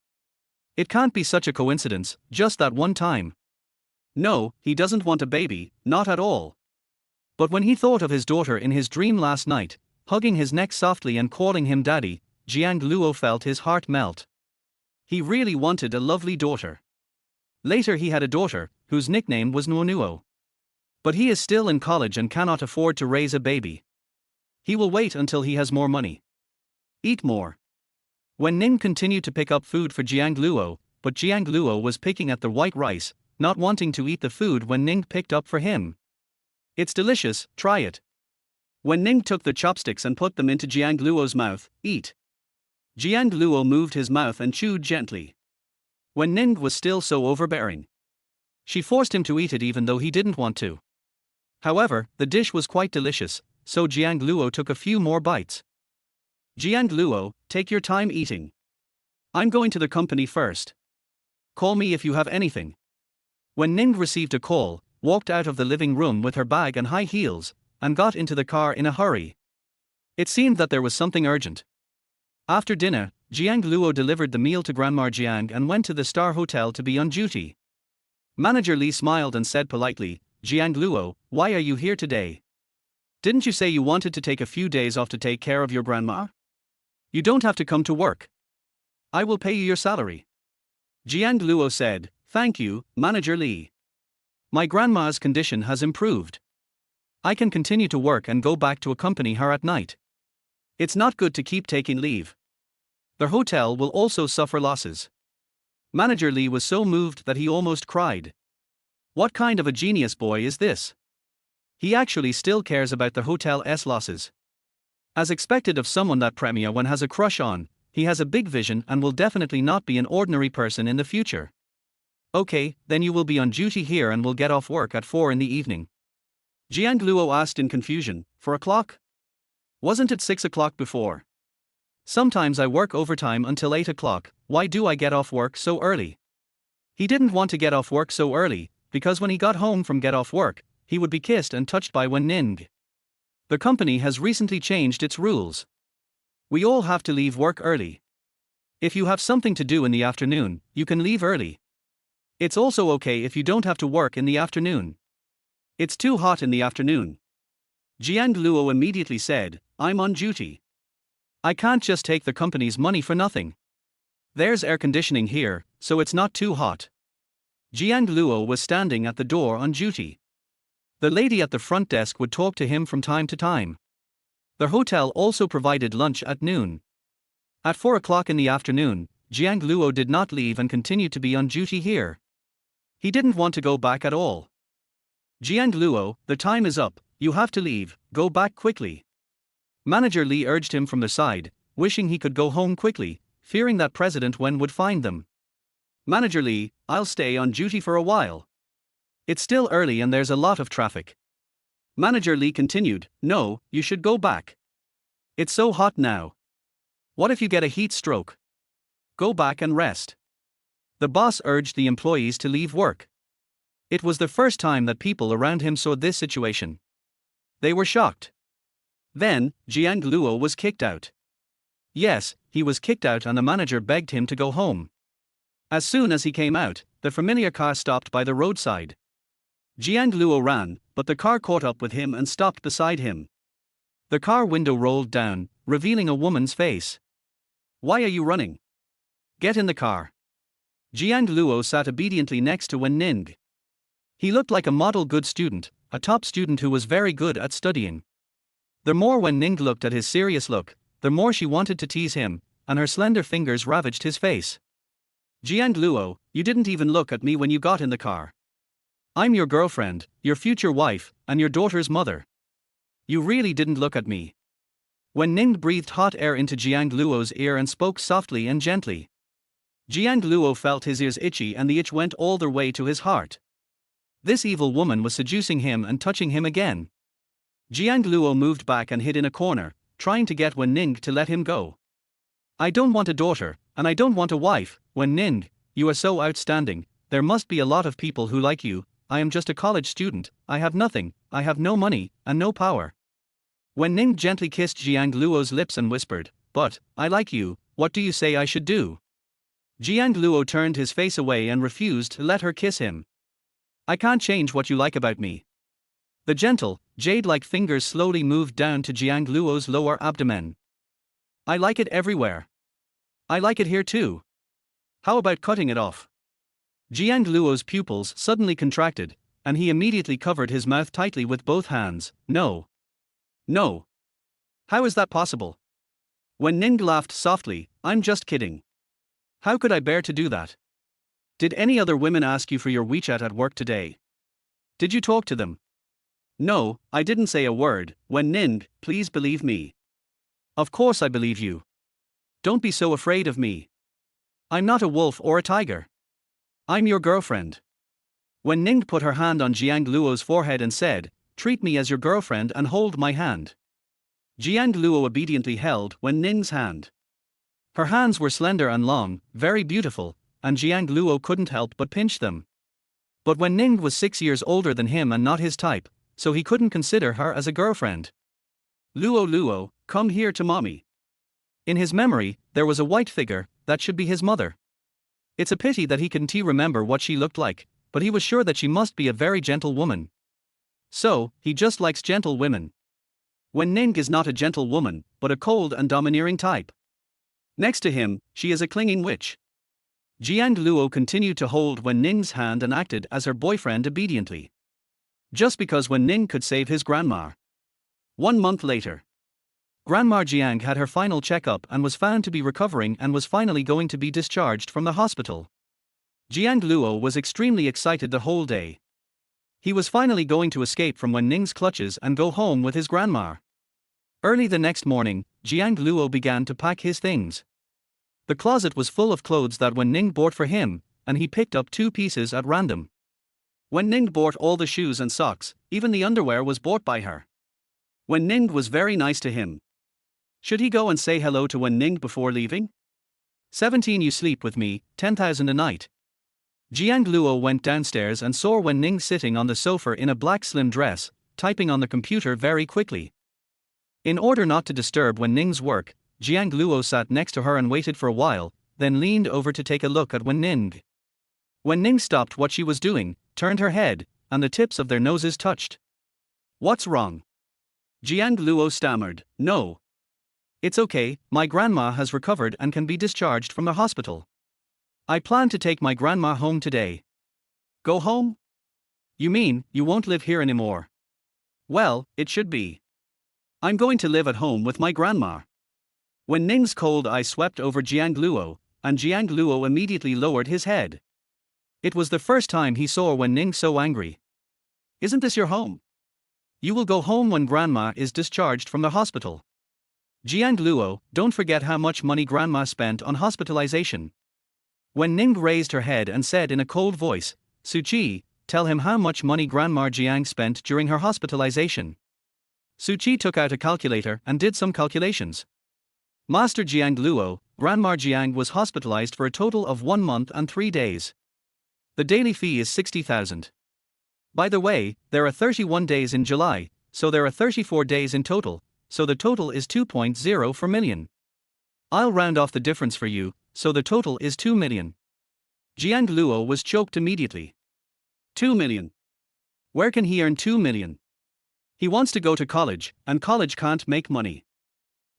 It can't be such a coincidence, just that one time. No, he doesn't want a baby, not at all. But when he thought of his daughter in his dream last night, hugging his neck softly and calling him daddy, Jiang Luo felt his heart melt. He really wanted a lovely daughter. Later he had a daughter, whose nickname was Nuo. But he is still in college and cannot afford to raise a baby. He will wait until he has more money. Eat more. Wen Ning continued to pick up food for Jiang Luo, but Jiang Luo was picking at the white rice, not wanting to eat the food Wen Ning picked up for him. It's delicious, try it. Wen Ning took the chopsticks and put them into Jiang Luo's mouth. Eat. Jiang Luo moved his mouth and chewed gently. Wen Ning was still so overbearing. She forced him to eat it even though he didn't want to. However, the dish was quite delicious, so Jiang Luo took a few more bites. Jiang Luo, take your time eating. I'm going to the company first. Call me if you have anything. Wen Ning received a call, walked out of the living room with her bag and high heels, and got into the car in a hurry. It seemed that there was something urgent. After dinner, Jiang Luo delivered the meal to Grandma Jiang and went to the Star Hotel to be on duty. Manager Li smiled and said politely, Jiang Luo, why are you here today? Didn't you say you wanted to take a few days off to take care of your grandma? You don't have to come to work. I will pay you your salary. Jiang Luo said, thank you, Manager Li. My grandma's condition has improved. I can continue to work and go back to accompany her at night. It's not good to keep taking leave. The hotel will also suffer losses. Manager Li was so moved that he almost cried. What kind of a genius boy is this? He actually still cares about the hotel's losses. As expected of someone that Premier Wen has a crush on, he has a big vision and will definitely not be an ordinary person in the future. Okay, then you will be on duty here and will get off work at 4 in the evening. Jiang Luo asked in confusion, 4 o'clock? Wasn't it 6 o'clock before? Sometimes I work overtime until 8 o'clock, why do I get off work so early? He didn't want to get off work so early, because when he got home from get off work, he would be kissed and touched by Wen Ning. The company has recently changed its rules. We all have to leave work early. If you have something to do in the afternoon, you can leave early. It's also okay if you don't have to work in the afternoon. It's too hot in the afternoon. Jiang Luo immediately said, I'm on duty. I can't just take the company's money for nothing. There's air conditioning here, so it's not too hot. Jiang Luo was standing at the door on duty. The lady at the front desk would talk to him from time to time. The hotel also provided lunch at noon. At 4 o'clock in the afternoon, Jiang Luo did not leave and continued to be on duty here. He didn't want to go back at all. Jiang Luo, the time is up, you have to leave, go back quickly. Manager Li urged him from the side, wishing he could go home quickly, fearing that President Wen would find them. Manager Li, I'll stay on duty for a while. It's still early and there's a lot of traffic. Manager Li continued, no, you should go back. It's so hot now. What if you get a heat stroke? Go back and rest. The boss urged the employees to leave work. It was the first time that people around him saw this situation. They were shocked. Then, Jiang Luo was kicked out. Yes, he was kicked out and the manager begged him to go home. As soon as he came out, the familiar car stopped by the roadside. Jiang Luo ran, but the car caught up with him and stopped beside him. The car window rolled down, revealing a woman's face. Why are you running? Get in the car. Jiang Luo sat obediently next to Wen Ning. He looked like a model good student, a top student who was very good at studying. The more Wen Ning looked at his serious look, the more she wanted to tease him, and her slender fingers ravaged his face. Jiang Luo, you didn't even look at me when you got in the car. I'm your girlfriend, your future wife, and your daughter's mother. You really didn't look at me. Wen Ning breathed hot air into Jiang Luo's ear and spoke softly and gently. Jiang Luo felt his ears itchy and the itch went all the way to his heart. This evil woman was seducing him and touching him again. Jiang Luo moved back and hid in a corner, trying to get Wen Ning to let him go. I don't want a daughter, and I don't want a wife. Wen Ning, you are so outstanding, there must be a lot of people who like you. I am just a college student, I have nothing, I have no money, and no power. Wen Ning gently kissed Jiang Luo's lips and whispered, but, I like you, what do you say I should do? Jiang Luo turned his face away and refused to let her kiss him. I can't change what you like about me. The gentle, jade-like fingers slowly moved down to Jiang Luo's lower abdomen. I like it everywhere. I like it here too. How about cutting it off? Jiang Luo's pupils suddenly contracted, and he immediately covered his mouth tightly with both hands. No. No. How is that possible? Wen Ning laughed softly, I'm just kidding. How could I bear to do that? Did any other women ask you for your WeChat at work today? Did you talk to them? No, I didn't say a word. Wen Ning, please believe me. Of course I believe you. Don't be so afraid of me. I'm not a wolf or a tiger. I'm your girlfriend. Wen Ning put her hand on Jiang Luo's forehead and said, treat me as your girlfriend and hold my hand. Jiang Luo obediently held Wen Ning's hand. Her hands were slender and long, very beautiful, and Jiang Luo couldn't help but pinch them. But Wen Ning was 6 years older than him and not his type, so he couldn't consider her as a girlfriend. Luo, come here to mommy. In his memory, there was a white figure, that should be his mother. It's a pity that he couldn't remember what she looked like, but he was sure that she must be a very gentle woman. So, he just likes gentle women. Wen Ning is not a gentle woman, but a cold and domineering type. Next to him, she is a clinging witch. Jiang Luo continued to hold Wen Ning's hand and acted as her boyfriend obediently. Just because Wen Ning could save his grandma. 1 month later. Grandma Jiang had her final checkup and was found to be recovering and was finally going to be discharged from the hospital. Jiang Luo was extremely excited the whole day. He was finally going to escape from Wen Ning's clutches and go home with his grandma. Early the next morning, Jiang Luo began to pack his things. The closet was full of clothes that Wen Ning bought for him, and he picked up 2 pieces at random. Wen Ning bought all the shoes and socks, even the underwear was bought by her. Wen Ning was very nice to him. Should he go and say hello to Wen Ning before leaving? 17 You sleep with me, 10,000 a night. Jiang Luo went downstairs and saw Wen Ning sitting on the sofa in a black slim dress, typing on the computer very quickly. In order not to disturb Wen Ning's work, Jiang Luo sat next to her and waited for a while, then leaned over to take a look at Wen Ning. Wen Ning stopped what she was doing, turned her head, and the tips of their noses touched. What's wrong? Jiang Luo stammered, no. It's okay, my grandma has recovered and can be discharged from the hospital. I plan to take my grandma home today. Go home? You mean, you won't live here anymore? Well, it should be. I'm going to live at home with my grandma. Wen Ning's cold eye swept over Jiang Luo, and Jiang Luo immediately lowered his head. It was the first time he saw Wen Ning so angry. Isn't this your home? You will go home when grandma is discharged from the hospital. Jiang Luo, don't forget how much money grandma spent on hospitalization. Wen Ning raised her head and said in a cold voice, Suchi, tell him how much money Grandma Jiang spent during her hospitalization. Suchi took out a calculator and did some calculations. Master Jiang Luo, Grandma Jiang was hospitalized for a total of 1 month and 3 days. The daily fee is 60,000. By the way, there are 31 days in July, so there are 34 days in total, so the total is 2.0 per million. I'll round off the difference for you, so the total is 2 million. Jiang Luo was choked immediately. 2 million. Where can he earn 2 million? He wants to go to college, and college can't make money.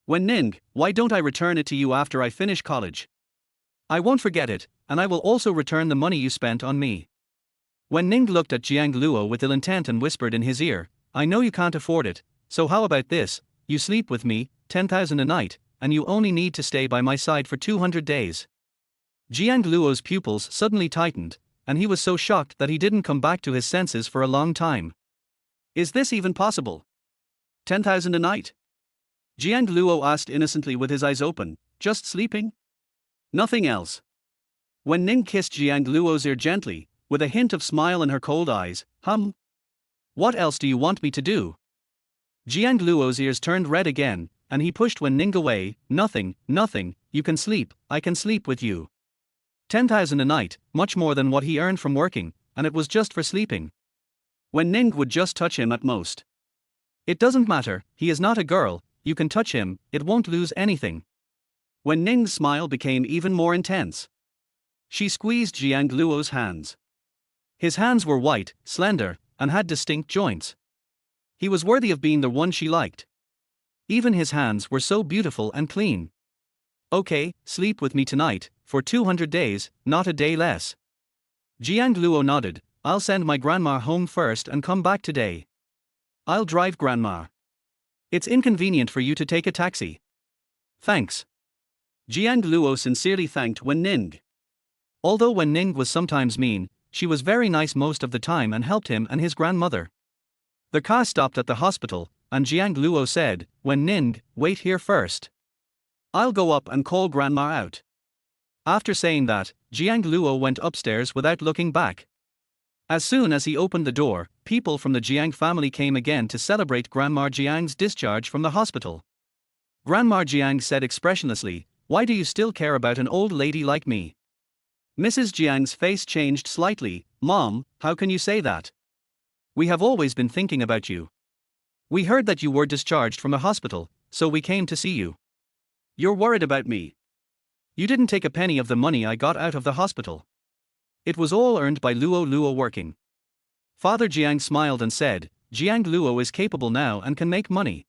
Wen Ning, why don't I return it to you after I finish college? I won't forget it, and I will also return the money you spent on me. Wen Ning looked at Jiang Luo with ill intent and whispered in his ear, I know you can't afford it, so how about this, you sleep with me, 10,000 a night, and you only need to stay by my side for 200 days. Jiang Luo's pupils suddenly tightened, and he was so shocked that he didn't come back to his senses for a long time. Is this even possible? 10,000 a night? Jiang Luo asked innocently with his eyes open, just sleeping? Nothing else. Wen Ning kissed Jiang Luo's ear gently, with a hint of smile in her cold eyes, What else do you want me to do? Jiang Luo's ears turned red again, and he pushed Wen Ning away, nothing, you can sleep, I can sleep with you. 10,000 a night, much more than what he earned from working, and it was just for sleeping. Wen Ning would just touch him at most. It doesn't matter, he is not a girl, you can touch him, it won't lose anything. Wen Ning's smile became even more intense. She squeezed Jiang Luo's hands. His hands were white, slender, and had distinct joints. He was worthy of being the one she liked. Even his hands were so beautiful and clean. Okay, sleep with me tonight, for 200 days, not a day less. Jiang Luo nodded, I'll send my grandma home first and come back today. I'll drive grandma. It's inconvenient for you to take a taxi. Thanks. Jiang Luo sincerely thanked Wen Ning. Although Wen Ning was sometimes mean, she was very nice most of the time and helped him and his grandmother. The car stopped at the hospital, and Jiang Luo said, Wen Ning, wait here first. I'll go up and call grandma out. After saying that, Jiang Luo went upstairs without looking back. As soon as he opened the door, people from the Jiang family came again to celebrate Grandma Jiang's discharge from the hospital. Grandma Jiang said expressionlessly, Why do you still care about an old lady like me? Mrs. Jiang's face changed slightly, Mom, how can you say that? We have always been thinking about you. We heard that you were discharged from the hospital, so we came to see you. You're worried about me. You didn't take a penny of the money I got out of the hospital. It was all earned by Luo working. Father Jiang smiled and said, Jiang Luo is capable now and can make money.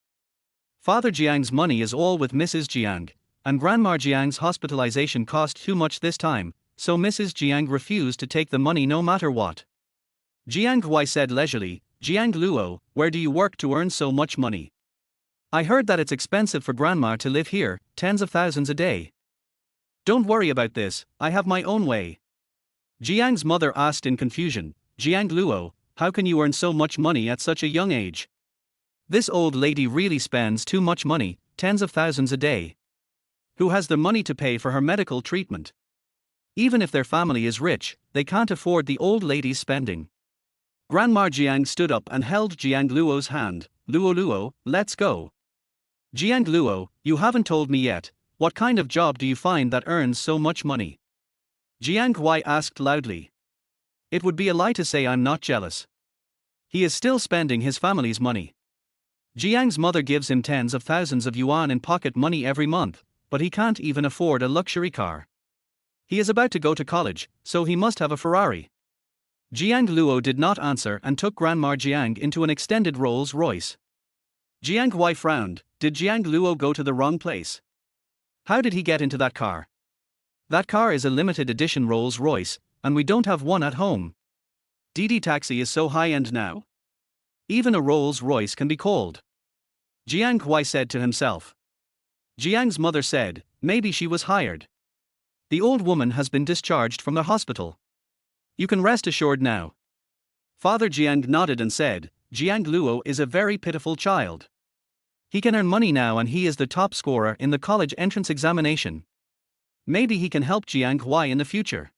Father Jiang's money is all with Mrs. Jiang, and Grandma Jiang's hospitalization cost too much this time, so Mrs. Jiang refused to take the money no matter what. Jiang Hui said leisurely, Jiang Luo, where do you work to earn so much money? I heard that it's expensive for Grandma to live here, tens of thousands a day. Don't worry about this, I have my own way. Jiang's mother asked in confusion, Jiang Luo, how can you earn so much money at such a young age? This old lady really spends too much money, tens of thousands a day. Who has the money to pay for her medical treatment? Even if their family is rich, they can't afford the old lady's spending. Grandma Jiang stood up and held Jiang Luo's hand, Luo, let's go. Jiang Luo, you haven't told me yet, what kind of job do you find that earns so much money? Jiang Hui asked loudly. It would be a lie to say I'm not jealous. He is still spending his family's money. Jiang's mother gives him tens of thousands of yuan in pocket money every month, but he can't even afford a luxury car. He is about to go to college, so he must have a Ferrari. Jiang Luo did not answer and took Grandma Jiang into an extended Rolls Royce. Jiang Hui frowned, did Jiang Luo go to the wrong place? How did he get into that car? That car is a limited edition Rolls Royce, and we don't have one at home. DD Taxi is so high-end now. Even a Rolls Royce can be called. Jiang Hui said to himself. Jiang's mother said, maybe she was hired. The old woman has been discharged from the hospital. You can rest assured now. Father Jiang nodded and said, Jiang Luo is a very pitiful child. He can earn money now and he is the top scorer in the college entrance examination. Maybe he can help Jiang Hui in the future.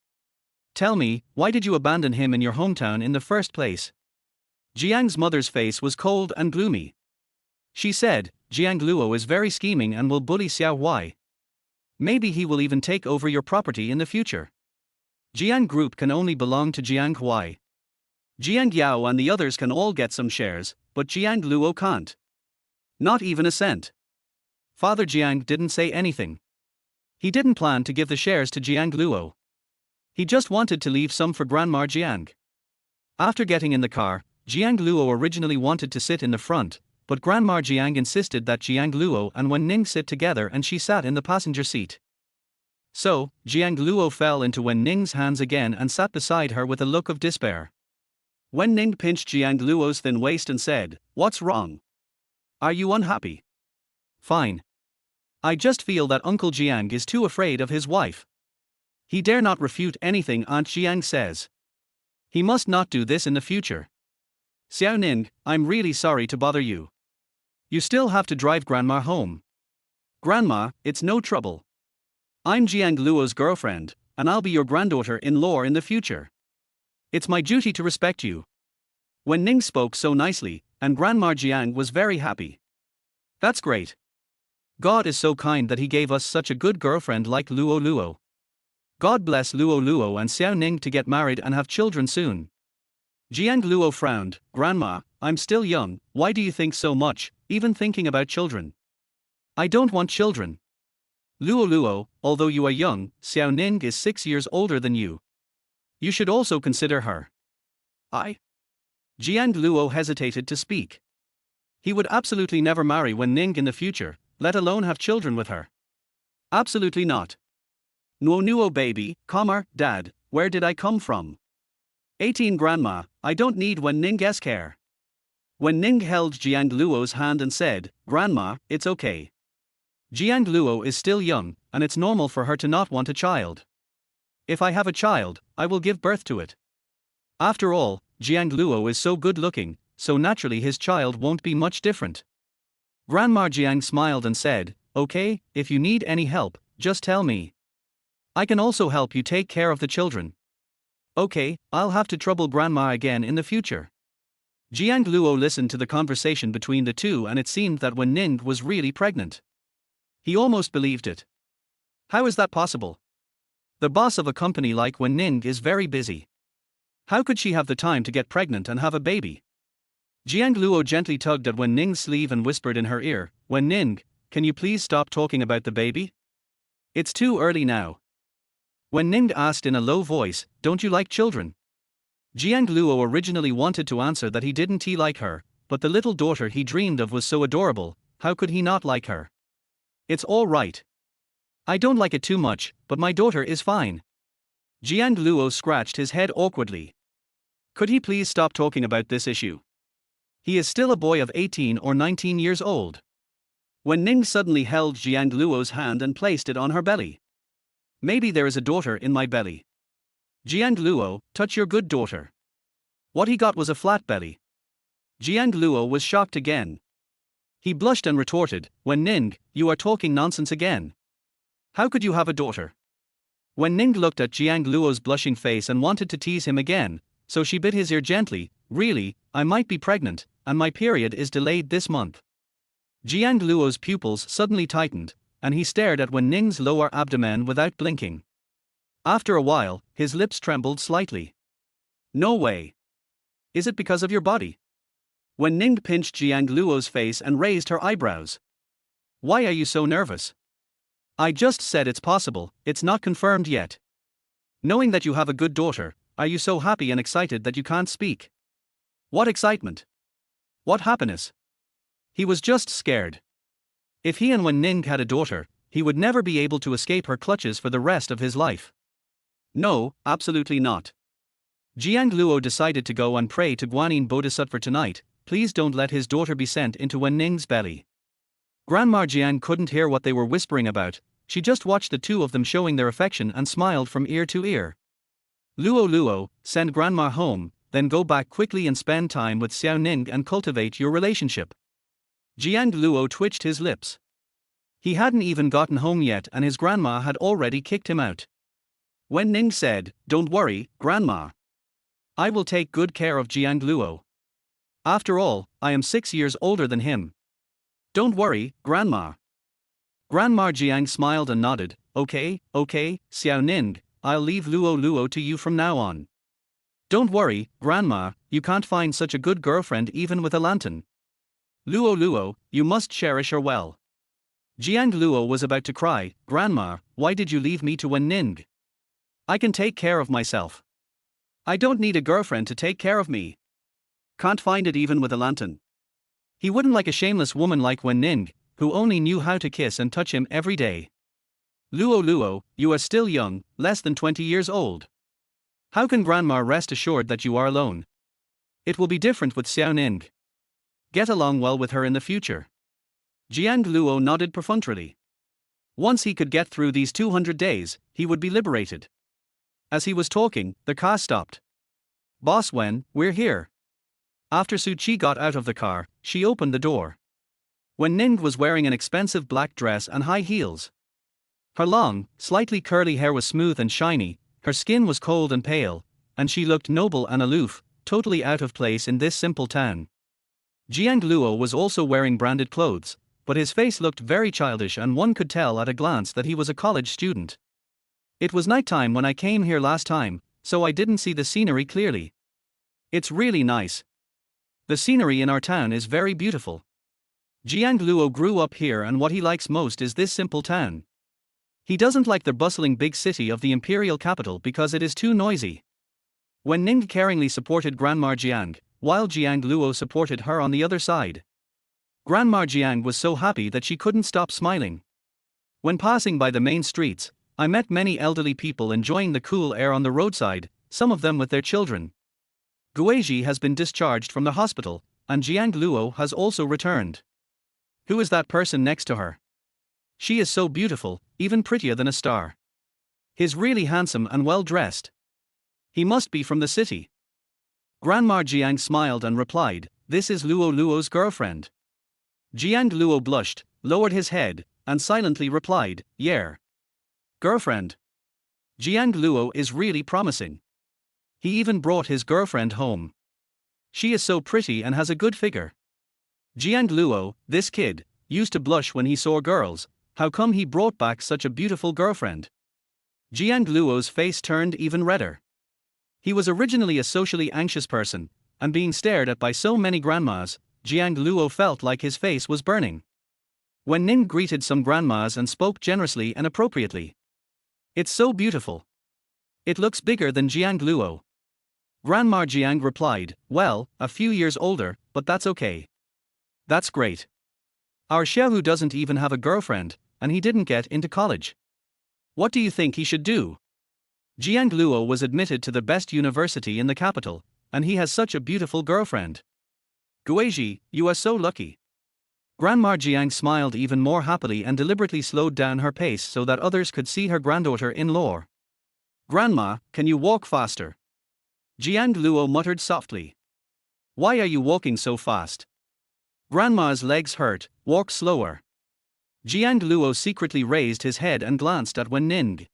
Tell me, why did you abandon him in your hometown in the first place? Jiang's mother's face was cold and gloomy. She said, Jiang Luo is very scheming and will bully Xiao Hui. Maybe he will even take over your property in the future. Jiang Group can only belong to Jiang Hui. Jiang Yao and the others can all get some shares, but Jiang Luo can't. Not even a cent. Father Jiang didn't say anything. He didn't plan to give the shares to Jiang Luo. He just wanted to leave some for Grandma Jiang. After getting in the car, Jiang Luo originally wanted to sit in the front, but Grandma Jiang insisted that Jiang Luo and Wen Ning sit together and she sat in the passenger seat. So, Jiang Luo fell into Wen Ning's hands again and sat beside her with a look of despair. Wen Ning pinched Jiang Luo's thin waist and said, "What's wrong? Are you unhappy?" "Fine. I just feel that Uncle Jiang is too afraid of his wife. He dare not refute anything Aunt Jiang says. He must not do this in the future. Xiao Ning, I'm really sorry to bother you. You still have to drive Grandma home." "Grandma, it's no trouble. I'm Jiang Luo's girlfriend, and I'll be your granddaughter-in-law in the future. It's my duty to respect you." Wen Ning spoke so nicely, and Grandma Jiang was very happy. "That's great. God is so kind that he gave us such a good girlfriend like Luo Luo. God bless Luo Luo and Xiao Ning to get married and have children soon." Jiang Luo frowned. "Grandma, I'm still young, why do you think so much, even thinking about children?" "I don't want children. Luo Luo, although you are young, Xiao Ning is 6 years older than you. You should also consider her." "I?" Jiang Luo hesitated to speak. He would absolutely never marry Wen Ning in the future, let alone have children with her. Absolutely not. "No nuo baby, Dad, where did I come from? 18 Grandma, I don't need Wen Ning's care." Wen Ning held Jiang Luo's hand and said, "Grandma, it's okay. Jiang Luo is still young, and it's normal for her to not want a child. If I have a child, I will give birth to it. After all, Jiang Luo is so good looking, so naturally his child won't be much different." Grandma Jiang smiled and said, "Okay, if you need any help, just tell me. I can also help you take care of the children." "Okay, I'll have to trouble Grandma again in the future." Jiang Luo listened to the conversation between the two and it seemed that Wen Ning was really pregnant. He almost believed it. How is that possible? The boss of a company like Wen Ning is very busy. How could she have the time to get pregnant and have a baby? Jiang Luo gently tugged at Wen Ning's sleeve and whispered in her ear, "Wen Ning, can you please stop talking about the baby? It's too early now." Wen Ning asked in a low voice, "Don't you like children?" Jiang Luo originally wanted to answer that he didn't like her, but the little daughter he dreamed of was so adorable, how could he not like her? "It's all right. I don't like it too much, but my daughter is fine." Jiang Luo scratched his head awkwardly. Could he please stop talking about this issue? He is still a boy of 18 or 19 years old. Wen Ning suddenly held Jiang Luo's hand and placed it on her belly. "Maybe there is a daughter in my belly." "Jiang Luo, touch your good daughter." What he got was a flat belly. Jiang Luo was shocked again. He blushed and retorted, "Wen Ning, you are talking nonsense again. How could you have a daughter?" Wen Ning looked at Jiang Luo's blushing face and wanted to tease him again, so she bit his ear gently. "Really, I might be pregnant, and my period is delayed this month." Jiang Luo's pupils suddenly tightened, and he stared at Wen Ning's lower abdomen without blinking. After a while, his lips trembled slightly. "No way. Is it because of your body?" Wen Ning pinched Jiang Luo's face and raised her eyebrows. "Why are you so nervous? I just said it's possible, it's not confirmed yet. Knowing that you have a good daughter, are you so happy and excited that you can't speak?" What excitement! What happiness! He was just scared. If he and Wen Ning had a daughter, he would never be able to escape her clutches for the rest of his life. No, absolutely not. Jiang Luo decided to go and pray to Guanyin Bodhisattva tonight, please don't let his daughter be sent into Wen Ning's belly. Grandma Jiang couldn't hear what they were whispering about, she just watched the two of them showing their affection and smiled from ear to ear. "Luo Luo, send Grandma home, then go back quickly and spend time with Xiao Ning and cultivate your relationship." Jiang Luo twitched his lips. He hadn't even gotten home yet and his grandma had already kicked him out. Wen Ning said, "Don't worry, Grandma. I will take good care of Jiang Luo. After all, I am 6 years older than him." "Don't worry, Grandma." Grandma Jiang smiled and nodded, okay, Xiao Ning, I'll leave Luo Luo to you from now on. "Don't worry, Grandma, you can't find such a good girlfriend even with a lantern. Luo Luo, you must cherish her well." Jiang Luo was about to cry, "Grandma, why did you leave me to Wen Ning? I can take care of myself. I don't need a girlfriend to take care of me. Can't find it even with a lantern." He wouldn't like a shameless woman like Wen Ning, who only knew how to kiss and touch him every day. "Luo Luo, you are still young, less than 20 years old. How can grandma rest assured that you are alone? It will be different with Xiao Ning. Get along well with her in the future." Jiang Luo nodded perfunctorily. Once he could get through these 200 days, he would be liberated. As he was talking, the car stopped. "Boss Wen, we're here." After Su Qi got out of the car, she opened the door. Wen Ning was wearing an expensive black dress and high heels. Her long, slightly curly hair was smooth and shiny, her skin was cold and pale, and she looked noble and aloof, totally out of place in this simple town. Jiang Luo was also wearing branded clothes, but his face looked very childish and one could tell at a glance that he was a college student. "It was nighttime when I came here last time, so I didn't see the scenery clearly. It's really nice. The scenery in our town is very beautiful." Jiang Luo grew up here and what he likes most is this simple town. He doesn't like the bustling big city of the imperial capital because it is too noisy. Wen Ning caringly supported Grandma Jiang, while Jiang Luo supported her on the other side. Grandma Jiang was so happy that she couldn't stop smiling. When passing by the main streets, I met many elderly people enjoying the cool air on the roadside, some of them with their children. Guizhi has been discharged from the hospital, and Jiang Luo has also returned. Who is that person next to her? She is so beautiful, even prettier than a star. He's really handsome and well dressed. He must be from the city. Grandma Jiang smiled and replied, "This is Luo Luo's girlfriend." Jiang Luo blushed, lowered his head, and silently replied, "Yeah. Girlfriend. Jiang Luo is really promising. He even brought his girlfriend home. She is so pretty and has a good figure." Jiang Luo, this kid, used to blush when he saw girls. How come he brought back such a beautiful girlfriend? Jiang Luo's face turned even redder. He was originally a socially anxious person, and being stared at by so many grandmas, Jiang Luo felt like his face was burning. Wen Ning greeted some grandmas and spoke generously and appropriately. "It's so beautiful. It looks bigger than Jiang Luo." Grandma Jiang replied, "Well, a few years older, but that's okay. That's great. Our Xiaohu doesn't even have a girlfriend, and he didn't get into college. What do you think he should do?" Jiang Luo was admitted to the best university in the capital, and he has such a beautiful girlfriend. "Guizhi, you are so lucky." Grandma Jiang smiled even more happily and deliberately slowed down her pace so that others could see her granddaughter-in-law. "Grandma, can you walk faster?" Jiang Luo muttered softly. "Why are you walking so fast?" "Grandma's legs hurt, walk slower." Jiang Luo secretly raised his head and glanced at Wen Ning.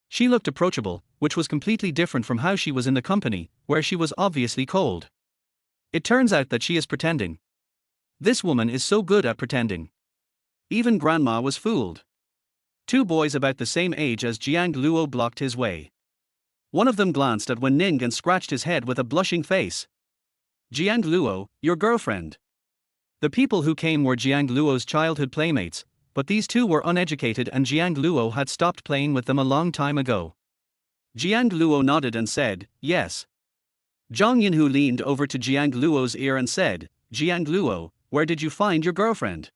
She looked approachable, which was completely different from how she was in the company, where she was obviously cold. It turns out that she is pretending. This woman is so good at pretending. Even Grandma was fooled. Two boys about the same age as Jiang Luo blocked his way. One of them glanced at Wen Ning and scratched his head with a blushing face. "Jiang Luo, your girlfriend." The people who came were Jiang Luo's childhood playmates, but these two were uneducated and Jiang Luo had stopped playing with them a long time ago. Jiang Luo nodded and said, "Yes." Zhang Yinhu leaned over to Jiang Luo's ear and said, "Jiang Luo, where did you find your girlfriend?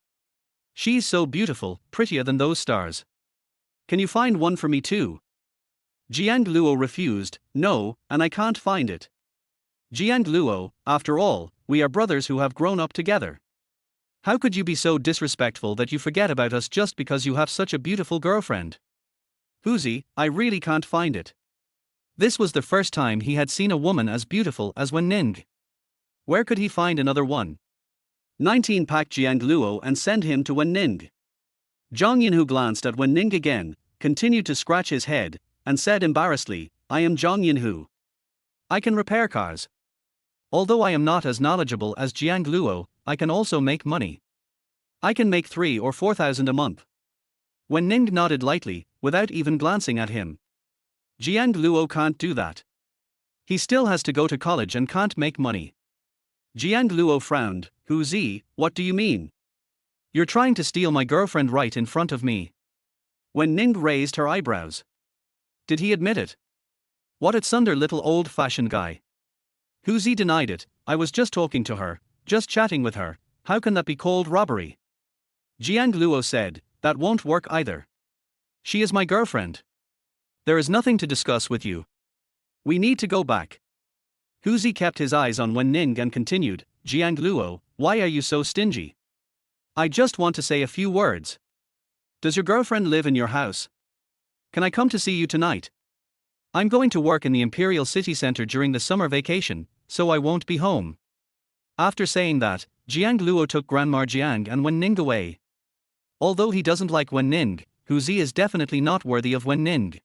She's so beautiful, prettier than those stars. Can you find one for me too?" Jiang Luo refused, "No, and I can't find it." "Jiang Luo, after all, we are brothers who have grown up together. How could you be so disrespectful that you forget about us just because you have such a beautiful girlfriend?" "Huzi, I really can't find it." This was the first time he had seen a woman as beautiful as Wen Ning. Where could he find another one? 19 Pack Jiang Luo and send him to Wen Ning. Zhang Yinhu glanced at Wen Ning again, continued to scratch his head, and said embarrassedly, "I am Zhang Yinhu. I can repair cars. Although I am not as knowledgeable as Jiang Luo, I can also make money. I can make 3 or 4,000 a month." Wen Ning nodded lightly, without even glancing at him. Jiang Luo can't do that. He still has to go to college and can't make money. Jiang Luo frowned. "Huzi, what do you mean? You're trying to steal my girlfriend right in front of me. Wen Ning raised her eyebrows. Did he admit it? What a sunder little old-fashioned guy. Huzi denied it. I was just talking to her, just chatting with her. How can that be called robbery? Jiang Luo said, that won't work either. She is my girlfriend. There is nothing to discuss with you. We need to go back. Huzi kept his eyes on Wen Ning and continued, Jiang Luo, why are you so stingy? I just want to say a few words. Does your girlfriend live in your house? Can I come to see you tonight? I'm going to work in the Imperial City Center during the summer vacation, so I won't be home. After saying that, Jiang Luo took Grandma Jiang and Wen Ning away. Although he doesn't like Wen Ning, Huzi is definitely not worthy of Wen Ning.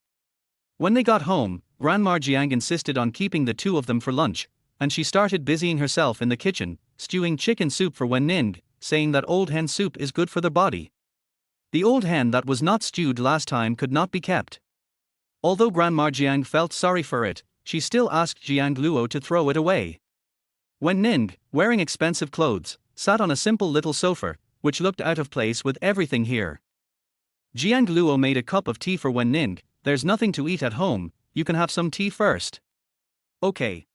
When they got home, Grandma Jiang insisted on keeping the two of them for lunch, and she started busying herself in the kitchen, stewing chicken soup for Wen Ning, saying that old hen soup is good for the body. The old hen that was not stewed last time could not be kept. Although Grandma Jiang felt sorry for it, she still asked Jiang Luo to throw it away. Wen Ning, wearing expensive clothes, sat on a simple little sofa, which looked out of place with everything here. Jiang Luo made a cup of tea for Wen Ning. There's nothing to eat at home, you can have some tea first. Okay.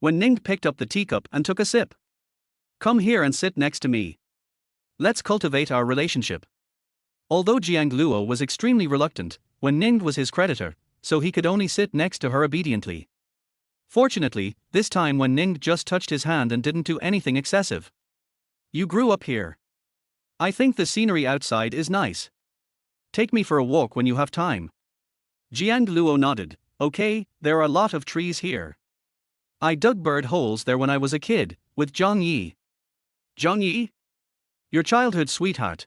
Wen Ning picked up the teacup and took a sip. Come here and sit next to me. Let's cultivate our relationship. Although Jiang Luo was extremely reluctant, Wen Ning was his creditor, so he could only sit next to her obediently. Fortunately, this time Wen Ning just touched his hand and didn't do anything excessive. You grew up here. I think the scenery outside is nice. Take me for a walk when you have time. Jiang Luo nodded. Okay, there are a lot of trees here. I dug bird holes there when I was a kid, with Zhang Yi. Zhang Yi? Your childhood sweetheart.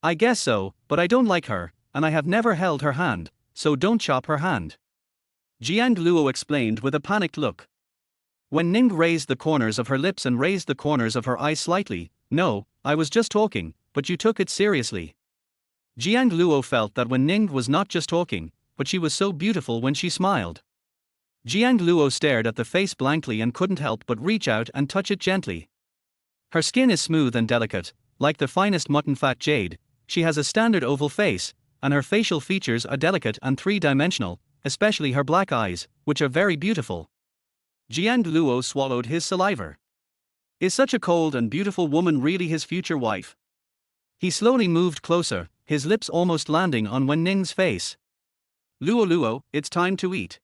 I guess so, but I don't like her, and I have never held her hand, so don't chop her hand. Jiang Luo explained with a panicked look. Wen Ning raised the corners of her lips and raised the corners of her eyes slightly. No, I was just talking, but you took it seriously. Jiang Luo felt that Wen Ning was not just talking, but she was so beautiful when she smiled. Jiang Luo stared at the face blankly and couldn't help but reach out and touch it gently. Her skin is smooth and delicate, like the finest mutton fat jade. She has a standard oval face, and her facial features are delicate and three-dimensional, especially her black eyes, which are very beautiful. Jiang Luo swallowed his saliva. Is such a cold and beautiful woman really his future wife? He slowly moved closer, his lips almost landing on Wen Ning's face. Luo Luo, it's time to eat.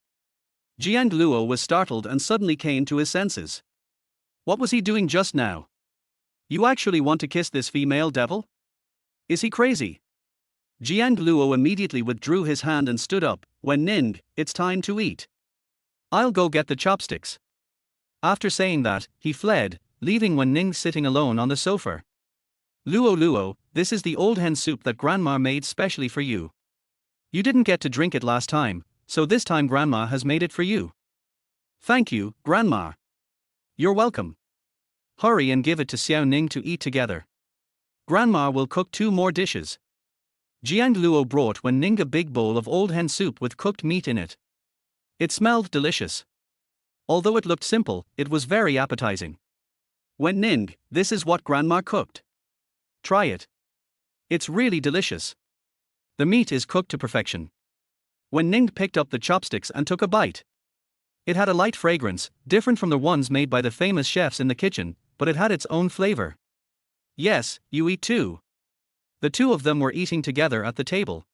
Jiang Luo was startled and suddenly came to his senses. What was he doing just now? You actually want to kiss this female devil? Is he crazy? Jiang Luo immediately withdrew his hand and stood up. Wen Ning, it's time to eat. I'll go get the chopsticks. After saying that, he fled, leaving Wen Ning sitting alone on the sofa. Luo Luo, this is the old hen soup that Grandma made specially for you. You didn't get to drink it last time, so this time Grandma has made it for you. Thank you, Grandma. You're welcome. Hurry and give it to Xiao Ning to eat together. Grandma will cook 2 more dishes. Jiang Luo brought Wen Ning a big bowl of old hen soup with cooked meat in it. It smelled delicious. Although it looked simple, it was very appetizing. Wen Ning, this is what Grandma cooked. Try it. It's really delicious. The meat is cooked to perfection. Wen Ning picked up the chopsticks and took a bite. It had a light fragrance, different from the ones made by the famous chefs in the kitchen, but it had its own flavor. Yes, you eat too. The two of them were eating together at the table.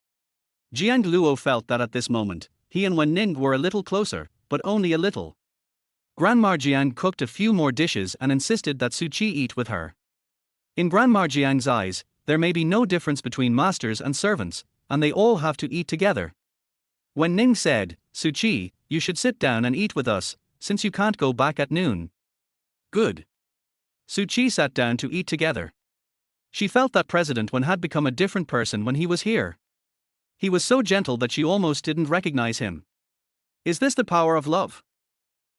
Jiang Luo felt that at this moment, he and Wen Ning were a little closer, but only a little. Grandma Jiang cooked a few more dishes and insisted that Su Qi eat with her. In Grandma Jiang's eyes, there may be no difference between masters and servants, and they all have to eat together. Wen Ning said, Su Qi, you should sit down and eat with us, since you can't go back at noon. Good. Su Qi sat down to eat together. She felt that President Wen had become a different person when he was here. He was so gentle that she almost didn't recognize him. Is this the power of love?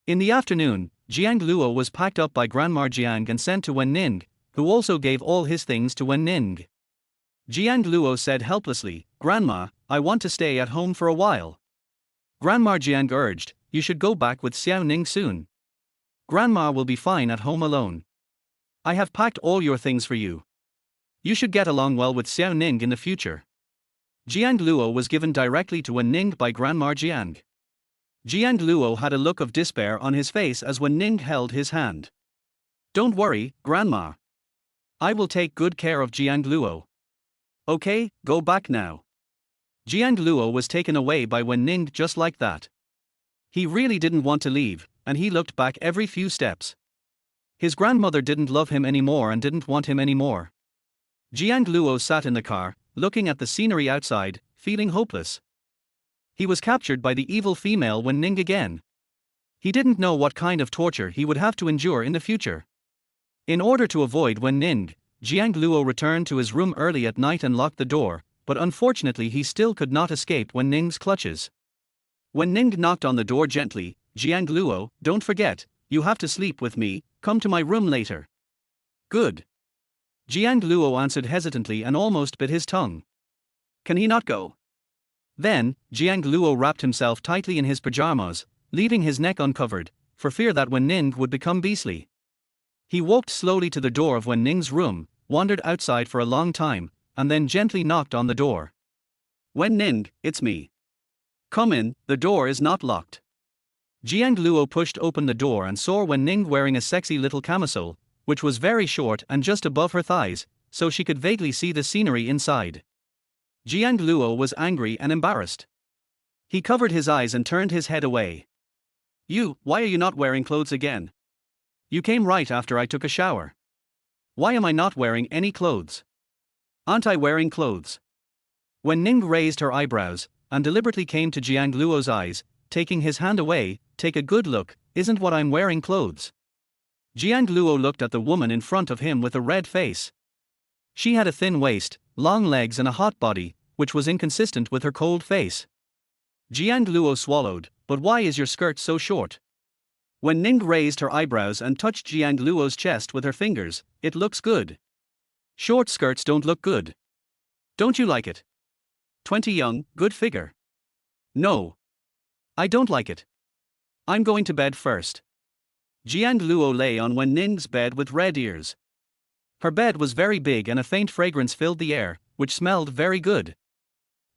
In the afternoon, Jiang Luo was packed up by Grandma Jiang and sent to Wen Ning, who also gave all his things to Wen Ning. Jiang Luo said helplessly, Grandma, I want to stay at home for a while. Grandma Jiang urged, you should go back with Xiao Ning soon. Grandma will be fine at home alone. I have packed all your things for you. You should get along well with Xiao Ning in the future. Jiang Luo was given directly to Wen Ning by Grandma Jiang. Jiang Luo had a look of despair on his face as Wen Ning held his hand. Don't worry, Grandma. I will take good care of Jiang Luo. Okay, go back now. Jiang Luo was taken away by Wen Ning just like that. He really didn't want to leave, and he looked back every few steps. His grandmother didn't love him anymore and didn't want him anymore. Jiang Luo sat in the car, looking at the scenery outside, feeling hopeless. He was captured by the evil female Wen Ning again. He didn't know what kind of torture he would have to endure in the future. In order to avoid Wen Ning, Jiang Luo returned to his room early at night and locked the door, but unfortunately he still could not escape Wen Ning's clutches. Wen Ning knocked on the door gently. Jiang Luo, don't forget, you have to sleep with me, come to my room later. Good. Jiang Luo answered hesitantly and almost bit his tongue. Can he not go? Then, Jiang Luo wrapped himself tightly in his pajamas, leaving his neck uncovered, for fear that Wen Ning would become beastly. He walked slowly to the door of Wen Ning's room, wandered outside for a long time, and then gently knocked on the door. Wen Ning, it's me. Come in, the door is not locked. Jiang Luo pushed open the door and saw Wen Ning wearing a sexy little camisole, which was very short and just above her thighs, so she could vaguely see the scenery inside. Jiang Luo was angry and embarrassed. He covered his eyes and turned his head away. Why are you not wearing clothes again? You came right after I took a shower. Why am I not wearing any clothes? Aren't I wearing clothes? Wen Ning raised her eyebrows, and deliberately came to Jiang Luo's eyes, taking his hand away. Take a good look, isn't what I'm wearing clothes? Jiang Luo looked at the woman in front of him with a red face. She had a thin waist, long legs and a hot body, which was inconsistent with her cold face. Jiang Luo swallowed. But why is your skirt so short? Wen Ning raised her eyebrows and touched Jiang Luo's chest with her fingers. It looks good. Short skirts don't look good. Don't you like it? 20 young, good figure. No. I don't like it. I'm going to bed first. Jiang Luo lay on Wen Ning's bed with red ears. Her bed was very big and a faint fragrance filled the air, which smelled very good.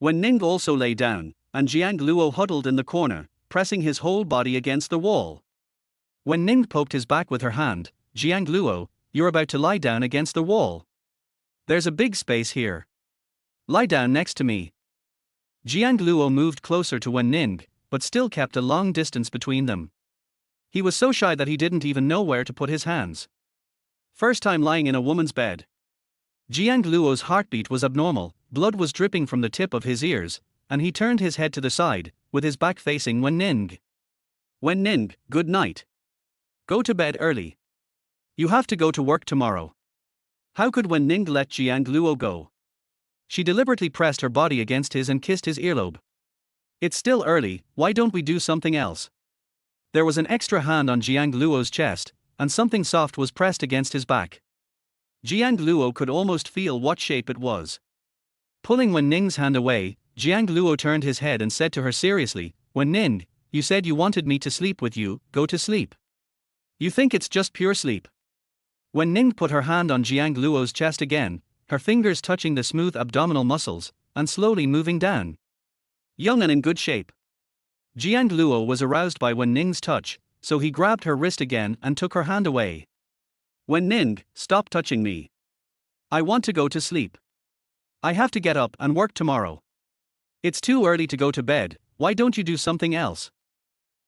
Wen Ning also lay down, and Jiang Luo huddled in the corner, pressing his whole body against the wall. Wen Ning poked his back with her hand. Jiang Luo, you're about to lie down against the wall. There's a big space here. Lie down next to me. Jiang Luo moved closer to Wen Ning, but still kept a long distance between them. He was so shy that he didn't even know where to put his hands. First time lying in a woman's bed. Jiang Luo's heartbeat was abnormal, blood was dripping from the tip of his ears, and he turned his head to the side, with his back facing Wen Ning. Wen Ning, good night. Go to bed early. You have to go to work tomorrow. How could Wen Ning let Jiang Luo go? She deliberately pressed her body against his and kissed his earlobe. It's still early, why don't we do something else? There was an extra hand on Jiang Luo's chest, and something soft was pressed against his back. Jiang Luo could almost feel what shape it was. Pulling Wen Ning's hand away, Jiang Luo turned his head and said to her seriously, Wen Ning, you said you wanted me to sleep with you, go to sleep. You think it's just pure sleep? Wen Ning put her hand on Jiang Luo's chest again, her fingers touching the smooth abdominal muscles, and slowly moving down. Young and in good shape. Jiang Luo was aroused by Wen Ning's touch, so he grabbed her wrist again and took her hand away. Wen Ning, stop touching me. I want to go to sleep. I have to get up and work tomorrow. It's too early to go to bed, why don't you do something else?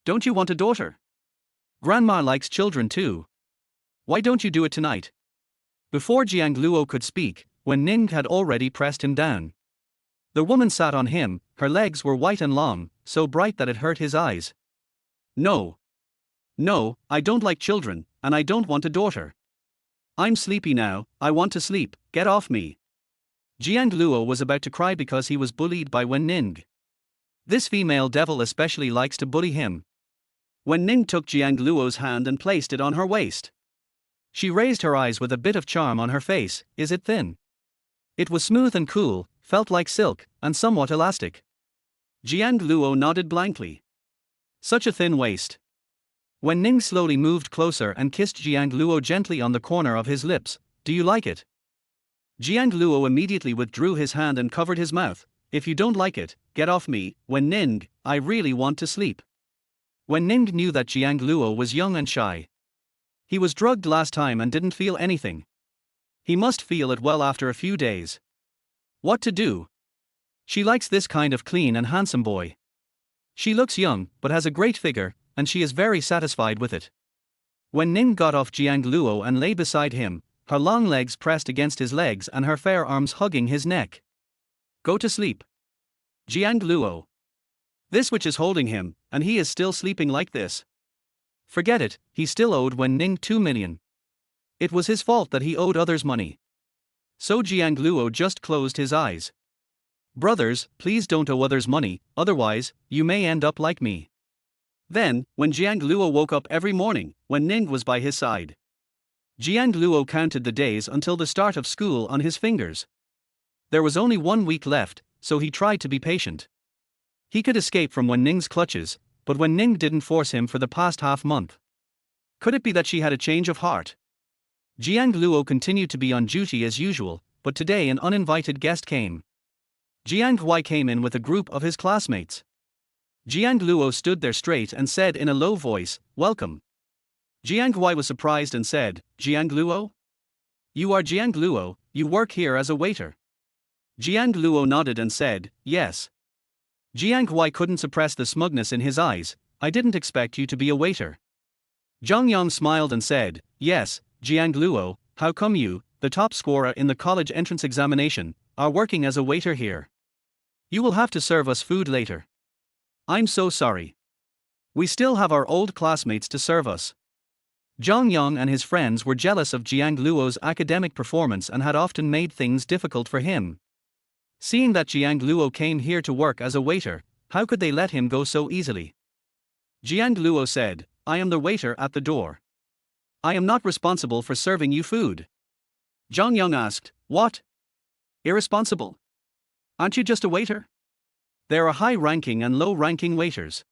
Don't you want a daughter? Grandma likes children too. Why don't you do it tonight? Before Jiang Luo could speak, Wen Ning had already pressed him down. The woman sat on him, her legs were white and long, so bright that it hurt his eyes. No. No, I don't like children, and I don't want a daughter. I'm sleepy now, I want to sleep, get off me. Jiang Luo was about to cry because he was bullied by Wen Ning. This female devil especially likes to bully him. Wen Ning took Jiang Luo's hand and placed it on her waist. She raised her eyes with a bit of charm on her face. Is it thin? It was smooth and cool, felt like silk, and somewhat elastic. Jiang Luo nodded blankly. Such a thin waist. Wen Ning slowly moved closer and kissed Jiang Luo gently on the corner of his lips. Do you like it? Jiang Luo immediately withdrew his hand and covered his mouth. If you don't like it, get off me, Wen Ning, I really want to sleep. Wen Ning knew that Jiang Luo was young and shy. He was drugged last time and didn't feel anything. He must feel it well after a few days. What to do? She likes this kind of clean and handsome boy. She looks young, but has a great figure, and she is very satisfied with it. When Ning got off Jiang Luo and lay beside him, her long legs pressed against his legs and her fair arms hugging his neck. Go to sleep. Jiang Luo. This witch is holding him, and he is still sleeping like this. Forget it, he still owed Wen Ning 2 million. It was his fault that he owed others money. So Jiang Luo just closed his eyes. Brothers, please don't owe others money, otherwise, you may end up like me. Then, when Jiang Luo woke up every morning, Wen Ning was by his side. Jiang Luo counted the days until the start of school on his fingers. There was only 1 week left, so he tried to be patient. He could escape from Wen Ning's clutches, but Wen Ning didn't force him for the past half-month. Could it be that she had a change of heart? Jiang Luo continued to be on duty as usual, but today an uninvited guest came. Jiang Hui came in with a group of his classmates. Jiang Luo stood there straight and said in a low voice, "Welcome." Jiang Hui was surprised and said, "Jiang Luo? You are Jiang Luo, you work here as a waiter." Jiang Luo nodded and said, "Yes." Jiang Hui couldn't suppress the smugness in his eyes. "I didn't expect you to be a waiter." Zhang Yang smiled and said, "Yes, Jiang Luo, how come you, the top scorer in the college entrance examination, are working as a waiter here? You will have to serve us food later." "I'm so sorry. We still have our old classmates to serve us." Zhang Yang and his friends were jealous of Jiang Luo's academic performance and had often made things difficult for him. Seeing that Jiang Luo came here to work as a waiter, how could they let him go so easily? Jiang Luo said, "I am the waiter at the door. I am not responsible for serving you food." Zhang Yang asked, "What? Irresponsible? Aren't you just a waiter?" There are high-ranking and low-ranking waiters.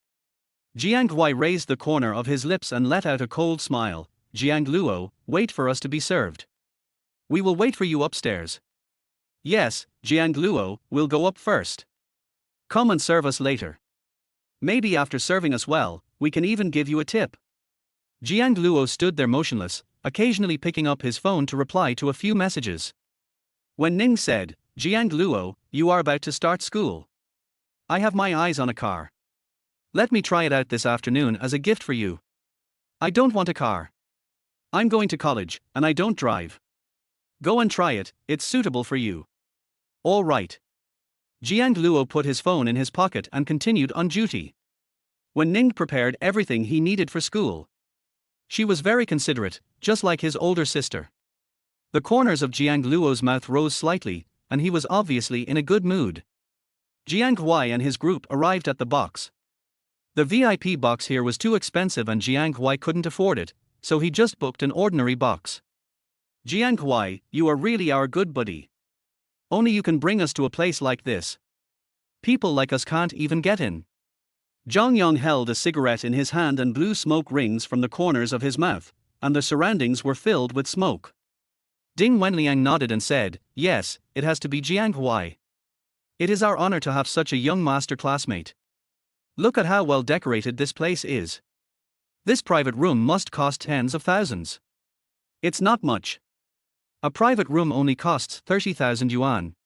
Jiang Hui raised the corner of his lips and let out a cold smile. "Jiang Luo, wait for us to be served. We will wait for you upstairs." "Yes, Jiang Luo, we'll go up first. Come and serve us later. Maybe after serving us well, we can even give you a tip." Jiang Luo stood there motionless, occasionally picking up his phone to reply to a few messages. When Ning said, "Jiang Luo, you are about to start school. I have my eyes on a car. Let me try it out this afternoon as a gift for you." "I don't want a car. I'm going to college, and I don't drive." "Go and try it, it's suitable for you." "All right." Jiang Luo put his phone in his pocket and continued on duty. When Ning prepared everything he needed for school. She was very considerate, just like his older sister. The corners of Jiang Luo's mouth rose slightly, and he was obviously in a good mood. Jiang Hui and his group arrived at the box. The VIP box here was too expensive and Jiang Hui couldn't afford it, so he just booked an ordinary box. "Jiang Hui, you are really our good buddy. Only you can bring us to a place like this. People like us can't even get in." Zhang Yang held a cigarette in his hand and blew smoke rings from the corners of his mouth, and the surroundings were filled with smoke. Ding Wenliang nodded and said, "Yes, it has to be Jiang Hui. It is our honor to have such a young master classmate. Look at how well decorated this place is. This private room must cost tens of thousands." "It's not much. A private room only costs 30,000 yuan.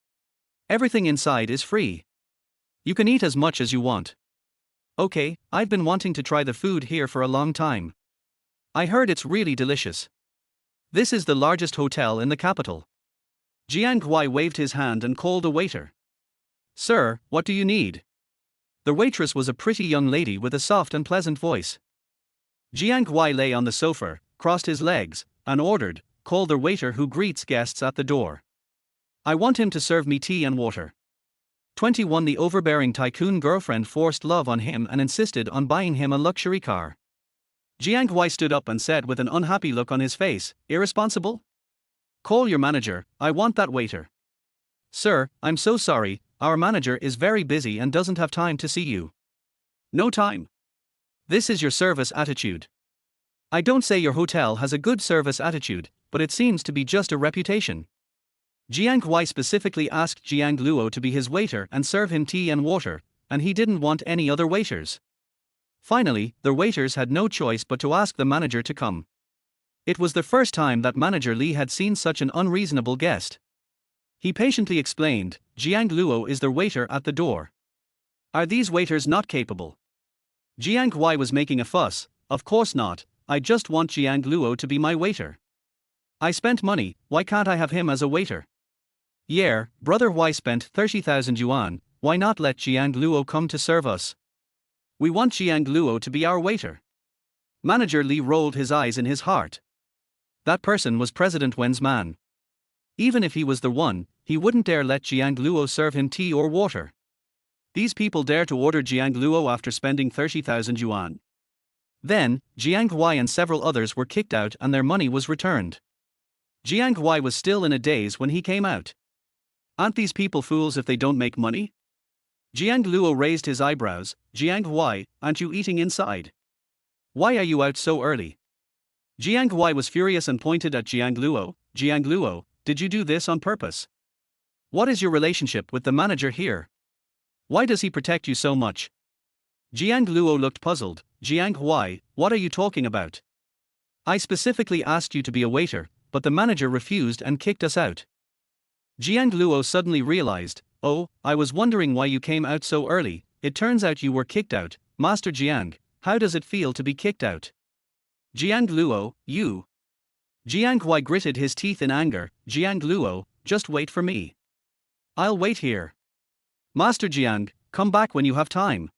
Everything inside is free. You can eat as much as you want." "Okay, I've been wanting to try the food here for a long time. I heard it's really delicious. This is the largest hotel in the capital." Jiang Hui waved his hand and called a waiter. "Sir, what do you need?" The waitress was a pretty young lady with a soft and pleasant voice. Jiang Hui lay on the sofa, crossed his legs, and ordered, "Call the waiter who greets guests at the door. I want him to serve me tea and water." 21 The overbearing tycoon girlfriend forced love on him and insisted on buying him a luxury car. Jiang Hui stood up and said with an unhappy look on his face, "Irresponsible? Call your manager, I want that waiter." "Sir, I'm so sorry, our manager is very busy and doesn't have time to see you." "No time. This is your service attitude. I don't say your hotel has a good service attitude, but it seems to be just a reputation." Jiang Hui specifically asked Jiang Luo to be his waiter and serve him tea and water, and he didn't want any other waiters. Finally, the waiters had no choice but to ask the manager to come. It was the first time that Manager Li had seen such an unreasonable guest. He patiently explained, Jiang Luo is the waiter at the door. Are these waiters not capable? Jiang Hui was making a fuss. Of course not, I just want Jiang Luo to be my waiter. I spent money, why can't I have him as a waiter? Yeah, brother Hui spent 30,000 yuan, why not let Jiang Luo come to serve us? We want Jiang Luo to be our waiter. Manager Li rolled his eyes in his heart. That person was President Wen's man. Even if he was the one, he wouldn't dare let Jiang Luo serve him tea or water. These people dare to order Jiang Luo after spending 30,000 yuan. Then, Jiang Hui and several others were kicked out and their money was returned. Jiang Hui was still in a daze when he came out. Aren't these people fools if they don't make money? Jiang Luo raised his eyebrows. Jiang Hui, aren't you eating inside? Why are you out so early? Jiang Hui was furious and pointed at Jiang Luo. Jiang Luo, did you do this on purpose? What is your relationship with the manager here? Why does he protect you so much? Jiang Luo looked puzzled. Jiang Hui, what are you talking about? I specifically asked you to be a waiter, but the manager refused and kicked us out. Jiang Luo suddenly realized, oh, I was wondering why you came out so early. It turns out you were kicked out. Master Jiang, how does it feel to be kicked out? Jiang Luo, you. Jiang Hui gritted his teeth in anger. Jiang Luo, just wait for me. I'll wait here. Master Jiang, come back when you have time.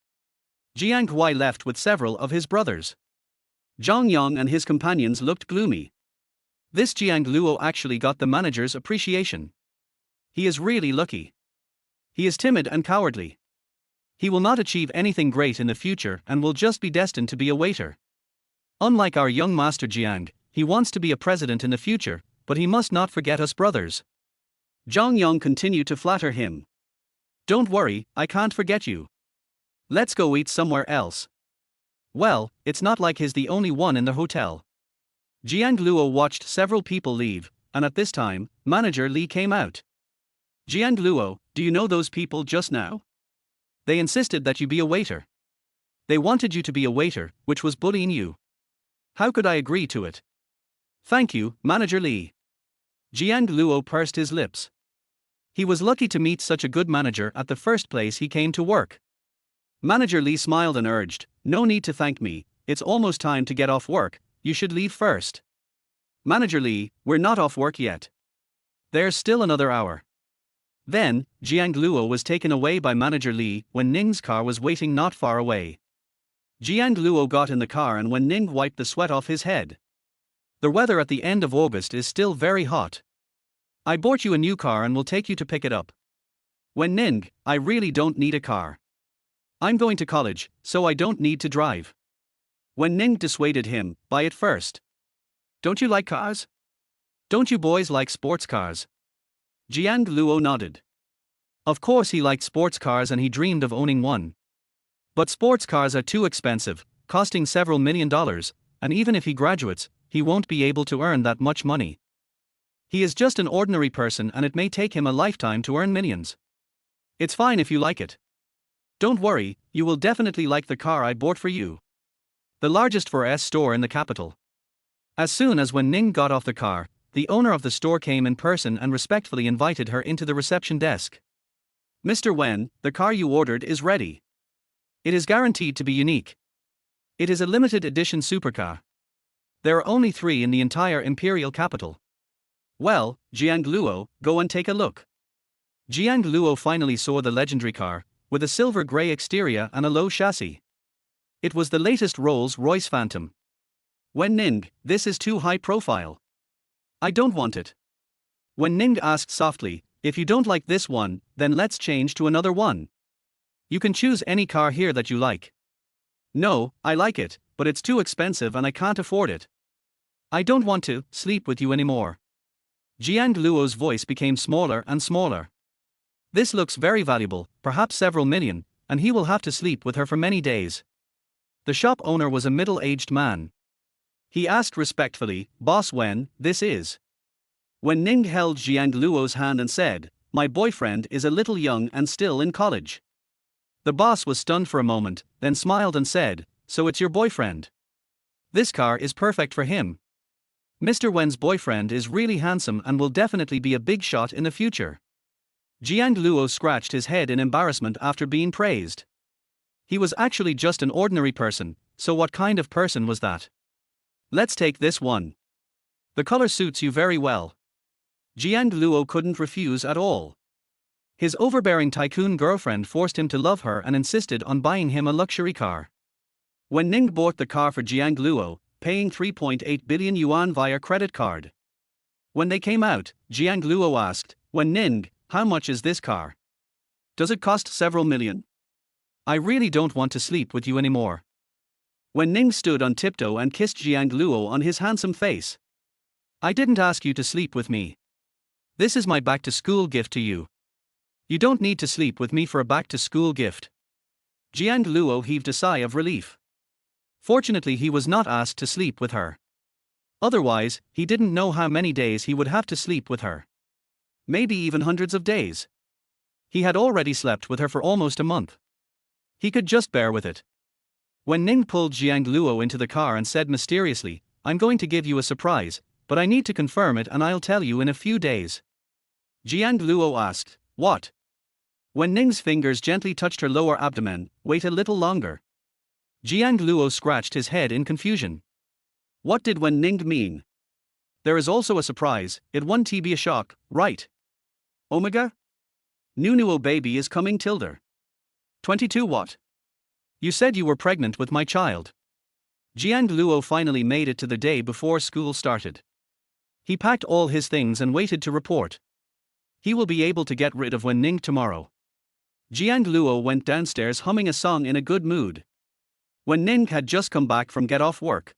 Jiang Hui left with several of his brothers. Zhang Yang and his companions looked gloomy. This Jiang Luo actually got the manager's appreciation. He is really lucky. He is timid and cowardly. He will not achieve anything great in the future and will just be destined to be a waiter. Unlike our young Master Jiang, he wants to be a president in the future, but he must not forget us brothers. Zhang Yang continued to flatter him. Don't worry, I can't forget you. Let's go eat somewhere else. Well, it's not like he's the only one in the hotel. Jiang Luo watched several people leave, and at this time, Manager Li came out. Jiang Luo, do you know those people just now? They insisted that you be a waiter. They wanted you to be a waiter, which was bullying you. How could I agree to it? Thank you, Manager Li. Jiang Luo pursed his lips. He was lucky to meet such a good manager at the first place he came to work. Manager Li smiled and urged, no need to thank me, it's almost time to get off work, you should leave first. Manager Li, we're not off work yet. There's still another hour. Then, Jiang Luo was taken away by Manager Li when Ning's car was waiting not far away. Jiang Luo got in the car and Wen Ning wiped the sweat off his head. The weather at the end of August is still very hot. I bought you a new car and will take you to pick it up. Wen Ning, I really don't need a car. I'm going to college, so I don't need to drive. Wen Ning dissuaded him, buy it first. Don't you like cars? Don't you boys like sports cars? Jiang Luo nodded. Of course he liked sports cars and he dreamed of owning one. But sports cars are too expensive, costing several $1 million, and even if he graduates, he won't be able to earn that much money. He is just an ordinary person and it may take him a lifetime to earn millions. It's fine if you like it. Don't worry, you will definitely like the car I bought for you. The largest 4S store in the capital. As soon as Wen Ning got off the car, the owner of the store came in person and respectfully invited her into the reception desk. Mr. Wen, the car you ordered is ready. It is guaranteed to be unique. It is a limited edition supercar. There are only 3 in the entire imperial capital. Well, Jiang Luo, go and take a look. Jiang Luo finally saw the legendary car, with a silver grey exterior and a low chassis. It was the latest Rolls-Royce Phantom. Wen Ning, this is too high profile. I don't want it. Wen Ning asked softly, if you don't like this one, then let's change to another one. You can choose any car here that you like. No, I like it, but it's too expensive and I can't afford it. I don't want to sleep with you anymore. Jiang Luo's voice became smaller and smaller. This looks very valuable, perhaps several million, and he will have to sleep with her for many days. The shop owner was a middle-aged man. He asked respectfully, Boss Wen, this is. Wen Ning held Jiang Luo's hand and said, "My boyfriend is a little young and still in college." The boss was stunned for a moment, then smiled and said, "So it's your boyfriend? This car is perfect for him. Mr. Wen's boyfriend is really handsome and will definitely be a big shot in the future." Jiang Luo scratched his head in embarrassment after being praised. He was actually just an ordinary person, so what kind of person was that? "Let's take this one. The color suits you very well." Jiang Luo couldn't refuse at all. His overbearing tycoon girlfriend forced him to love her and insisted on buying him a luxury car. Wen Ning bought the car for Jiang Luo, paying 3.8 billion yuan via credit card. When they came out, Jiang Luo asked, "Wen Ning, how much is this car? Does it cost several million? I really don't want to sleep with you anymore." Wen Ning stood on tiptoe and kissed Jiang Luo on his handsome face. "I didn't ask you to sleep with me. This is my back-to-school gift to you. You don't need to sleep with me for a back-to-school gift." Jiang Luo heaved a sigh of relief. Fortunately, he was not asked to sleep with her. Otherwise, he didn't know how many days he would have to sleep with her. Maybe even hundreds of days. He had already slept with her for almost a month. He could just bear with it. When Ning pulled Jiang Luo into the car and said mysteriously, "I'm going to give you a surprise, but I need to confirm it and I'll tell you in a few days." Jiang Luo asked, "What?" When Ning's fingers gently touched her lower abdomen, "Wait a little longer." Jiang Luo scratched his head in confusion. What did Wen Ning mean? There is also a surprise, it won't be a shock, right? Omega? Nunuo baby is coming tilde. 22 what? You said you were pregnant with my child. Jiang Luo finally made it to the day before school started. He packed all his things and waited to report. He will be able to get rid of Wen Ning tomorrow. Jiang Luo went downstairs humming a song in a good mood. Wen Ning had just come back from get off work.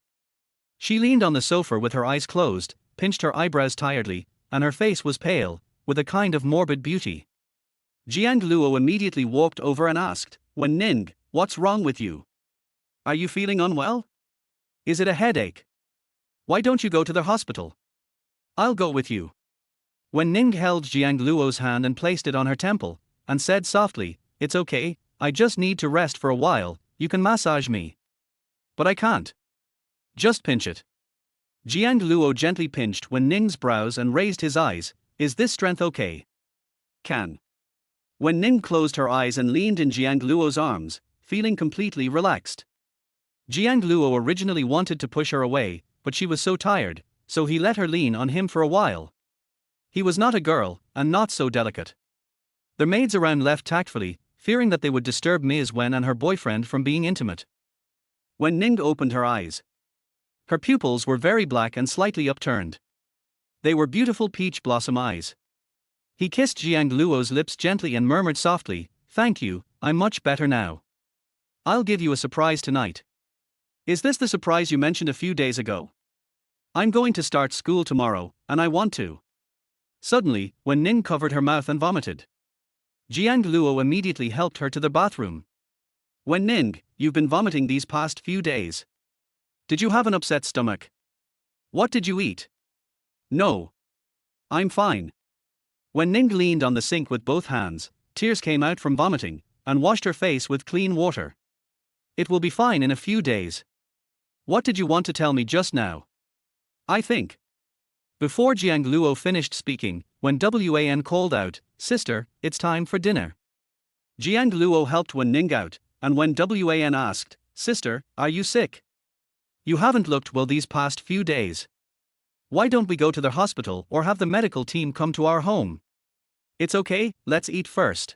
She leaned on the sofa with her eyes closed, pinched her eyebrows tiredly, and her face was pale, with a kind of morbid beauty. Jiang Luo immediately walked over and asked, "Wen Ning, what's wrong with you? Are you feeling unwell? Is it a headache? Why don't you go to the hospital? I'll go with you." Wen Ning held Jiang Luo's hand and placed it on her temple, and said softly, "It's okay, I just need to rest for a while, you can massage me." "But I can't." "Just pinch it." Jiang Luo gently pinched Wen Ning's brows and raised his eyes, "Is this strength okay?" "Can." Wen Ning closed her eyes and leaned in Jiang Luo's arms, feeling completely relaxed. Jiang Luo originally wanted to push her away, but she was so tired, so he let her lean on him for a while. He was not a girl, and not so delicate. The maids around left tactfully, fearing that they would disturb Ms. Wen and her boyfriend from being intimate. Wen Ning opened her eyes. Her pupils were very black and slightly upturned. They were beautiful peach blossom eyes. He kissed Jiang Luo's lips gently and murmured softly, "Thank you, I'm much better now. I'll give you a surprise tonight." "Is this the surprise you mentioned a few days ago? I'm going to start school tomorrow, and I want to." Suddenly, Wen Ning covered her mouth and vomited. Jiang Luo immediately helped her to the bathroom. "Wen Ning, you've been vomiting these past few days. Did you have an upset stomach? What did you eat?" "No. I'm fine." Wen Ning leaned on the sink with both hands, tears came out from vomiting, and washed her face with clean water. "It will be fine in a few days. What did you want to tell me just now?" "I think." Before Jiang Luo finished speaking, when Wan called out, "Sister, it's time for dinner." Jiang Luo helped Wen Ning out, and when Wan asked, "Sister, are you sick? You haven't looked well these past few days. Why don't we go to the hospital or have the medical team come to our home?" "It's okay, let's eat first."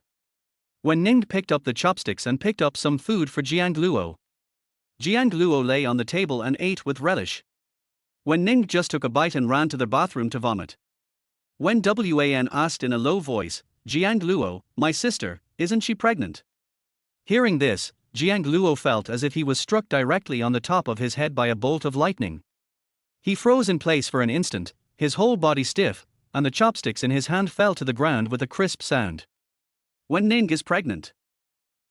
Wen Ning picked up the chopsticks and picked up some food for Jiang Luo. Jiang Luo lay on the table and ate with relish. Wen Ning just took a bite and ran to the bathroom to vomit. When Wan asked in a low voice, "Jiang Luo, my sister, isn't she pregnant?" Hearing this, Jiang Luo felt as if he was struck directly on the top of his head by a bolt of lightning. He froze in place for an instant, his whole body stiff, and the chopsticks in his hand fell to the ground with a crisp sound. Wen Ning is pregnant.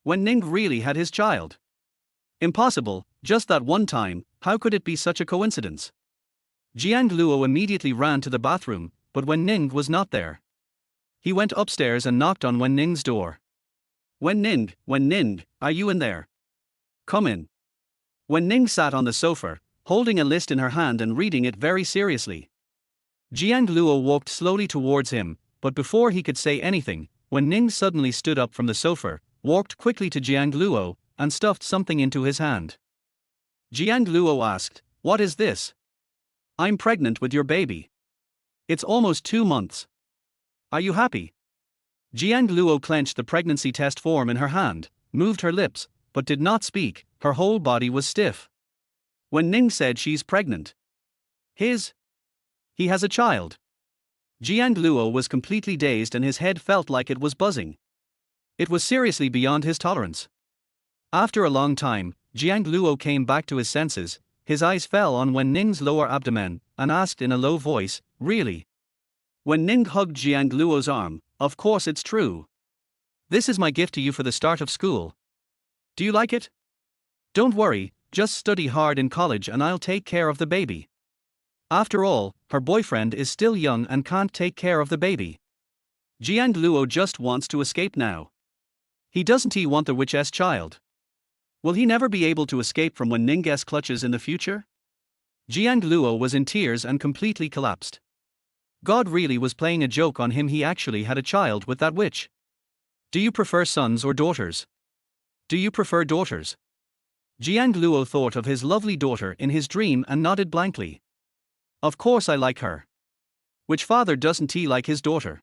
Wen Ning really had his child. Impossible, just that one time, how could it be such a coincidence? Jiang Luo immediately ran to the bathroom, but Wen Ning was not there. He went upstairs and knocked on Wen Ning's door. Wen Ning, are you in there? Come in. Wen Ning sat on the sofa, holding a list in her hand and reading it very seriously. Jiang Luo walked slowly towards him, but before he could say anything, Wen Ning suddenly stood up from the sofa, walked quickly to Jiang Luo, and stuffed something into his hand. Jiang Luo asked, "What is this?" "I'm pregnant with your baby. It's almost 2 months. Are you happy?" Jiang Luo clenched the pregnancy test form in her hand, moved her lips, but did not speak. Her whole body was stiff. Wen Ning said she's pregnant. He has a child. Jiang Luo was completely dazed and his head felt like it was buzzing. It was seriously beyond his tolerance. After a long time, Jiang Luo came back to his senses. His eyes fell on Wen Ning's lower abdomen, and asked in a low voice, "Really?" Wen Ning hugged Jiang Luo's arm. "Of course it's true. This is my gift to you for the start of school. Do you like it? Don't worry, just study hard in college and I'll take care of the baby." After all, her boyfriend is still young and can't take care of the baby. Jiang Luo just wants to escape now. Doesn't he want the witch's child? Will he never be able to escape from Wen Ning's clutches in the future? Jiang Luo was in tears and completely collapsed. God really was playing a joke on him. He actually had a child with that witch. Do you prefer sons or daughters? Do you prefer daughters? Jiang Luo thought of his lovely daughter in his dream and nodded blankly. Of course I like her. Which father doesn't he like his daughter?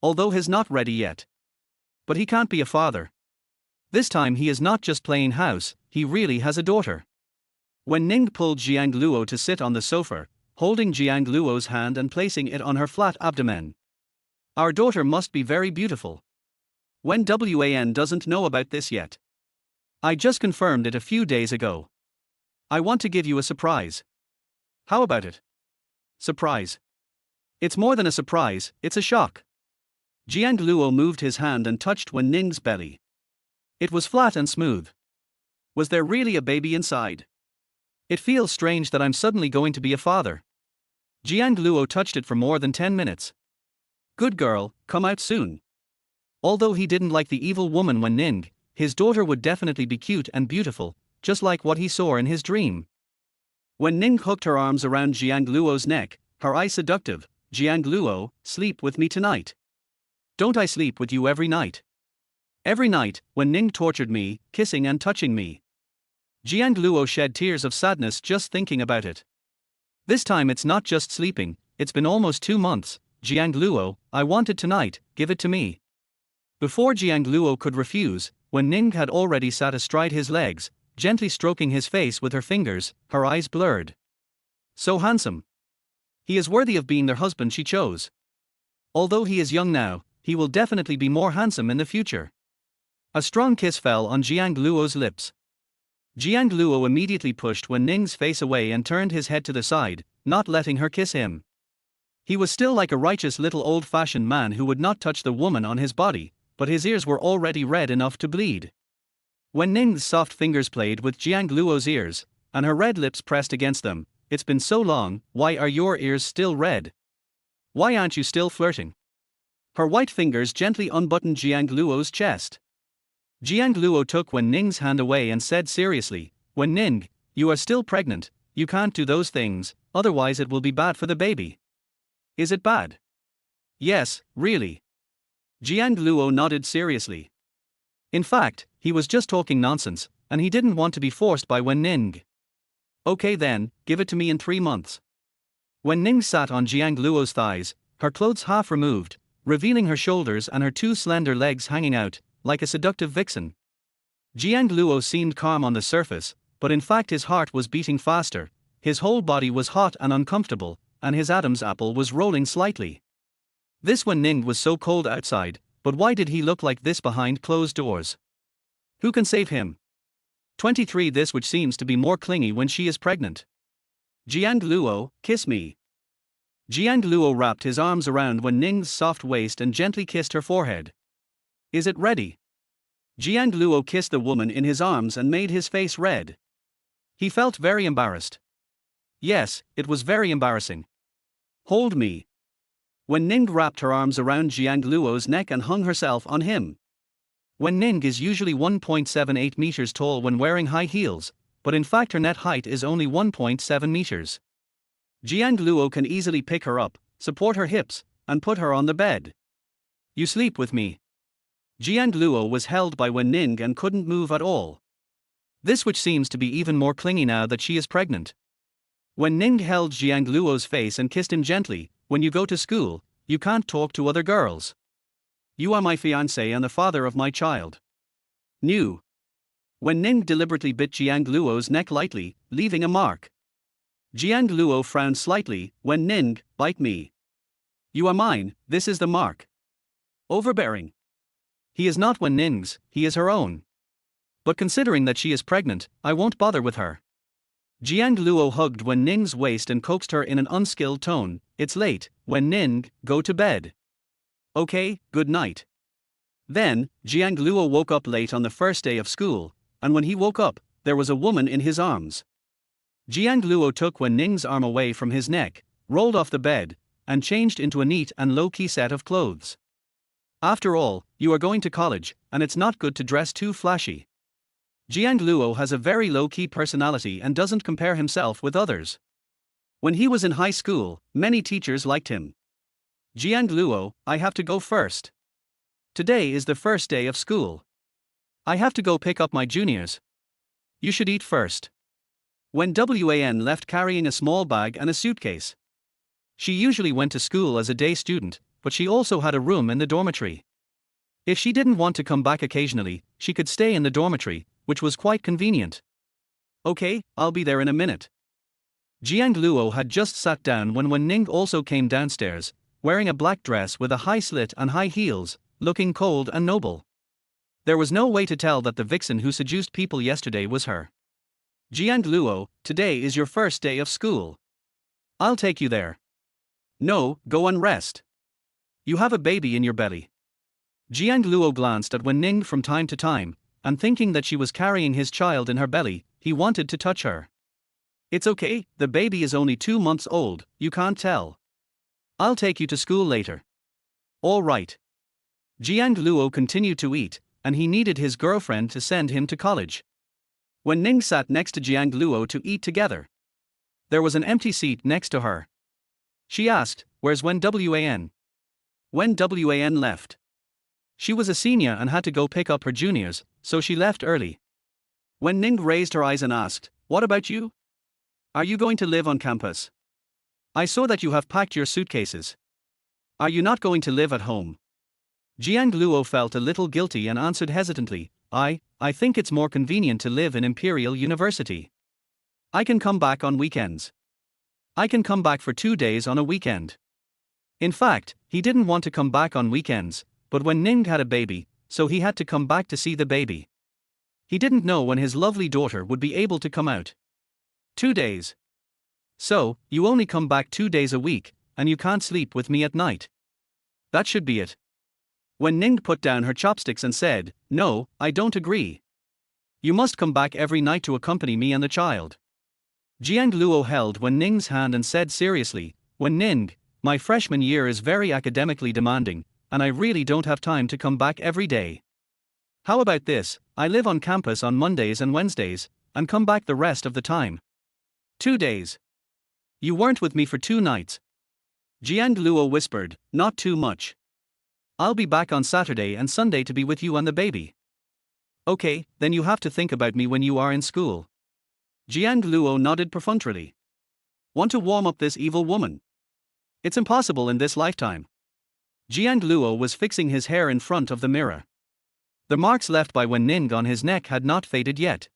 Although he's not ready yet. But he can't be a father. This time he is not just playing house, he really has a daughter. Wen Ning pulled Jiang Luo to sit on the sofa, holding Jiang Luo's hand and placing it on her flat abdomen. Our daughter must be very beautiful. Wen doesn't know about this yet. I just confirmed it a few days ago. I want to give you a surprise. How about it? Surprise. It's more than a surprise, it's a shock. Jiang Luo moved his hand and touched Wen Ning's belly. It was flat and smooth. Was there really a baby inside? It feels strange that I'm suddenly going to be a father. Jiang Luo touched it for more than 10 minutes. Good girl, come out soon. Although he didn't like the evil woman Wen Ning, his daughter would definitely be cute and beautiful, just like what he saw in his dream. Wen Ning hooked her arms around Jiang Luo's neck, her eyes seductive. Jiang Luo, sleep with me tonight. Don't I sleep with you every night? Every night, Wen Ning tortured me, kissing and touching me. Jiang Luo shed tears of sadness just thinking about it. This time it's not just sleeping, it's been almost 2 months. Jiang Luo, I want it tonight, give it to me. Before Jiang Luo could refuse, Wen Ning had already sat astride his legs, gently stroking his face with her fingers, her eyes blurred. So handsome. He is worthy of being their husband she chose. Although he is young now, he will definitely be more handsome in the future. A strong kiss fell on Jiang Luo's lips. Jiang Luo immediately pushed Wen Ning's face away and turned his head to the side, not letting her kiss him. He was still like a righteous little old-fashioned man who would not touch the woman on his body, but his ears were already red enough to bleed. Wen Ning's soft fingers played with Jiang Luo's ears, and her red lips pressed against them. It's been so long, why are your ears still red? Why aren't you still flirting? Her white fingers gently unbuttoned Jiang Luo's chest. Jiang Luo took Wen Ning's hand away and said seriously, Wen Ning, you are still pregnant, you can't do those things, otherwise it will be bad for the baby. Is it bad? Yes, really. Jiang Luo nodded seriously. In fact, he was just talking nonsense, and he didn't want to be forced by Wen Ning. Okay then, give it to me in 3 months. Wen Ning sat on Jiang Luo's thighs, her clothes half removed, revealing her shoulders and her 2 slender legs hanging out, like a seductive vixen. Jiang Luo seemed calm on the surface, but in fact his heart was beating faster, his whole body was hot and uncomfortable, and his Adam's apple was rolling slightly. This Wen Ning was so cold outside, but why did he look like this behind closed doors? Who can save him? 23 This which seems to be more clingy when she is pregnant. Jiang Luo, kiss me. Jiang Luo wrapped his arms around Wen Ning's soft waist and gently kissed her forehead. Is it ready? Jiang Luo kissed the woman in his arms and made his face red. He felt very embarrassed. Yes, it was very embarrassing. Hold me. Wen Ning wrapped her arms around Jiang Luo's neck and hung herself on him. Wen Ning is usually 1.78 meters tall when wearing high heels, but in fact her net height is only 1.7 meters. Jiang Luo can easily pick her up, support her hips, and put her on the bed. You sleep with me. Jiang Luo was held by Wen Ning and couldn't move at all. This which seems to be even more clingy now that she is pregnant. Wen Ning held Jiang Luo's face and kissed him gently. When you go to school, you can't talk to other girls. You are my fiancé and the father of my child. New. Wen Ning deliberately bit Jiang Luo's neck lightly, leaving a mark. Jiang Luo frowned slightly. Wen Ning, bite me. You are mine, this is the mark. Overbearing. He is not Wen Ning's, he is her own. But considering that she is pregnant, I won't bother with her. Jiang Luo hugged Wen Ning's waist and coaxed her in an unskilled tone. It's late, Wen Ning, go to bed. Okay, good night. Then, Jiang Luo woke up late on the first day of school, and when he woke up, there was a woman in his arms. Jiang Luo took Wen Ning's arm away from his neck, rolled off the bed, and changed into a neat and low-key set of clothes. After all, you are going to college, and it's not good to dress too flashy. Jiang Luo has a very low-key personality and doesn't compare himself with others. When he was in high school, many teachers liked him. Jiang Luo, I have to go first. Today is the first day of school. I have to go pick up my juniors. You should eat first. When Wan left carrying a small bag and a suitcase. She usually went to school as a day student, but she also had a room in the dormitory. If she didn't want to come back occasionally, she could stay in the dormitory, which was quite convenient. Okay, I'll be there in a minute. Jiang Luo had just sat down when Wen Ning also came downstairs, wearing a black dress with a high slit and high heels, looking cold and noble. There was no way to tell that the vixen who seduced people yesterday was her. Jiang Luo, today is your first day of school. I'll take you there. No, go and rest. You have a baby in your belly. Jiang Luo glanced at Wen Ning from time to time, and thinking that she was carrying his child in her belly, he wanted to touch her. It's okay, the baby is only 2 months old, you can't tell. I'll take you to school later. All right. Jiang Luo continued to eat, and he needed his girlfriend to send him to college. Wen Ning sat next to Jiang Luo to eat together. There was an empty seat next to her. She asked, "Where's Wen Wan?" Wen Wan left. She was a senior and had to go pick up her juniors, so she left early. Wen Ning raised her eyes and asked, "What about you? Are you going to live on campus? I saw that you have packed your suitcases. Are you not going to live at home?" Jiang Luo felt a little guilty and answered hesitantly, I think it's more convenient to live in Imperial University. I can come back on weekends. I can come back for 2 days on a weekend." In fact, he didn't want to come back on weekends, but Wen Ning had a baby, so he had to come back to see the baby. He didn't know when his lovely daughter would be able to come out. 2 days. So, you only come back 2 days a week, and you can't sleep with me at night. That should be it. Wen Ning put down her chopsticks and said, "No, I don't agree. You must come back every night to accompany me and the child." Jiang Luo held Wen Ning's hand and said seriously, "Wen Ning, my freshman year is very academically demanding, and I really don't have time to come back every day. How about this, I live on campus on Mondays and Wednesdays, and come back the rest of the time. 2 days. You weren't with me for 2 nights. Jiang Luo whispered, "Not too much. I'll be back on Saturday and Sunday to be with you and the baby." Okay, then you have to think about me when you are in school. Jiang Luo nodded perfunctorily. Want to warm up this evil woman? It's impossible in this lifetime. Jiang Luo was fixing his hair in front of the mirror. The marks left by Wen Ning on his neck had not faded yet.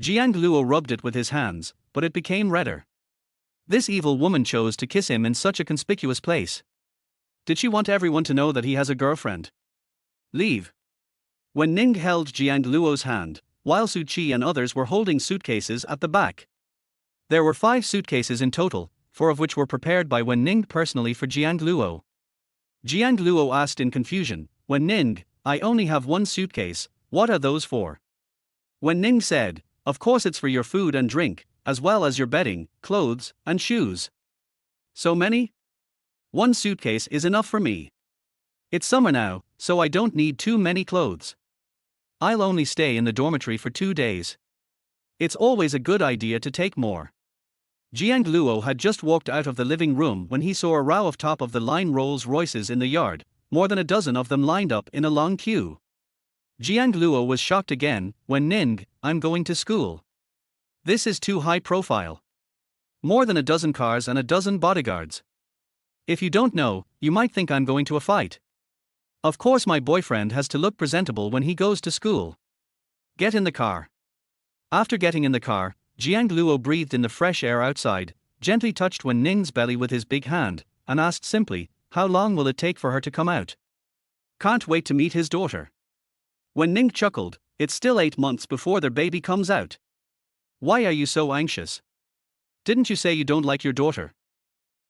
Jiang Luo rubbed it with his hands, but it became redder. This evil woman chose to kiss him in such a conspicuous place. Did she want everyone to know that he has a girlfriend? Leave. Wen Ning held Jiang Luo's hand, while Su Qi and others were holding suitcases at the back. There were 5 suitcases in total, 4 of which were prepared by Wen Ning personally for Jiang Luo. Jiang Luo asked in confusion, "Wen Ning, I only have 1 suitcase, what are those for?" Wen Ning said, "Of course it's for your food and drink, as well as your bedding, clothes, and shoes." So many? One suitcase is enough for me. It's summer now, so I don't need too many clothes. I'll only stay in the dormitory for 2 days. It's always a good idea to take more. Jiang Luo had just walked out of the living room when he saw a row of top-of-the-line Rolls Royces in the yard, more than a dozen of them lined up in a long queue. Jiang Luo was shocked again. Wen Ning, I'm going to school. This is too high profile. More than a dozen cars and a dozen bodyguards. If you don't know, you might think I'm going to a fight. Of course my boyfriend has to look presentable when he goes to school. Get in the car. After getting in the car, Jiang Luo breathed in the fresh air outside, gently touched Wen Ning's belly with his big hand, and asked simply, how long will it take for her to come out? Can't wait to meet his daughter. Wen Ning chuckled, it's still 8 months before their baby comes out. Why are you so anxious? Didn't you say you don't like your daughter?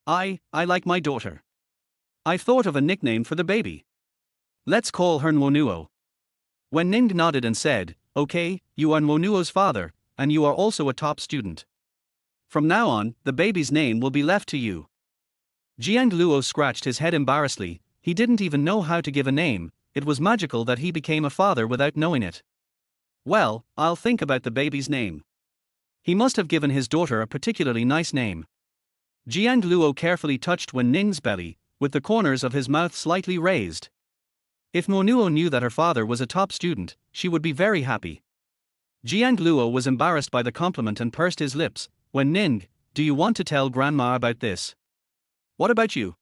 I like my daughter. I've thought of a nickname for the baby. Let's call her Nwonuo. Wen Ning nodded and said, okay, you are Nwonuo's father, and you are also a top student. From now on, the baby's name will be left to you. Jiang Luo scratched his head embarrassedly. He didn't even know how to give a name. It was magical that he became a father without knowing it. Well, I'll think about the baby's name. He must have given his daughter a particularly nice name. Jiang Luo carefully touched Wen Ning's belly, with the corners of his mouth slightly raised. If Nwonuo knew that her father was a top student, she would be very happy. Jiang Luo was embarrassed by the compliment and pursed his lips. Wen Ning, do you want to tell Grandma about this? What about you?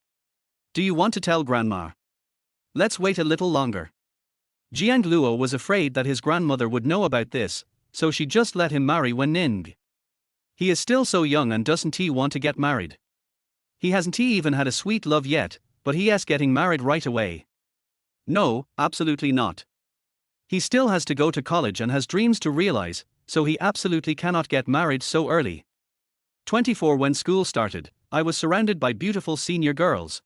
Do you want to tell Grandma? Let's wait a little longer. Jiang Luo was afraid that his grandmother would know about this, so she just let him marry Wen Ning. He is still so young and doesn't he want to get married? He hasn't even had a sweet love yet, but he is getting married right away. No, absolutely not. He still has to go to college and has dreams to realize, so he absolutely cannot get married so early. 24 When school started, I was surrounded by beautiful senior girls.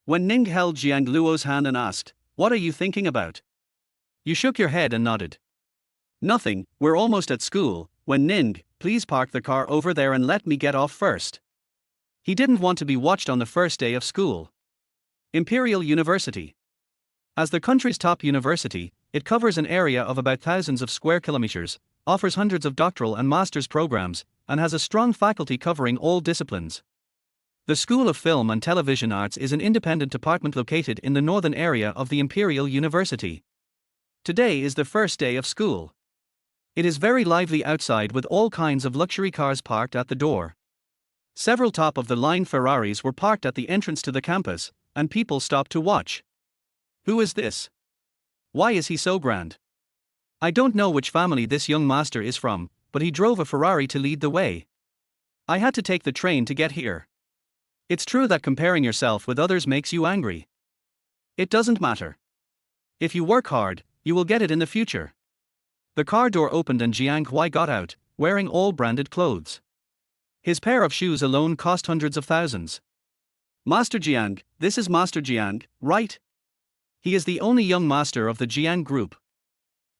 Wen Ning held Jiang Luo's hand and asked, what are you thinking about? You shook your head and nodded. Nothing, we're almost at school. Wen Ning, please park the car over there and let me get off first. He didn't want to be watched on the first day of school. Imperial University. As the country's top university, it covers an area of about thousands of square kilometers, offers hundreds of doctoral and master's programs, and has a strong faculty covering all disciplines. The School of Film and Television Arts is an independent department located in the northern area of the Imperial University. Today is the first day of school. It is very lively outside with all kinds of luxury cars parked at the door. Several top-of-the-line Ferraris were parked at the entrance to the campus, and people stopped to watch. Who is this? Why is he so grand? I don't know which family this young master is from, but he drove a Ferrari to lead the way. I had to take the train to get here. It's true that comparing yourself with others makes you angry. It doesn't matter. If you work hard, you will get it in the future. The car door opened and Jiang Huai got out, wearing all branded clothes. His pair of shoes alone cost hundreds of thousands. Master Jiang, this is Master Jiang, right? He is the only young master of the Jiang group.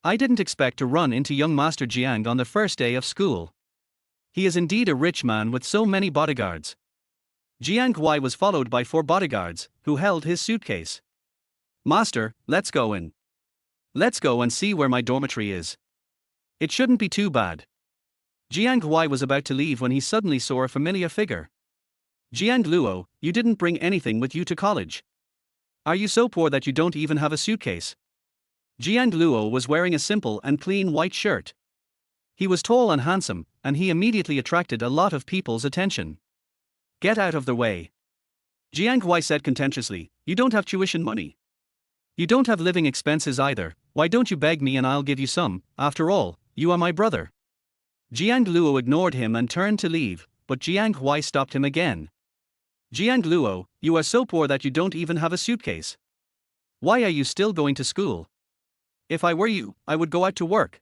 I didn't expect to run into young Master Jiang on the first day of school. He is indeed a rich man with so many bodyguards. Jiang Huai was followed by 4 bodyguards, who held his suitcase. Master, let's go in. Let's go and see where my dormitory is. It shouldn't be too bad. Jiang Huai was about to leave when he suddenly saw a familiar figure. Jiang Luo, you didn't bring anything with you to college. Are you so poor that you don't even have a suitcase? Jiang Luo was wearing a simple and clean white shirt. He was tall and handsome, and he immediately attracted a lot of people's attention. Get out of the way. Jiang Huai said contentiously, you don't have tuition money. You don't have living expenses either. Why don't you beg me and I'll give you some? After all, you are my brother. Jiang Luo ignored him and turned to leave, but Jiang Huai stopped him again. Jiang Luo, you are so poor that you don't even have a suitcase. Why are you still going to school? If I were you, I would go out to work.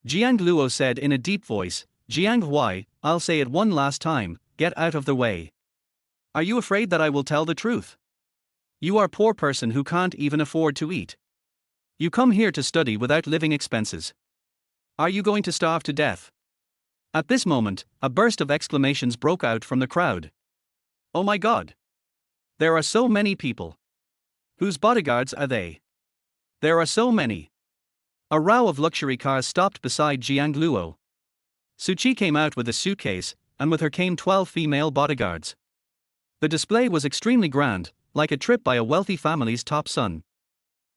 Jiang Luo said in a deep voice, Jiang Huai, I'll say it one last time, get out of the way. Are you afraid that I will tell the truth? You are a poor person who can't even afford to eat. You come here to study without living expenses. Are you going to starve to death? At this moment, a burst of exclamations broke out from the crowd. Oh my God! There are so many people. Whose bodyguards are they? There are so many. A row of luxury cars stopped beside Jiang Luo. Suchi came out with a suitcase, and with her came 12 female bodyguards. The display was extremely grand, like a trip by a wealthy family's top son.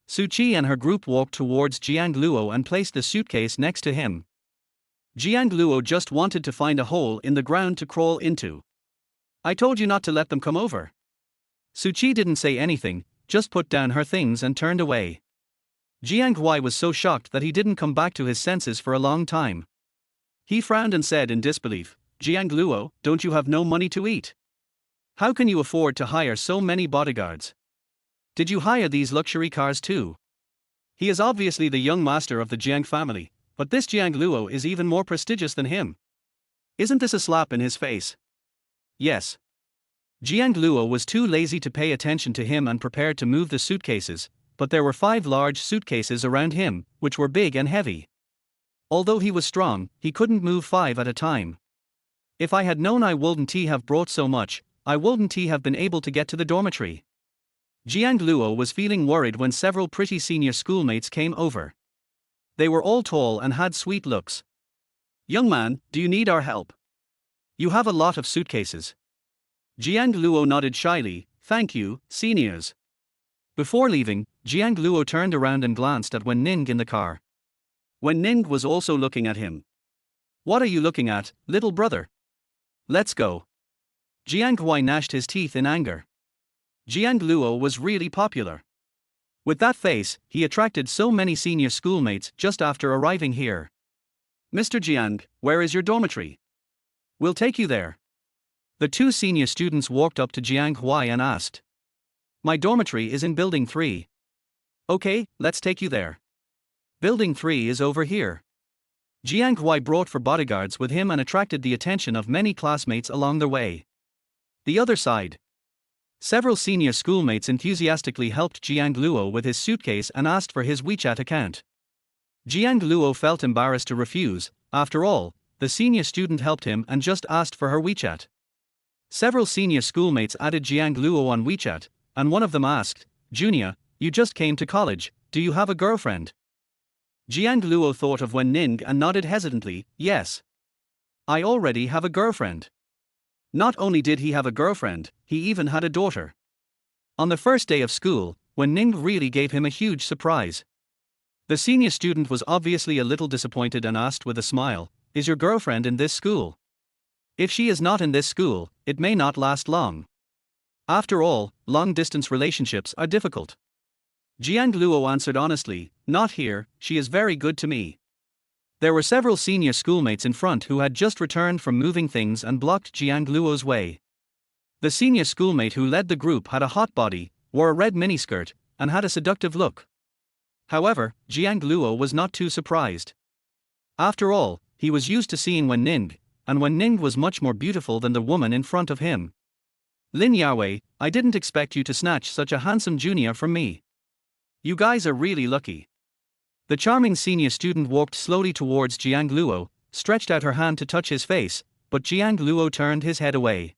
Suchi and her group walked towards Jiang Luo and placed the suitcase next to him. Jiang Luo just wanted to find a hole in the ground to crawl into. I told you not to let them come over. Suchi didn't say anything, just put down her things and turned away. Jiang Huai was so shocked that he didn't come back to his senses for a long time. He frowned and said in disbelief, Jiang Luo, don't you have no money to eat? How can you afford to hire so many bodyguards? Did you hire these luxury cars too? He is obviously the young master of the Jiang family, but this Jiang Luo is even more prestigious than him. Isn't this a slap in his face? Yes. Jiang Luo was too lazy to pay attention to him and prepared to move the suitcases, but there were 5 large suitcases around him, which were big and heavy. Although he was strong, he couldn't move 5 at a time. If I had known I wouldn't have brought so much, I wouldn't have been able to get to the dormitory. Jiang Luo was feeling worried when several pretty senior schoolmates came over. They were all tall and had sweet looks. Young man, do you need our help? You have a lot of suitcases. Jiang Luo nodded shyly, thank you, seniors. Before leaving, Jiang Luo turned around and glanced at Wen Ning in the car. Wen Ning was also looking at him. What are you looking at, little brother? Let's go. Jiang Huai gnashed his teeth in anger. Jiang Luo was really popular. With that face, he attracted so many senior schoolmates just after arriving here. Mr. Jiang, where is your dormitory? We'll take you there. The 2 senior students walked up to Jiang Huai and asked. My dormitory is in Building 3. Okay, let's take you there. Building 3 is over here. Jiang Huai brought 4 bodyguards with him and attracted the attention of many classmates along the way. The other side. Several senior schoolmates enthusiastically helped Jiang Luo with his suitcase and asked for his WeChat account. Jiang Luo felt embarrassed to refuse. After all, the senior student helped him and just asked for her WeChat. Several senior schoolmates added Jiang Luo on WeChat, and one of them asked, Junior, you just came to college, do you have a girlfriend? Jiang Luo thought of Wen Ning and nodded hesitantly, yes. I already have a girlfriend. Not only did he have a girlfriend, he even had a daughter. On the first day of school, Wen Ning really gave him a huge surprise. The senior student was obviously a little disappointed and asked with a smile, is your girlfriend in this school? If she is not in this school, it may not last long. After all, long-distance relationships are difficult. Jiang Luo answered honestly, not here, she is very good to me. There were several senior schoolmates in front who had just returned from moving things and blocked Jiang Luo's way. The senior schoolmate who led the group had a hot body, wore a red miniskirt, and had a seductive look. However, Jiang Luo was not too surprised. After all, he was used to seeing Wen Ning, and Wen Ning was much more beautiful than the woman in front of him. Lin Yawei, I didn't expect you to snatch such a handsome junior from me. You guys are really lucky. The charming senior student walked slowly towards Jiang Luo, stretched out her hand to touch his face, but Jiang Luo turned his head away.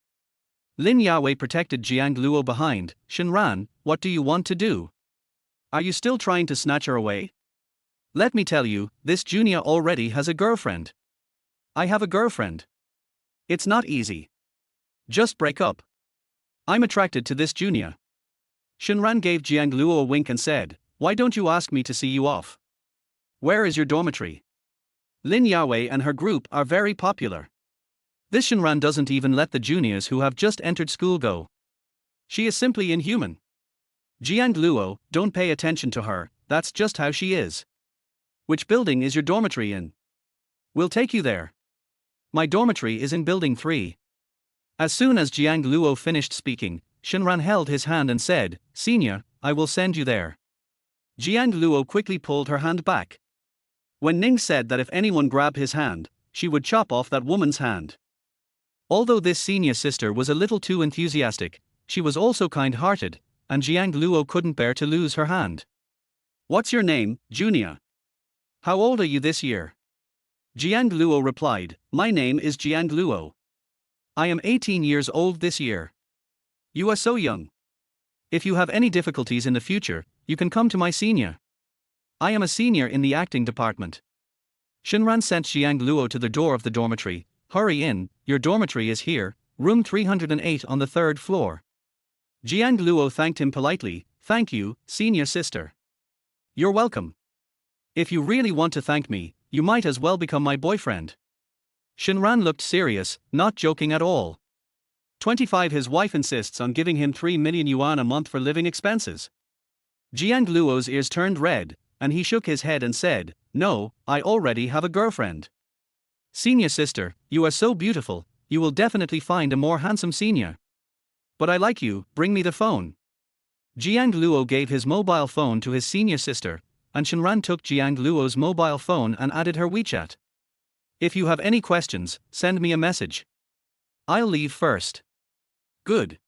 Lin Yawei protected Jiang Luo behind. Shenran, what do you want to do? Are you still trying to snatch her away? Let me tell you, this junior already has a girlfriend. I have a girlfriend. It's not easy. Just break up. I'm attracted to this junior. Shenran gave Jiang Luo a wink and said, why don't you ask me to see you off? Where is your dormitory? Lin Yawei and her group are very popular. This Shenran doesn't even let the juniors who have just entered school go. She is simply inhuman. Jiang Luo, don't pay attention to her, that's just how she is. Which building is your dormitory in? We'll take you there. My dormitory is in Building 3. As soon as Jiang Luo finished speaking, Shenran held his hand and said, Senior, I will send you there. Jiang Luo quickly pulled her hand back. Wen Ning said that if anyone grabbed his hand, she would chop off that woman's hand. Although this senior sister was a little too enthusiastic, she was also kind-hearted, and Jiang Luo couldn't bear to lose her hand. What's your name, Junior? How old are you this year? Jiang Luo replied, my name is Jiang Luo. I am 18 years old this year. You are so young. If you have any difficulties in the future, you can come to my senior. I am a senior in the acting department. Shenran sent Jiang Luo to the door of the dormitory. Hurry in, your dormitory is here, room 308 on the third floor. Jiang Luo thanked him politely. Thank you, senior sister. You're welcome. If you really want to thank me, you might as well become my boyfriend. Shenran looked serious, not joking at all. 25. His wife insists on giving him 3 million yuan a month for living expenses. Jiang Luo's ears turned red, and he shook his head and said, No, I already have a girlfriend. Senior sister, you are so beautiful, you will definitely find a more handsome senior. But I like you, bring me the phone. Jiang Luo gave his mobile phone to his senior sister, and Shenran took Jiang Luo's mobile phone and added her WeChat. If you have any questions, send me a message. I'll leave first. Good.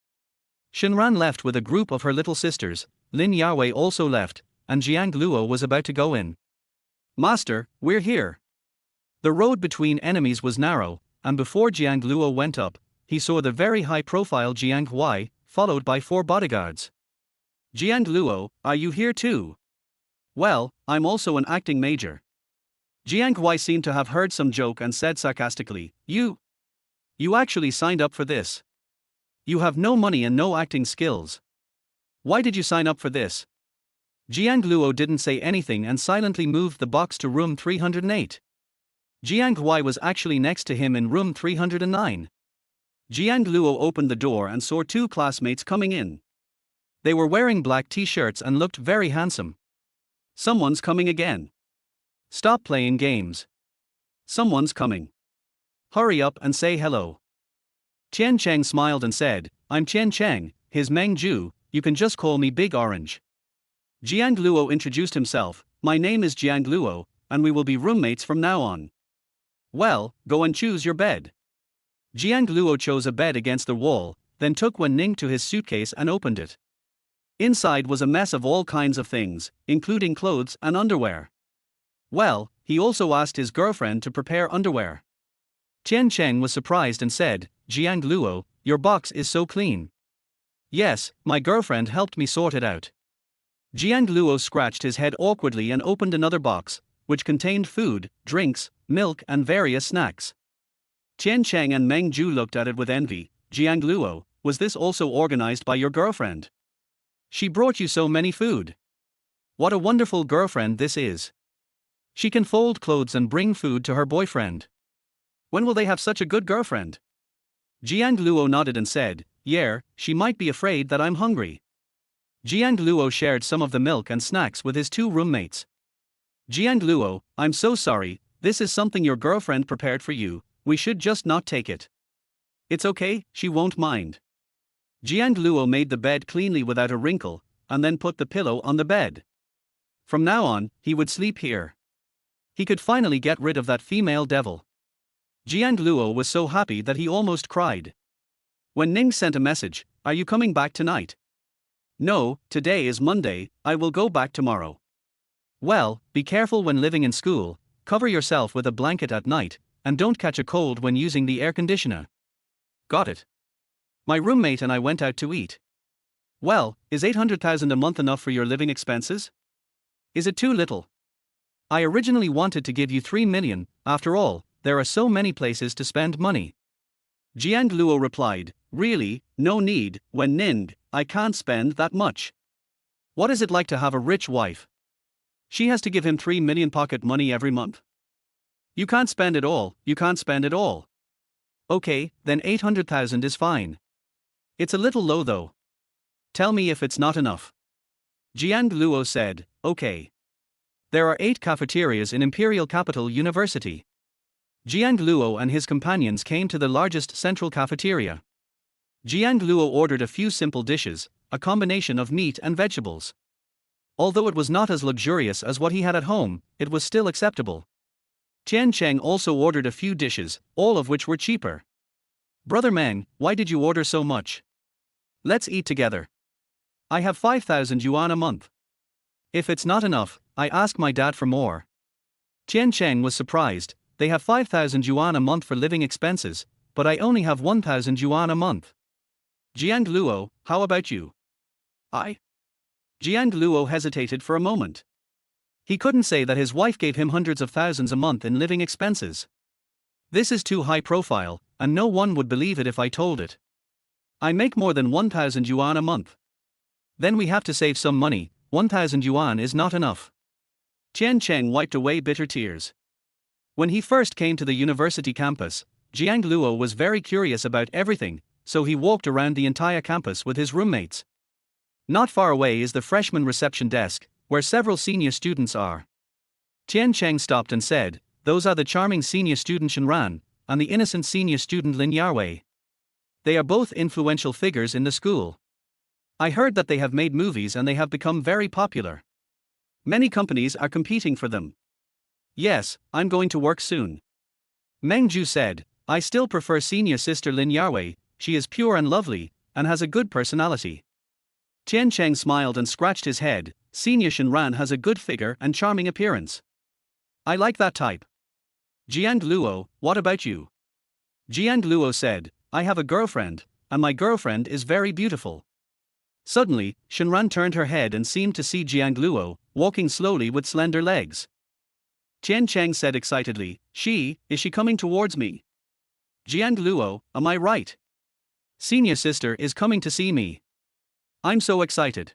Shenran left with a group of her little sisters. Lin Yawei also left, and Jiang Luo was about to go in. Master, we're here. The road between enemies was narrow, and before Jiang Luo went up, he saw the very high-profile Jiang Huai, followed by 4 bodyguards. Jiang Luo, are you here too? Well, I'm also an acting major. Jiang Huai seemed to have heard some joke and said sarcastically, You actually signed up for this. You have no money and no acting skills. Why did you sign up for this? Jiang Luo didn't say anything and silently moved the box to room 308. Jiang Huai was actually next to him in room 309. Jiang Luo opened the door and saw 2 classmates coming in. They were wearing black t-shirts and looked very handsome. Someone's coming again. Stop playing games. Someone's coming. Hurry up and say hello. Tian Cheng smiled and said, I'm Tian Cheng, his Meng Ju, you can just call me Big Orange. Jiang Luo introduced himself, my name is Jiang Luo, and we will be roommates from now on. Well, go and choose your bed. Jiang Luo chose a bed against the wall, then took Wen Ning to his suitcase and opened it. Inside was a mess of all kinds of things, including clothes and underwear. Well, he also asked his girlfriend to prepare underwear. Tian Cheng was surprised and said, Jiang Luo, your box is so clean. Yes, my girlfriend helped me sort it out. Jiang Luo scratched his head awkwardly and opened another box, which contained food, drinks, milk and various snacks. Tian Cheng and Meng Ju looked at it with envy. Jiang Luo, was this also organized by your girlfriend? She brought you so many food. What a wonderful girlfriend this is. She can fold clothes and bring food to her boyfriend. When will they have such a good girlfriend? Jiang Luo nodded and said, Yeah, she might be afraid that I'm hungry. Jiang Luo shared some of the milk and snacks with his 2 roommates. Jiang Luo, I'm so sorry, this is something your girlfriend prepared for you, we should just not take it. It's okay, she won't mind. Jiang Luo made the bed cleanly without a wrinkle, and then put the pillow on the bed. From now on, he would sleep here. He could finally get rid of that female devil. Jiang Luo was so happy that he almost cried. Wen Ning sent a message, Are you coming back tonight? No, today is Monday, I will go back tomorrow. Well, be careful when living in school, cover yourself with a blanket at night, and don't catch a cold when using the air conditioner. Got it. My roommate and I went out to eat. Well, is 800,000 a month enough for your living expenses? Is it too little? I originally wanted to give you 3 million, after all, there are so many places to spend money. Jiang Luo replied, Really, no need, Wen Ning, I can't spend that much. What is it like to have a rich wife? She has to give him 3 million pocket money every month. You can't spend it all, you can't spend it all. Okay, then 800,000 is fine. It's a little low though. Tell me if it's not enough. Jiang Luo said, Okay. There are 8 cafeterias in Imperial Capital University. Jiang Luo and his companions came to the largest central cafeteria. Jiang Luo ordered a few simple dishes, a combination of meat and vegetables. Although it was not as luxurious as what he had at home, it was still acceptable. Tian Cheng also ordered a few dishes, all of which were cheaper. Brother Meng, why did you order so much? Let's eat together. I have 5,000 yuan a month. If it's not enough, I ask my dad for more. Tian Cheng was surprised, they have 5,000 yuan a month for living expenses, but I only have 1,000 yuan a month. Jiang Luo, how about you? I? Jiang Luo hesitated for a moment. He couldn't say that his wife gave him hundreds of thousands a month in living expenses. This is too high profile, and no one would believe it if I told it. I make more than 1,000 yuan a month. Then we have to save some money. 1,000 yuan is not enough. Tian Cheng wiped away bitter tears. When he first came to the university campus, Jiang Luo was very curious about everything, so he walked around the entire campus with his roommates. Not far away is the freshman reception desk, where several senior students are. Tian Cheng stopped and said, "Those are the charming senior student Shenran, and the innocent senior student Lin Yarwei. They are both influential figures in the school. I heard that they have made movies and they have become very popular. Many companies are competing for them. Yes, I'm going to work soon." Meng Ju said, "I still prefer senior sister Lin Yarwei, she is pure and lovely, and has a good personality." Tian Cheng smiled and scratched his head. "Senior Shenran has a good figure and charming appearance. I like that type." "Jiang Luo, what about you?" Jiang Luo said, "I have a girlfriend, and my girlfriend is very beautiful." Suddenly, Shenran turned her head and seemed to see Jiang Luo, walking slowly with slender legs. Tian Cheng said excitedly, Is she coming towards me?" "Jiang Luo, am I right? Senior sister is coming to see me. I'm so excited.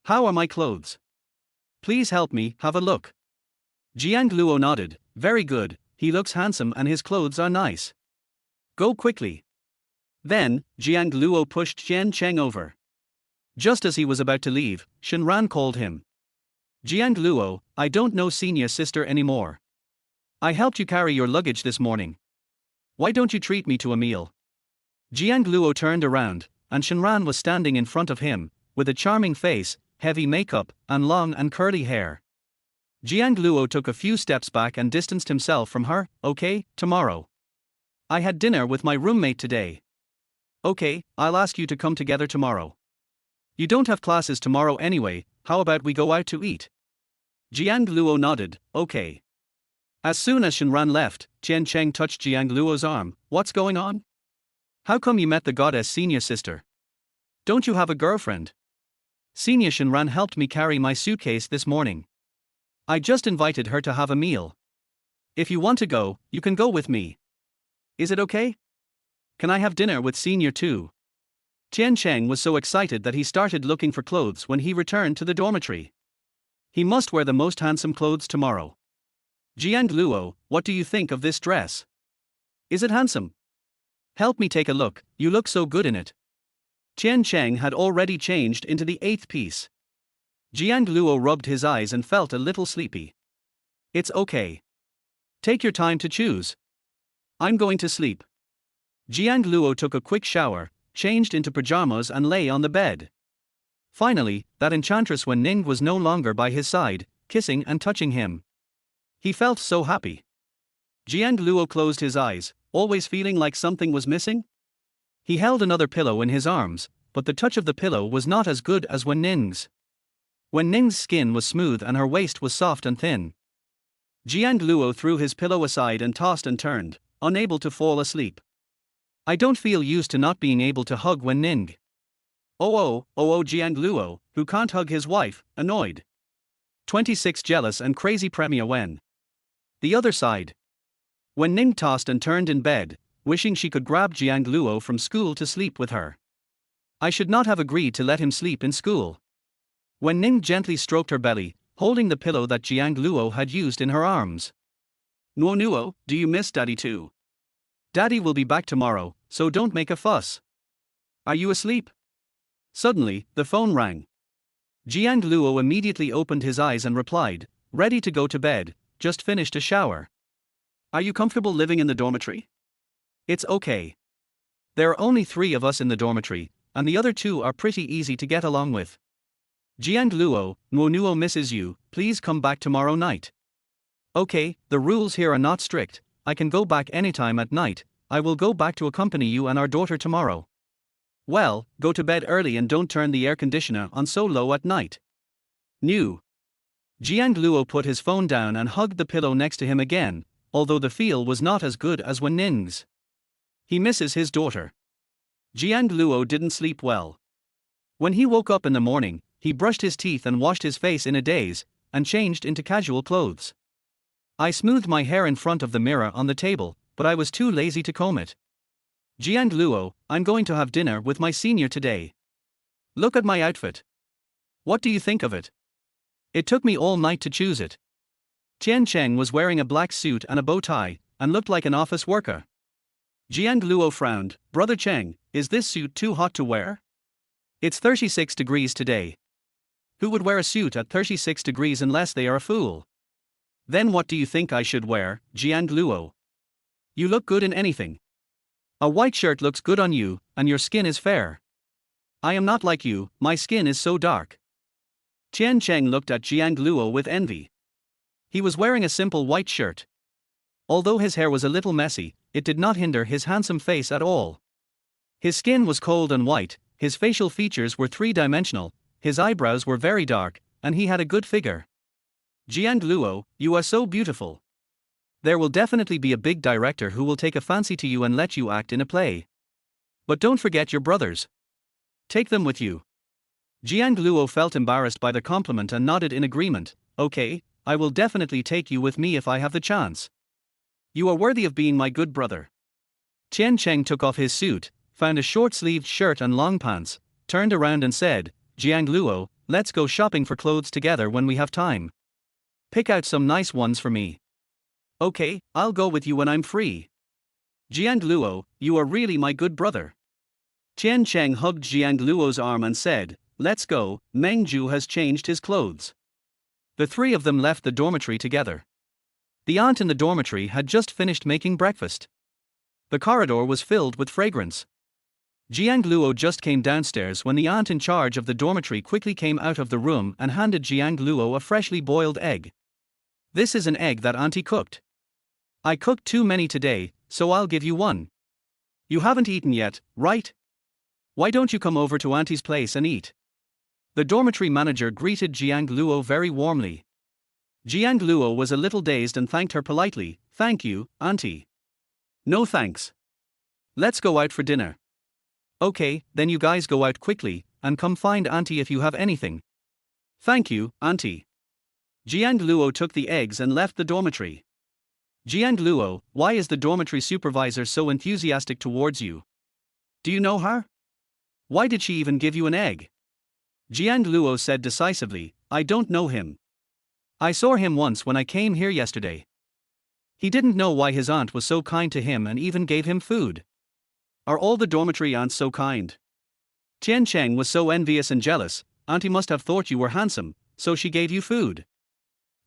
How are my clothes? Please help me have a look." Jiang Luo nodded, "Very good, he looks handsome and his clothes are nice. Go quickly." Then, Jiang Luo pushed Tian Cheng over. Just as he was about to leave, Shenran called him. "Jiang Luo, I don't know senior sister anymore. I helped you carry your luggage this morning. Why don't you treat me to a meal?" Jiang Luo turned around, and Shenran was standing in front of him, with a charming face, heavy makeup, and long and curly hair. Jiang Luo took a few steps back and distanced himself from her. "Okay, tomorrow. I had dinner with my roommate today. Okay, I'll ask you to come together tomorrow. You don't have classes tomorrow anyway, how about we go out to eat?" Jiang Luo nodded, "Okay." As soon as Shenran left, Tian Cheng touched Jiang Luo's arm. "What's going on? How come you met the goddess senior sister? Don't you have a girlfriend?" "Senior Shenran helped me carry my suitcase this morning. I just invited her to have a meal. If you want to go, you can go with me. Is it okay? Can I have dinner with senior too?" Tian Cheng was so excited that he started looking for clothes when he returned to the dormitory. He must wear the most handsome clothes tomorrow. "Jiang Luo, what do you think of this dress? Is it handsome? Help me take a look, you look so good in it." Tian Cheng had already changed into the 8th piece. Jiang Luo rubbed his eyes and felt a little sleepy. "It's okay. Take your time to choose. I'm going to sleep." Jiang Luo took a quick shower, changed into pajamas and lay on the bed. Finally, that enchantress Wen Ning was no longer by his side, kissing and touching him. He felt so happy. Jiang Luo closed his eyes, always feeling like something was missing. He held another pillow in his arms, but the touch of the pillow was not as good as Wen Ning's. Wen Ning's skin was smooth and her waist was soft and thin. Jiang Luo threw his pillow aside and tossed and turned, unable to fall asleep. "I don't feel used to not being able to hug Wen Ning. Jiang Luo, who can't hug his wife, annoyed. 26 jealous and crazy Premier Wen. The other side. Wen Ning tossed and turned in bed, wishing she could grab Jiang Luo from school to sleep with her. I should not have agreed to let him sleep in school. Wen Ning gently stroked her belly, holding the pillow that Jiang Luo had used in her arms. "Nuo, do you miss Daddy too? Daddy will be back tomorrow, so don't make a fuss. Are you asleep?" Suddenly, the phone rang. Jiang Luo immediately opened his eyes and replied, "Ready to go to bed, just finished a shower." "Are you comfortable living in the dormitory?" "It's okay. There are only 3 of us in the dormitory, and the other 2 are pretty easy to get along with." "Jiang Luo, Nuo misses you, please come back tomorrow night." "Okay, the rules here are not strict, I can go back anytime at night, I will go back to accompany you and our daughter tomorrow." "Well, go to bed early and don't turn the air conditioner on so low at night." New. Jiang Luo put his phone down and hugged the pillow next to him again, although the feel was not as good as Wen Ning's. He misses his daughter. Jiang Luo didn't sleep well. When he woke up in the morning, he brushed his teeth and washed his face in a daze, and changed into casual clothes. I smoothed my hair in front of the mirror on the table, but I was too lazy to comb it. Jiang Luo, I'm going to have dinner with my senior today. Look at my outfit. What do you think of it? It took me all night to choose it. Tian Cheng was wearing a black suit and a bow tie, and looked like an office worker. Jiang Luo frowned. Brother Cheng, is this suit too hot to wear? It's 36 degrees today. Who would wear a suit at 36 degrees unless they are a fool? Then what do you think I should wear, Jiang Luo? You look good in anything. A white shirt looks good on you, and your skin is fair. I am not like you, my skin is so dark. Tian Cheng looked at Jiang Luo with envy. He was wearing a simple white shirt. Although his hair was a little messy, it did not hinder his handsome face at all. His skin was cold and white, his facial features were three-dimensional, his eyebrows were very dark, and he had a good figure. Jiang Luo, you are so beautiful. There will definitely be a big director who will take a fancy to you and let you act in a play. But don't forget your brothers. Take them with you. Jiang Luo felt embarrassed by the compliment and nodded in agreement. Okay, I will definitely take you with me if I have the chance. You are worthy of being my good brother. Tian Cheng took off his suit, found a short-sleeved shirt and long pants, turned around and said, Jiang Luo, let's go shopping for clothes together when we have time. Pick out some nice ones for me. Okay, I'll go with you when I'm free. Jiang Luo, you are really my good brother. Tian Cheng hugged Jiang Luo's arm and said, let's go, Meng Zhu has changed his clothes. The three of them left the dormitory together. The aunt in the dormitory had just finished making breakfast. The corridor was filled with fragrance. Jiang Luo just came downstairs when the aunt in charge of the dormitory quickly came out of the room and handed Jiang Luo a freshly boiled egg. This is an egg that auntie cooked. I cooked too many today, so I'll give you one. You haven't eaten yet, right? Why don't you come over to auntie's place and eat? The dormitory manager greeted Jiang Luo very warmly. Jiang Luo was a little dazed and thanked her politely. Thank you, auntie. No thanks. Let's go out for dinner. Okay, then you guys go out quickly, and come find auntie if you have anything. Thank you, auntie. Jiang Luo took the eggs and left the dormitory. Jiang Luo, why is the dormitory supervisor so enthusiastic towards you? Do you know her? Why did she even give you an egg? Jiang Luo said decisively, I don't know him. I saw him once when I came here yesterday. He didn't know why his aunt was so kind to him and even gave him food. Are all the dormitory aunts so kind? Tian Cheng was so envious and jealous. Auntie must have thought you were handsome, so she gave you food.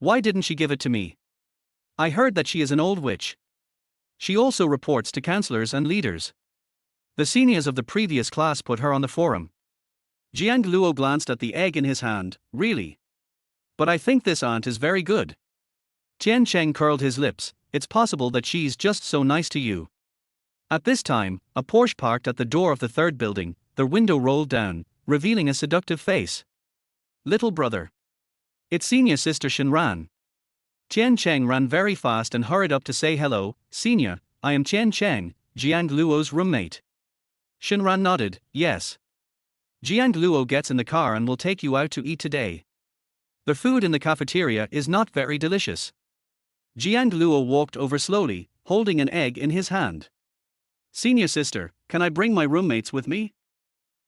Why didn't she give it to me? I heard that she is an old witch. She also reports to counselors and leaders. The seniors of the previous class put her on the forum. Jiang Luo glanced at the egg in his hand. Really? But I think this aunt is very good. Tian Cheng curled his lips. It's possible that she's just so nice to you. At this time, a Porsche parked at the door of the third building. The window rolled down, revealing a seductive face. Little brother. It's senior sister Shenran. Tian Cheng ran very fast and hurried up to say hello. Senior, I am Tian Cheng, Jiang Luo's roommate. Shenran nodded, yes. Jiang Luo gets in the car and will take you out to eat today. The food in the cafeteria is not very delicious. Jiang Luo walked over slowly, holding an egg in his hand. Senior sister, can I bring my roommates with me?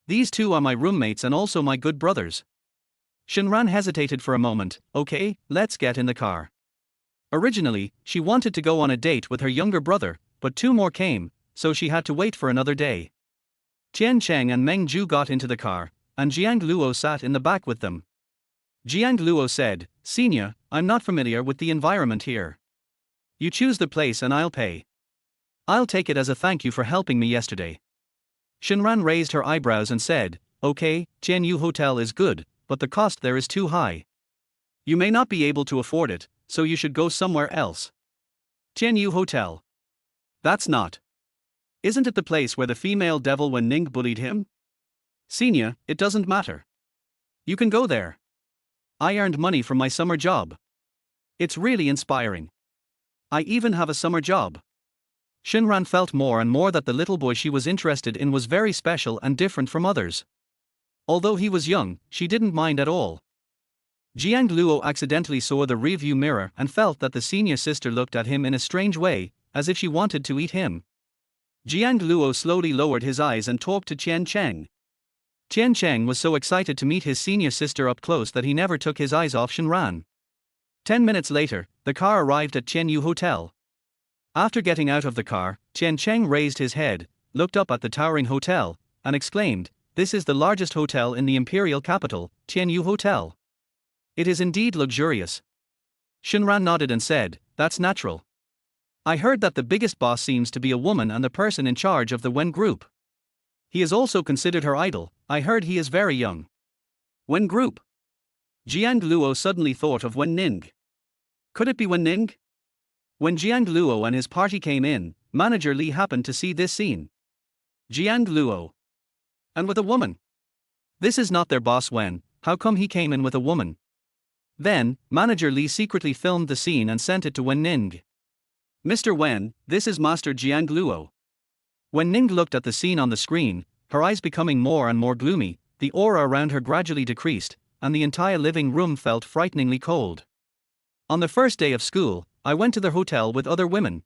These two are my roommates and also my good brothers. Shenran hesitated for a moment. Okay, let's get in the car. Originally, she wanted to go on a date with her younger brother, but two more came, so she had to wait for another day. Tian Cheng and Meng Zhu got into the car, and Jiang Luo sat in the back with them. Jiang Luo said, Senior, I'm not familiar with the environment here. You choose the place and I'll pay. I'll take it as a thank you for helping me yesterday. Shenran raised her eyebrows and said, Okay, Tianyu Hotel is good, but the cost there is too high. You may not be able to afford it, so you should go somewhere else. Tianyu Hotel. That's not. Isn't it the place where the female devil Wen Ning bullied him? Senior, it doesn't matter. You can go there. I earned money from my summer job. It's really inspiring. I even have a summer job. Shenran felt more and more that the little boy she was interested in was very special and different from others. Although he was young, she didn't mind at all. Jiang Luo accidentally saw the rearview mirror and felt that the senior sister looked at him in a strange way, as if she wanted to eat him. Jiang Luo slowly lowered his eyes and talked to Qian Cheng. Qian Cheng was so excited to meet his senior sister up close that he never took his eyes off Shenran. 10 minutes later, the car arrived at Qianyu Hotel. After getting out of the car, Qian Cheng raised his head, looked up at the towering hotel, and exclaimed, "This is the largest hotel in the imperial capital, Qianyu Hotel. It is indeed luxurious." Shenran nodded and said, "That's natural. I heard that the biggest boss seems to be a woman and the person in charge of the Wen group. He is also considered her idol. I heard he is very young." Wen group. Jiang Luo suddenly thought of Wen Ning. Could it be Wen Ning? When Jiang Luo and his party came in, Manager Li happened to see this scene. Jiang Luo. And with a woman. This is not their boss Wen, how come he came in with a woman? Then, Manager Li secretly filmed the scene and sent it to Wen Ning. "Mr. Wen, this is Master Jiang Luo." Wen Ning looked at the scene on the screen, her eyes becoming more and more gloomy, the aura around her gradually decreased, and the entire living room felt frighteningly cold. "On the first day of school, I went to the hotel with other women.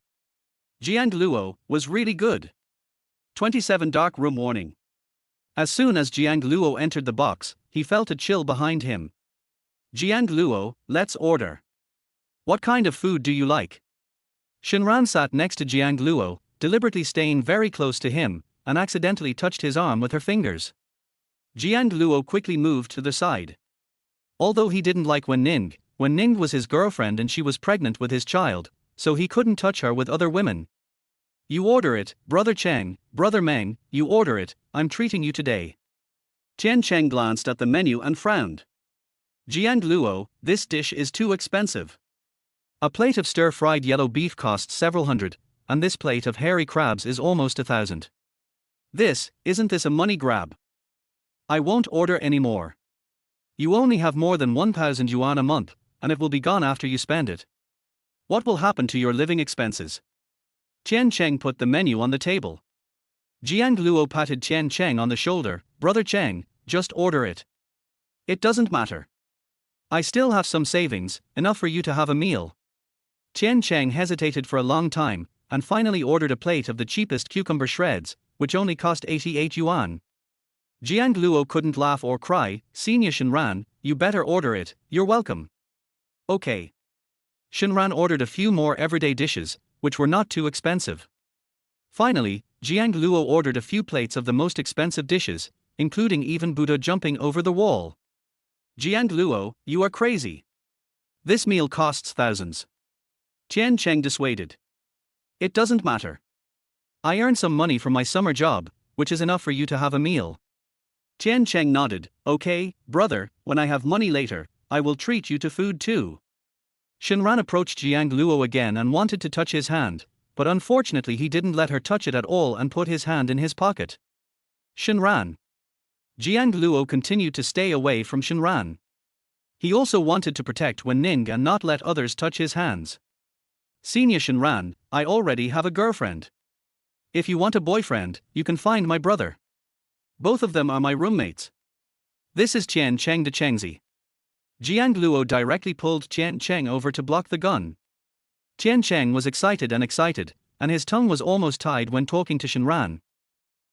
Jiang Luo was really good." 27 Dark Room Warning. As soon as Jiang Luo entered the box, he felt a chill behind him. "Jiang Luo, let's order. What kind of food do you like?" Shenran sat next to Jiang Luo, deliberately staying very close to him, and accidentally touched his arm with her fingers. Jiang Luo quickly moved to the side. Although he didn't like Wen Ning was his girlfriend and she was pregnant with his child, so he couldn't touch her with other women. "You order it, Brother Cheng, Brother Meng, you order it, I'm treating you today." Qian Cheng glanced at the menu and frowned. "Jiang Luo, this dish is too expensive. A plate of stir-fried yellow beef costs several hundred, and this plate of hairy crabs is almost 1,000. Isn't this a money grab? I won't order any more. You only have more than 1,000 yuan a month, and it will be gone after you spend it. What will happen to your living expenses?" Qian Cheng put the menu on the table. Jiang Luo patted Qian Cheng on the shoulder. "Brother Cheng, just order it. It doesn't matter. I still have some savings, enough for you to have a meal." Qian Cheng hesitated for a long time, and finally ordered a plate of the cheapest cucumber shreds, which only cost 88 yuan. Jiang Luo couldn't laugh or cry. "Senior Shenran, you better order it, you're welcome." "Okay." Shenran ordered a few more everyday dishes, which were not too expensive. Finally, Jiang Luo ordered a few plates of the most expensive dishes, including even Buddha jumping over the wall. "Jiang Luo, you are crazy. This meal costs thousands." Qian Cheng dissuaded. "It doesn't matter. I earn some money from my summer job, which is enough for you to have a meal." Qian Cheng nodded. "Okay, brother, when I have money later, I will treat you to food too." Shenran approached Jiang Luo again and wanted to touch his hand, but unfortunately he didn't let her touch it at all and put his hand in his pocket. Shenran. Jiang Luo continued to stay away from Shenran. He also wanted to protect Wen Ning and not let others touch his hands. "Senior Shenran, I already have a girlfriend. If you want a boyfriend, you can find my brother. Both of them are my roommates. This is Qian Cheng de Chengzi." Jiang Luo directly pulled Qian Cheng over to block the gun. Qian Cheng was excited, and his tongue was almost tied when talking to Shenran.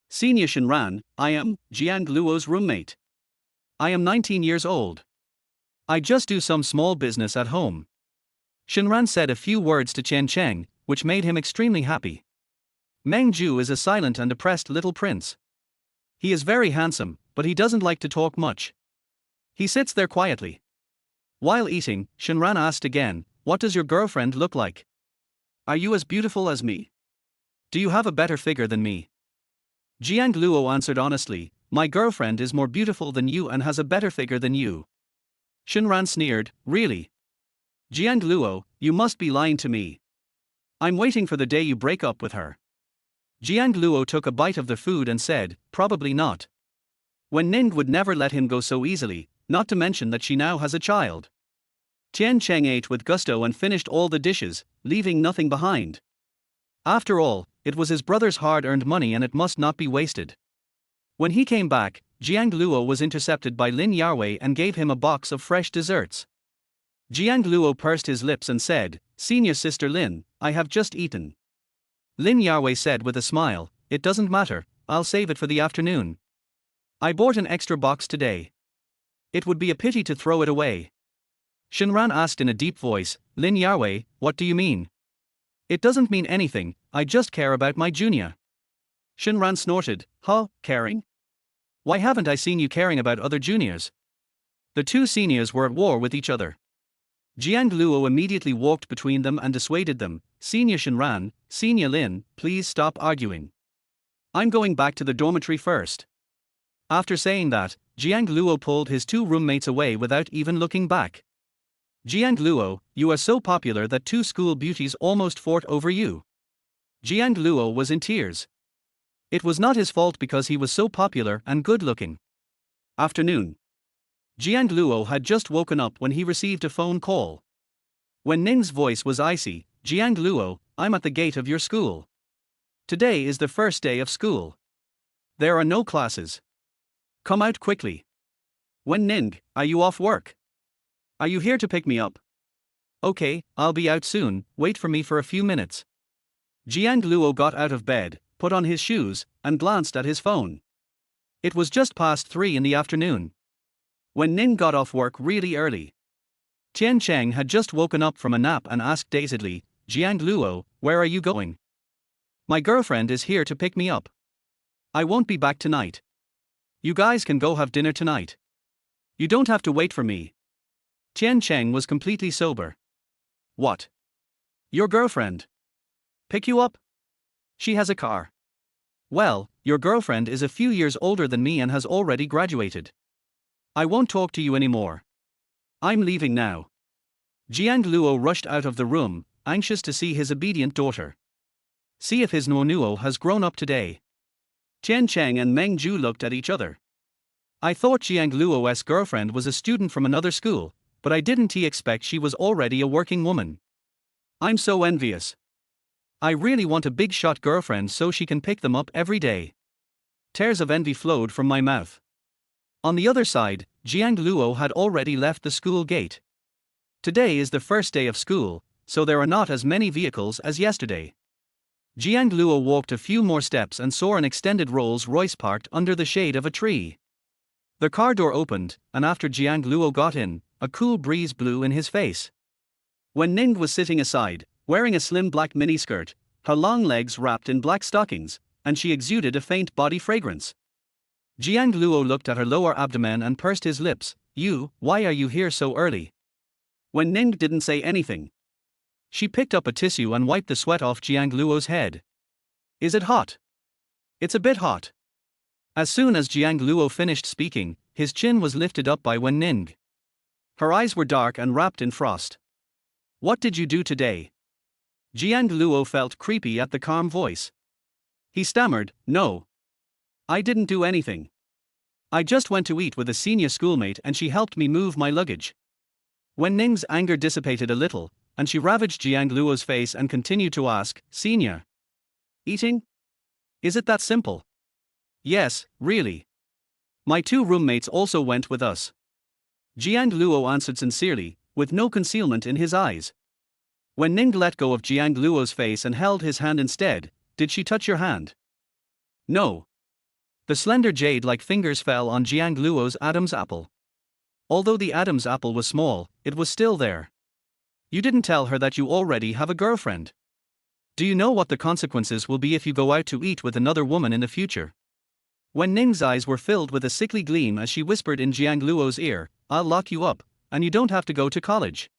"Senior Shenran, I am Jiang Luo's roommate. I am 19 years old. I just do some small business at home." Shenran said a few words to Qian Cheng, which made him extremely happy. Meng Ju is a silent and depressed little prince. He is very handsome, but he doesn't like to talk much. He sits there quietly. While eating, Shenran asked again, "What does your girlfriend look like? Are you as beautiful as me? Do you have a better figure than me?" Jiang Luo answered honestly, "My girlfriend is more beautiful than you and has a better figure than you." Shenran sneered, "Really? Jiang Luo, you must be lying to me. I'm waiting for the day you break up with her." Jiang Luo took a bite of the food and said, "Probably not. Wen Ning would never let him go so easily, not to mention that she now has a child." Qian Cheng ate with gusto and finished all the dishes, leaving nothing behind. After all, it was his brother's hard-earned money and it must not be wasted. When he came back, Jiang Luo was intercepted by Lin Yarwei and gave him a box of fresh desserts. Jiang Luo pursed his lips and said, "Senior Sister Lin, I have just eaten." Lin Yarwei said with a smile, "It doesn't matter, I'll save it for the afternoon. I bought an extra box today. It would be a pity to throw it away." Shenran asked in a deep voice, "Lin Yarwei, what do you mean?" "It doesn't mean anything, I just care about my junior." Shenran snorted, "Huh, caring? Why haven't I seen you caring about other juniors?" The two seniors were at war with each other. Jiang Luo immediately walked between them and dissuaded them, "Senior Shenran, Senior Lin, please stop arguing. I'm going back to the dormitory first." After saying that, Jiang Luo pulled his two roommates away without even looking back. "Jiang Luo, you are so popular that two school beauties almost fought over you." Jiang Luo was in tears. It was not his fault because he was so popular and good-looking. Afternoon. Jiang Luo had just woken up when he received a phone call. Wen Ning's voice was icy. "Jiang Luo, I'm at the gate of your school. Today is the first day of school. There are no classes. Come out quickly." "Wen Ning, are you off work? Are you here to pick me up?" "Okay, I'll be out soon, wait for me for a few minutes." Jiang Luo got out of bed, put on his shoes, and glanced at his phone. It was just past 3 in the afternoon. Wen Ning got off work really early. Tian Cheng had just woken up from a nap and asked dazedly, "Jiang Luo, where are you going?" "My girlfriend is here to pick me up. I won't be back tonight. You guys can go have dinner tonight. You don't have to wait for me." Tian Cheng was completely sober. "What? Your girlfriend? Pick you up? She has a car. Well, your girlfriend is a few years older than me and has already graduated. I won't talk to you anymore. I'm leaving now." Jiang Luo rushed out of the room, anxious to see his obedient daughter. See if his Nuo has grown up today. Tian Cheng and Meng Ju looked at each other. "I thought Jiang Luo's girlfriend was a student from another school, but I didn't expect she was already a working woman. I'm so envious. I really want a big shot girlfriend so she can pick them up every day." Tears of envy flowed from my mouth. On the other side, Jiang Luo had already left the school gate. Today is the first day of school, so there are not as many vehicles as yesterday. Jiang Luo walked a few more steps and saw an extended Rolls-Royce parked under the shade of a tree. The car door opened, and after Jiang Luo got in, a cool breeze blew in his face. Wen Ning was sitting aside, wearing a slim black miniskirt, her long legs wrapped in black stockings, and she exuded a faint body fragrance. Jiang Luo looked at her lower abdomen and pursed his lips. Why are you here so early?" Wen Ning didn't say anything. She picked up a tissue and wiped the sweat off Jiang Luo's head. "Is it hot?" "It's a bit hot." As soon as Jiang Luo finished speaking, his chin was lifted up by Wen Ning. Her eyes were dark and wrapped in frost. "What did you do today?" Jiang Luo felt creepy at the calm voice. He stammered, "No. I didn't do anything. I just went to eat with a senior schoolmate and she helped me move my luggage." Wen Ning's anger dissipated a little, and she ravaged Jiang Luo's face and continued to ask, "Senior? Eating? Is it that simple?" "Yes, really. My two roommates also went with us." Jiang Luo answered sincerely, with no concealment in his eyes. Wen Ning let go of Jiang Luo's face and held his hand instead. "Did she touch your hand?" "No." The slender jade-like fingers fell on Jiang Luo's Adam's apple. Although the Adam's apple was small, it was still there. "You didn't tell her that you already have a girlfriend. Do you know what the consequences will be if you go out to eat with another woman in the future?" Wen Ning's eyes were filled with a sickly gleam as she whispered in Jiang Luo's ear, "I'll lock you up, and you don't have to go to college."